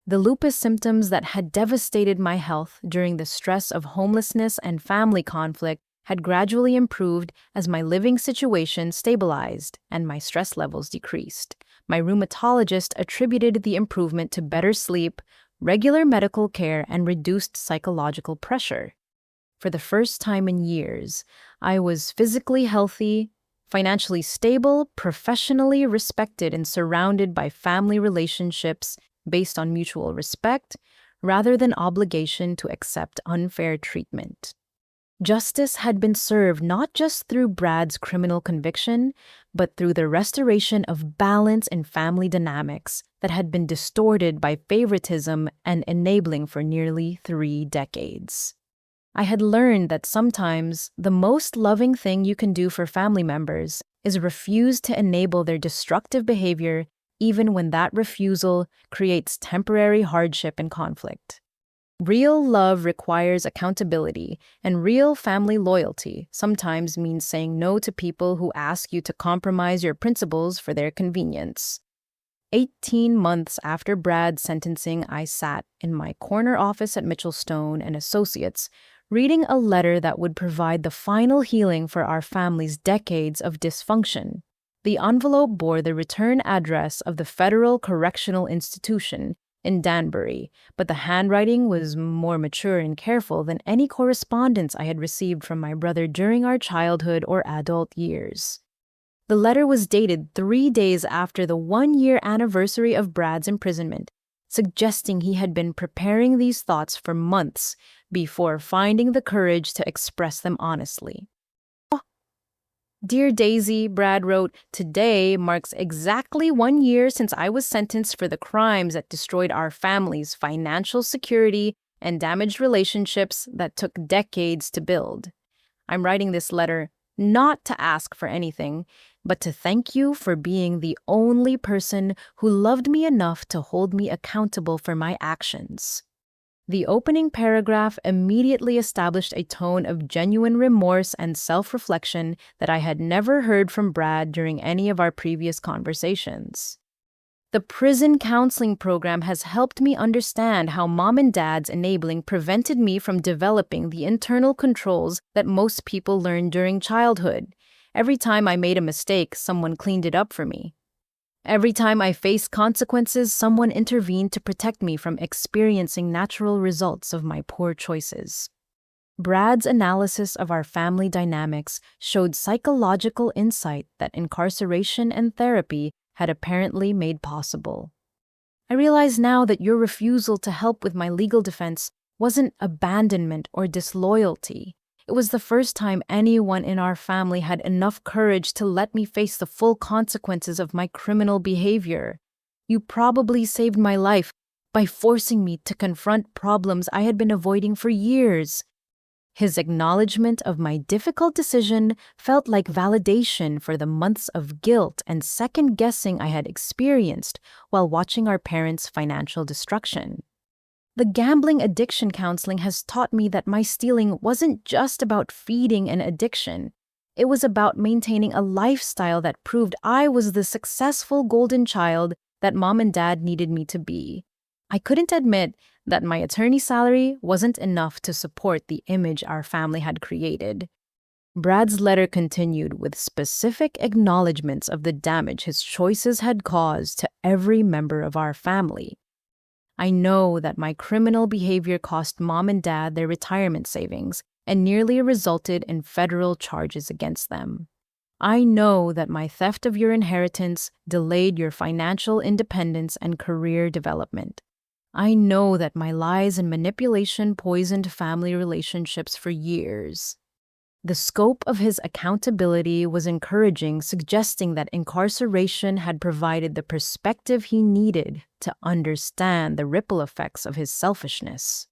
Speaker 1: The lupus symptoms that had devastated my health during the stress of homelessness and family conflict had gradually improved as my living situation stabilized and my stress levels decreased. My rheumatologist attributed the improvement to better sleep, regular medical care, and reduced psychological pressure. For the first time in years, I was physically healthy, financially stable, professionally respected, and surrounded by family relationships based on mutual respect rather than obligation to accept unfair treatment. Justice had been served not just through Brad's criminal conviction, but through the restoration of balance in family dynamics that had been distorted by favoritism and enabling for nearly 3 decades. I had learned that sometimes the most loving thing you can do for family members is refuse to enable their destructive behavior, even when that refusal creates temporary hardship and conflict. Real love requires accountability, and real family loyalty sometimes means saying no to people who ask you to compromise your principles for their convenience. 18 months after Brad's sentencing, I sat in my corner office at Mitchell Stone and Associates, reading a letter that would provide the final healing for our family's decades of dysfunction. The envelope bore the return address of the Federal Correctional Institution in Danbury, but the handwriting was more mature and careful than any correspondence I had received from my brother during our childhood or adult years. The letter was dated 3 days after the 1-year anniversary of Brad's imprisonment, suggesting he had been preparing these thoughts for months before finding the courage to express them honestly. Dear Daisy, Brad wrote, today marks exactly 1 year since I was sentenced for the crimes that destroyed our family's financial security and damaged relationships that took decades to build. I'm writing this letter not to ask for anything, but to thank you for being the only person who loved me enough to hold me accountable for my actions. The opening paragraph immediately established a tone of genuine remorse and self-reflection that I had never heard from Brad during any of our previous conversations. The prison counseling program has helped me understand how Mom and Dad's enabling prevented me from developing the internal controls that most people learn during childhood. Every time I made a mistake, someone cleaned it up for me. Every time I faced consequences, someone intervened to protect me from experiencing natural results of my poor choices. Brad's analysis of our family dynamics showed psychological insight that incarceration and therapy had apparently made possible. I realize now that your refusal to help with my legal defense wasn't abandonment or disloyalty. It was the first time anyone in our family had enough courage to let me face the full consequences of my criminal behavior. You probably saved my life by forcing me to confront problems I had been avoiding for years. His acknowledgement of my difficult decision felt like validation for the months of guilt and second-guessing I had experienced while watching our parents' financial destruction. The gambling addiction counseling has taught me that my stealing wasn't just about feeding an addiction. It was about maintaining a lifestyle that proved I was the successful golden child that mom and dad needed me to be. I couldn't admit that my attorney salary wasn't enough to support the image our family had created. Brad's letter continued with specific acknowledgments of the damage his choices had caused to every member of our family. I know that my criminal behavior cost mom and dad their retirement savings and nearly resulted in federal charges against them. I know that my theft of your inheritance delayed your financial independence and career development. I know that my lies and manipulation poisoned family relationships for years. The scope of his accountability was encouraging, suggesting that incarceration had provided the perspective he needed to understand the ripple effects of his selfishness.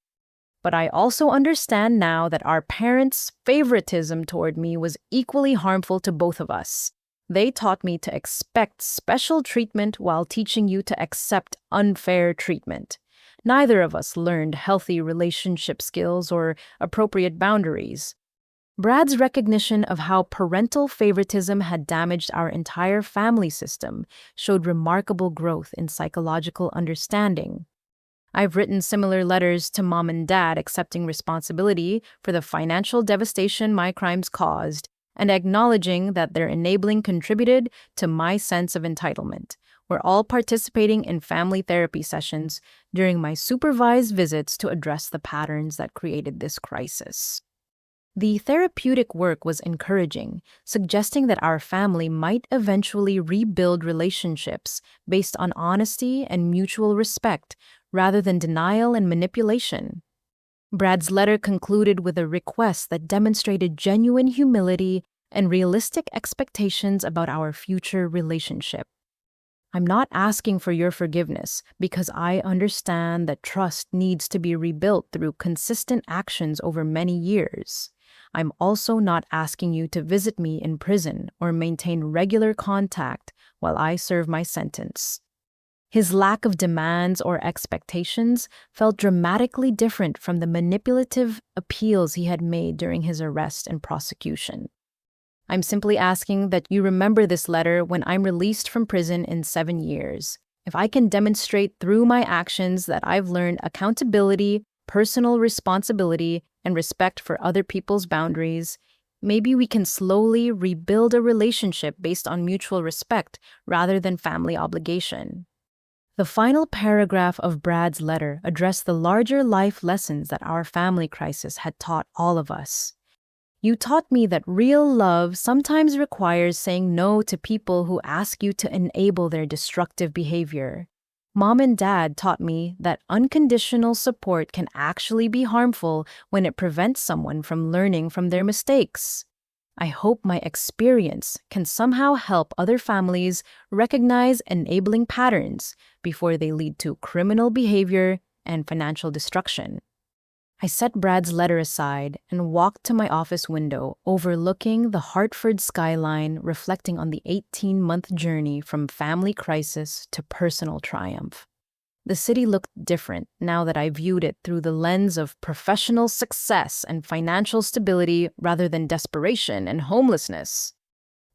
Speaker 1: But I also understand now that our parents' favoritism toward me was equally harmful to both of us. They taught me to expect special treatment while teaching you to accept unfair treatment. Neither of us learned healthy relationship skills or appropriate boundaries. Brad's recognition of how parental favoritism had damaged our entire family system showed remarkable growth in psychological understanding. I've written similar letters to mom and dad accepting responsibility for the financial devastation my crimes caused and acknowledging that their enabling contributed to my sense of entitlement. We're all participating in family therapy sessions during my supervised visits to address the patterns that created this crisis. The therapeutic work was encouraging, suggesting that our family might eventually rebuild relationships based on honesty and mutual respect rather than denial and manipulation. Brad's letter concluded with a request that demonstrated genuine humility and realistic expectations about our future relationship. I'm not asking for your forgiveness because I understand that trust needs to be rebuilt through consistent actions over many years. I'm also not asking you to visit me in prison or maintain regular contact while I serve my sentence. His lack of demands or expectations felt dramatically different from the manipulative appeals he had made during his arrest and prosecution. I'm simply asking that you remember this letter when I'm released from prison in 7 years. If I can demonstrate through my actions that I've learned accountability, personal responsibility, and respect for other people's boundaries, maybe we can slowly rebuild a relationship based on mutual respect rather than family obligation. The final paragraph of Brad's letter addressed the larger life lessons that our family crisis had taught all of us. You taught me that real love sometimes requires saying no to people who ask you to enable their destructive behavior. Mom and Dad taught me that unconditional support can actually be harmful when it prevents someone from learning from their mistakes. I hope my experience can somehow help other families recognize enabling patterns before they lead to criminal behavior and financial destruction. I set Brad's letter aside and walked to my office window overlooking the Hartford skyline, reflecting on the 18-month journey from family crisis to personal triumph. The city looked different now that I viewed it through the lens of professional success and financial stability rather than desperation and homelessness.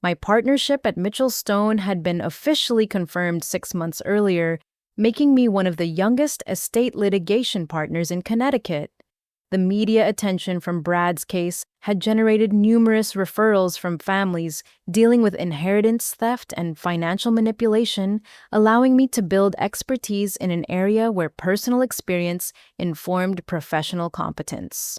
Speaker 1: My partnership at Mitchell Stone had been officially confirmed 6 months earlier, making me one of the youngest estate litigation partners in Connecticut. The media attention from Brad's case had generated numerous referrals from families dealing with inheritance theft and financial manipulation, allowing me to build expertise in an area where personal experience informed professional competence.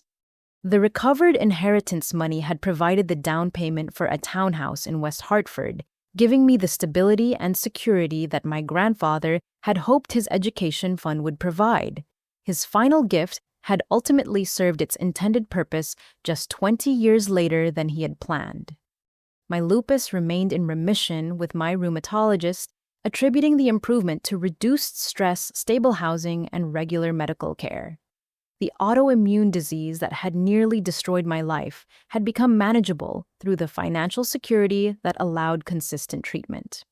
Speaker 1: The recovered inheritance money had provided the down payment for a townhouse in West Hartford, giving me the stability and security that my grandfather had hoped his education fund would provide. His final gift had ultimately served its intended purpose just 20 years later than he had planned. My lupus remained in remission with my rheumatologist, attributing the improvement to reduced stress, stable housing, and regular medical care. The autoimmune disease that had nearly destroyed my life had become manageable through the financial security that allowed consistent treatment.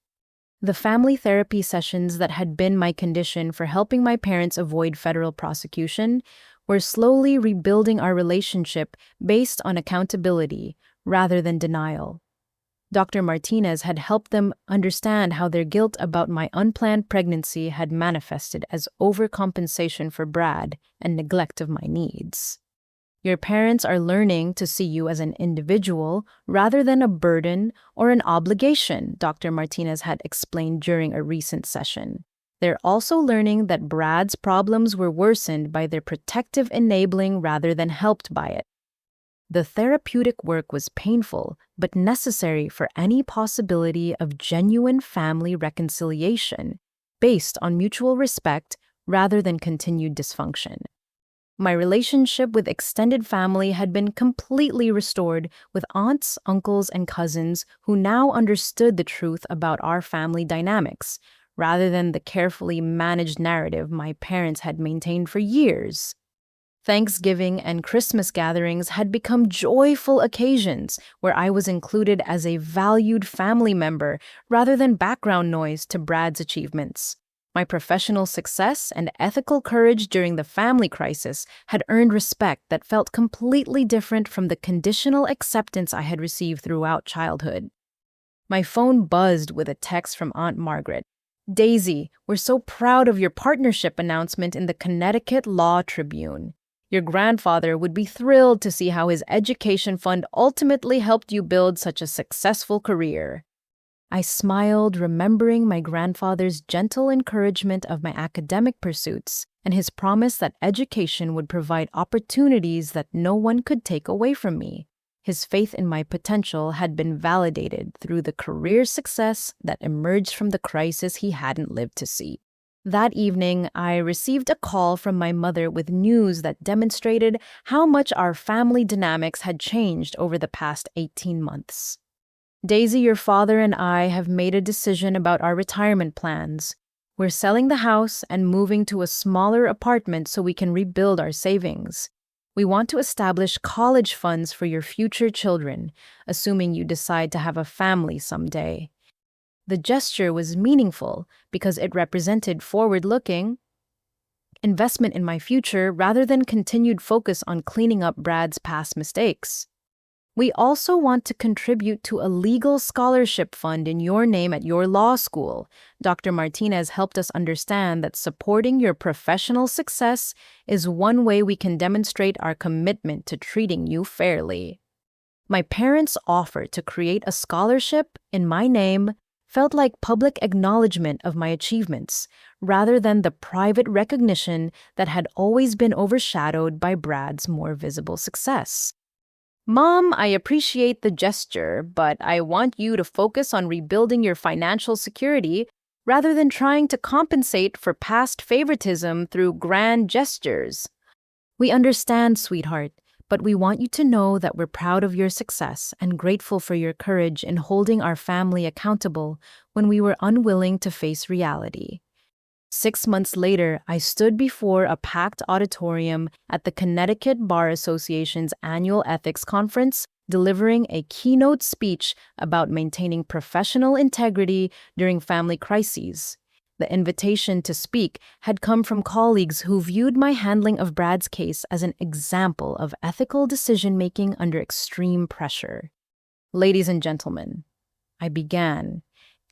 Speaker 1: The family therapy sessions that had been my condition for helping my parents avoid federal prosecution were slowly rebuilding our relationship based on accountability rather than denial. Dr. Martinez had helped them understand how their guilt about my unplanned pregnancy had manifested as overcompensation for Brad and neglect of my needs. Your parents are learning to see you as an individual rather than a burden or an obligation, Dr. Martinez had explained during a recent session. They're also learning that Brad's problems were worsened by their protective enabling rather than helped by it. The therapeutic work was painful, but necessary for any possibility of genuine family reconciliation based on mutual respect rather than continued dysfunction. My relationship with extended family had been completely restored, with aunts, uncles, and cousins who now understood the truth about our family dynamics, rather than the carefully managed narrative my parents had maintained for years. Thanksgiving and Christmas gatherings had become joyful occasions where I was included as a valued family member rather than background noise to Brad's achievements. My professional success and ethical courage during the family crisis had earned respect that felt completely different from the conditional acceptance I had received throughout childhood. My phone buzzed with a text from Aunt Margaret. "Daisy, we're so proud of your partnership announcement in the Connecticut Law Tribune. Your grandfather would be thrilled to see how his education fund ultimately helped you build such a successful career." I smiled, remembering my grandfather's gentle encouragement of my academic pursuits and his promise that education would provide opportunities that no one could take away from me. His faith in my potential had been validated through the career success that emerged from the crisis he hadn't lived to see. That evening, I received a call from my mother with news that demonstrated how much our family dynamics had changed over the past 18 months. "Daisy, your father and I have made a decision about our retirement plans. We're selling the house and moving to a smaller apartment so we can rebuild our savings. We want to establish college funds for your future children, assuming you decide to have a family someday." The gesture was meaningful because it represented forward-looking investment in my future rather than continued focus on cleaning up Brad's past mistakes. "We also want to contribute to a legal scholarship fund in your name at your law school." Dr. Martinez helped us understand that supporting your professional success is one way we can demonstrate our commitment to treating you fairly. My parents' offer to create a scholarship in my name felt like public acknowledgement of my achievements, rather than the private recognition that had always been overshadowed by Brad's more visible success. "Mom, I appreciate the gesture, but I want you to focus on rebuilding your financial security rather than trying to compensate for past favoritism through grand gestures." "We understand, sweetheart, but we want you to know that we're proud of your success and grateful for your courage in holding our family accountable when we were unwilling to face reality." 6 months later, I stood before a packed auditorium at the Connecticut Bar Association's annual ethics conference, delivering a keynote speech about maintaining professional integrity during family crises. The invitation to speak had come from colleagues who viewed my handling of Brad's case as an example of ethical decision-making under extreme pressure. "Ladies and gentlemen," I began,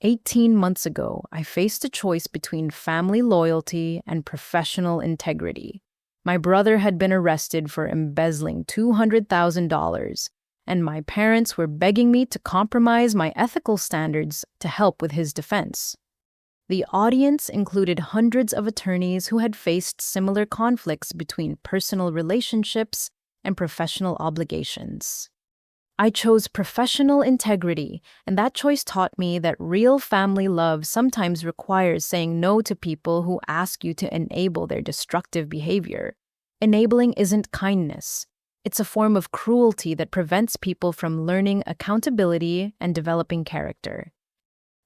Speaker 1: 18 months ago, I faced a choice between family loyalty and professional integrity. My brother had been arrested for embezzling $200,000, and my parents were begging me to compromise my ethical standards to help with his defense. The audience included hundreds of attorneys who had faced similar conflicts between personal relationships and professional obligations. I chose professional integrity, and that choice taught me that real family love sometimes requires saying no to people who ask you to enable their destructive behavior. Enabling isn't kindness. It's a form of cruelty that prevents people from learning accountability and developing character.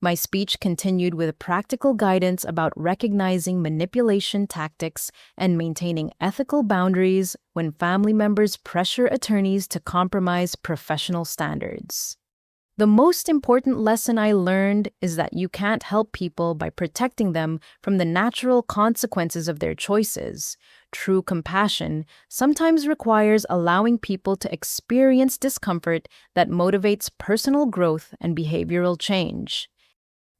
Speaker 1: My speech continued with practical guidance about recognizing manipulation tactics and maintaining ethical boundaries when family members pressure attorneys to compromise professional standards. The most important lesson I learned is that you can't help people by protecting them from the natural consequences of their choices. True compassion sometimes requires allowing people to experience discomfort that motivates personal growth and behavioral change.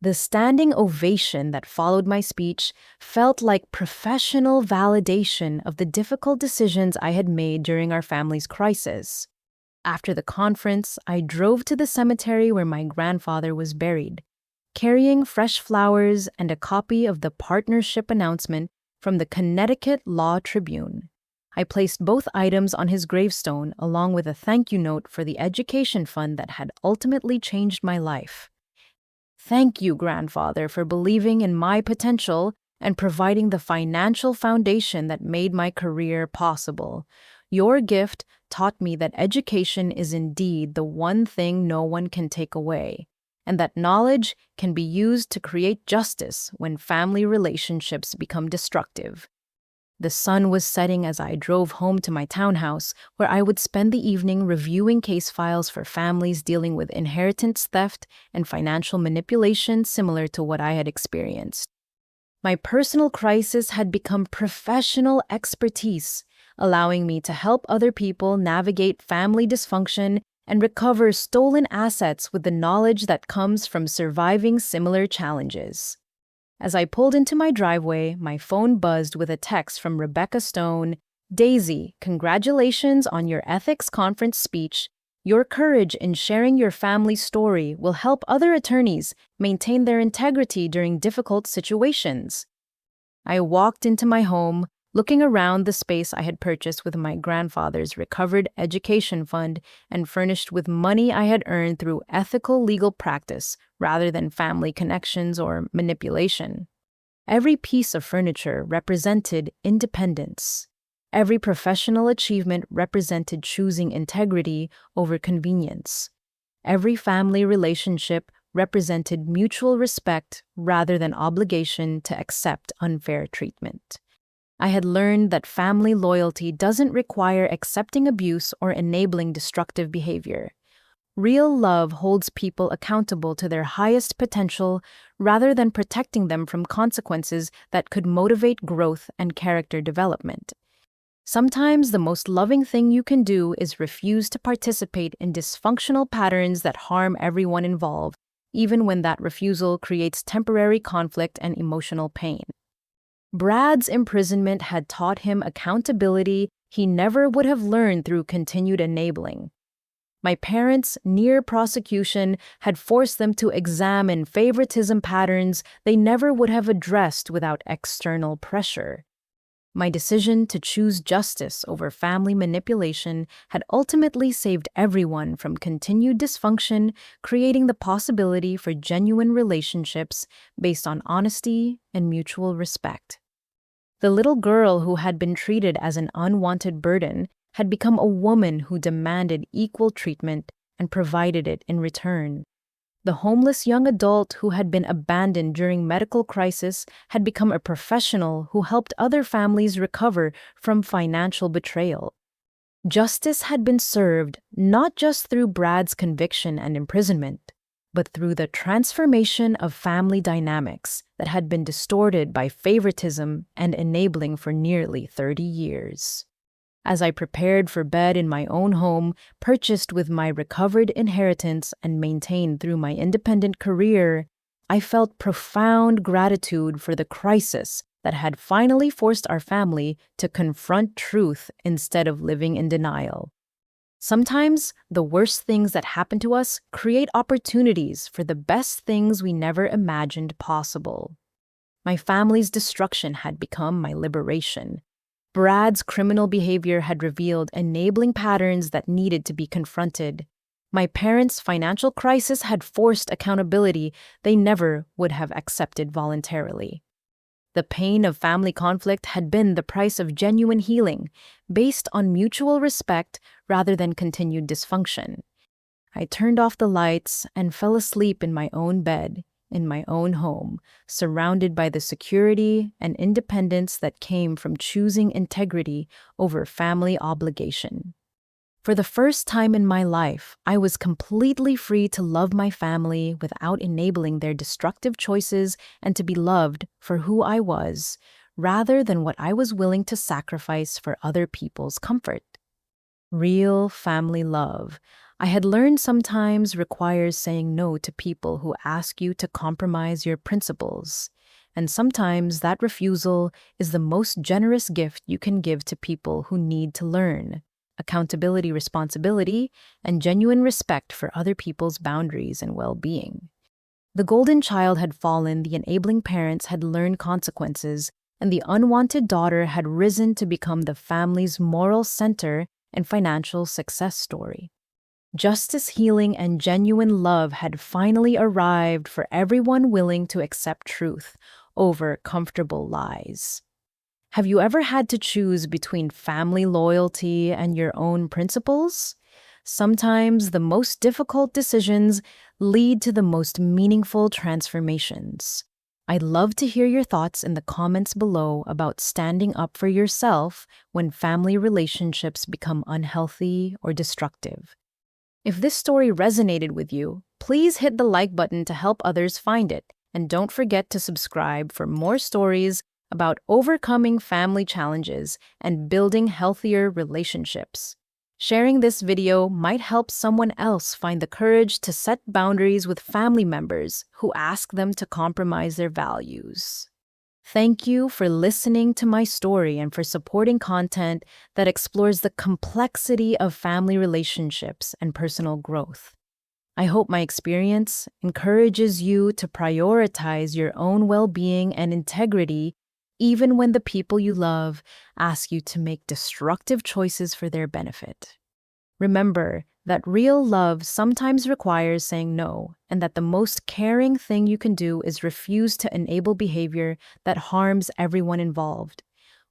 Speaker 1: The standing ovation that followed my speech felt like professional validation of the difficult decisions I had made during our family's crisis. After the conference, I drove to the cemetery where my grandfather was buried, carrying fresh flowers and a copy of the partnership announcement from the Connecticut Law Tribune. I placed both items on his gravestone along with a thank you note for the education fund that had ultimately changed my life. Thank you, grandfather, for believing in my potential and providing the financial foundation that made my career possible. Your gift taught me that education is indeed the one thing no one can take away, and that knowledge can be used to create justice when family relationships become destructive. The sun was setting as I drove home to my townhouse, where I would spend the evening reviewing case files for families dealing with inheritance theft and financial manipulation similar to what I had experienced. My personal crisis had become professional expertise, allowing me to help other people navigate family dysfunction and recover stolen assets with the knowledge that comes from surviving similar challenges. As I pulled into my driveway, my phone buzzed with a text from Rebecca Stone. Daisy, congratulations on your ethics conference speech. Your courage in sharing your family's story will help other attorneys maintain their integrity during difficult situations. I walked into my home, looking around the space I had purchased with my grandfather's recovered education fund and furnished with money I had earned through ethical legal practice rather than family connections or manipulation. Every piece of furniture represented independence. Every professional achievement represented choosing integrity over convenience. Every family relationship represented mutual respect rather than obligation to accept unfair treatment. I had learned that family loyalty doesn't require accepting abuse or enabling destructive behavior. Real love holds people accountable to their highest potential rather than protecting them from consequences that could motivate growth and character development. Sometimes the most loving thing you can do is refuse to participate in dysfunctional patterns that harm everyone involved, even when that refusal creates temporary conflict and emotional pain. Brad's imprisonment had taught him accountability he never would have learned through continued enabling. My parents' near prosecution had forced them to examine favoritism patterns they never would have addressed without external pressure. My decision to choose justice over family manipulation had ultimately saved everyone from continued dysfunction, creating the possibility for genuine relationships based on honesty and mutual respect. The little girl who had been treated as an unwanted burden had become a woman who demanded equal treatment and provided it in return. The homeless young adult who had been abandoned during medical crisis had become a professional who helped other families recover from financial betrayal. Justice had been served not just through Brad's conviction and imprisonment, but through the transformation of family dynamics that had been distorted by favoritism and enabling for nearly 30 years. As I prepared for bed in my own home, purchased with my recovered inheritance and maintained through my independent career, I felt profound gratitude for the crisis that had finally forced our family to confront truth instead of living in denial. Sometimes, the worst things that happen to us create opportunities for the best things we never imagined possible. My family's destruction had become my liberation. Brad's criminal behavior had revealed enabling patterns that needed to be confronted. My parents' financial crisis had forced accountability they never would have accepted voluntarily. The pain of family conflict had been the price of genuine healing, based on mutual respect rather than continued dysfunction. I turned off the lights and fell asleep in my own bed, in my own home, surrounded by the security and independence that came from choosing integrity over family obligation. For the first time in my life, I was completely free to love my family without enabling their destructive choices and to be loved for who I was, rather than what I was willing to sacrifice for other people's comfort. Real family love, I had learned, sometimes requires saying no to people who ask you to compromise your principles. And sometimes that refusal is the most generous gift you can give to people who need to learn accountability, responsibility, and genuine respect for other people's boundaries and well-being. The golden child had fallen, the enabling parents had learned consequences, and the unwanted daughter had risen to become the family's moral center and financial success story. Justice, healing, and genuine love had finally arrived for everyone willing to accept truth over comfortable lies. Have you ever had to choose between family loyalty and your own principles? Sometimes the most difficult decisions lead to the most meaningful transformations. I'd love to hear your thoughts in the comments below about standing up for yourself when family relationships become unhealthy or destructive. If this story resonated with you, please hit the like button to help others find it, and don't forget to subscribe for more stories about overcoming family challenges and building healthier relationships. Sharing this video might help someone else find the courage to set boundaries with family members who ask them to compromise their values. Thank you for listening to my story and for supporting content that explores the complexity of family relationships and personal growth. I hope my experience encourages you to prioritize your own well-being and integrity even when the people you love ask you to make destructive choices for their benefit. Remember that real love sometimes requires saying no, and that the most caring thing you can do is refuse to enable behavior that harms everyone involved.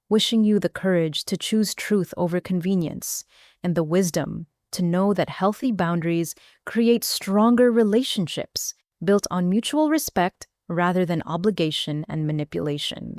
Speaker 1: Wishing you the courage to choose truth over convenience and the wisdom to know that healthy boundaries create stronger relationships built on mutual respect rather than obligation and manipulation.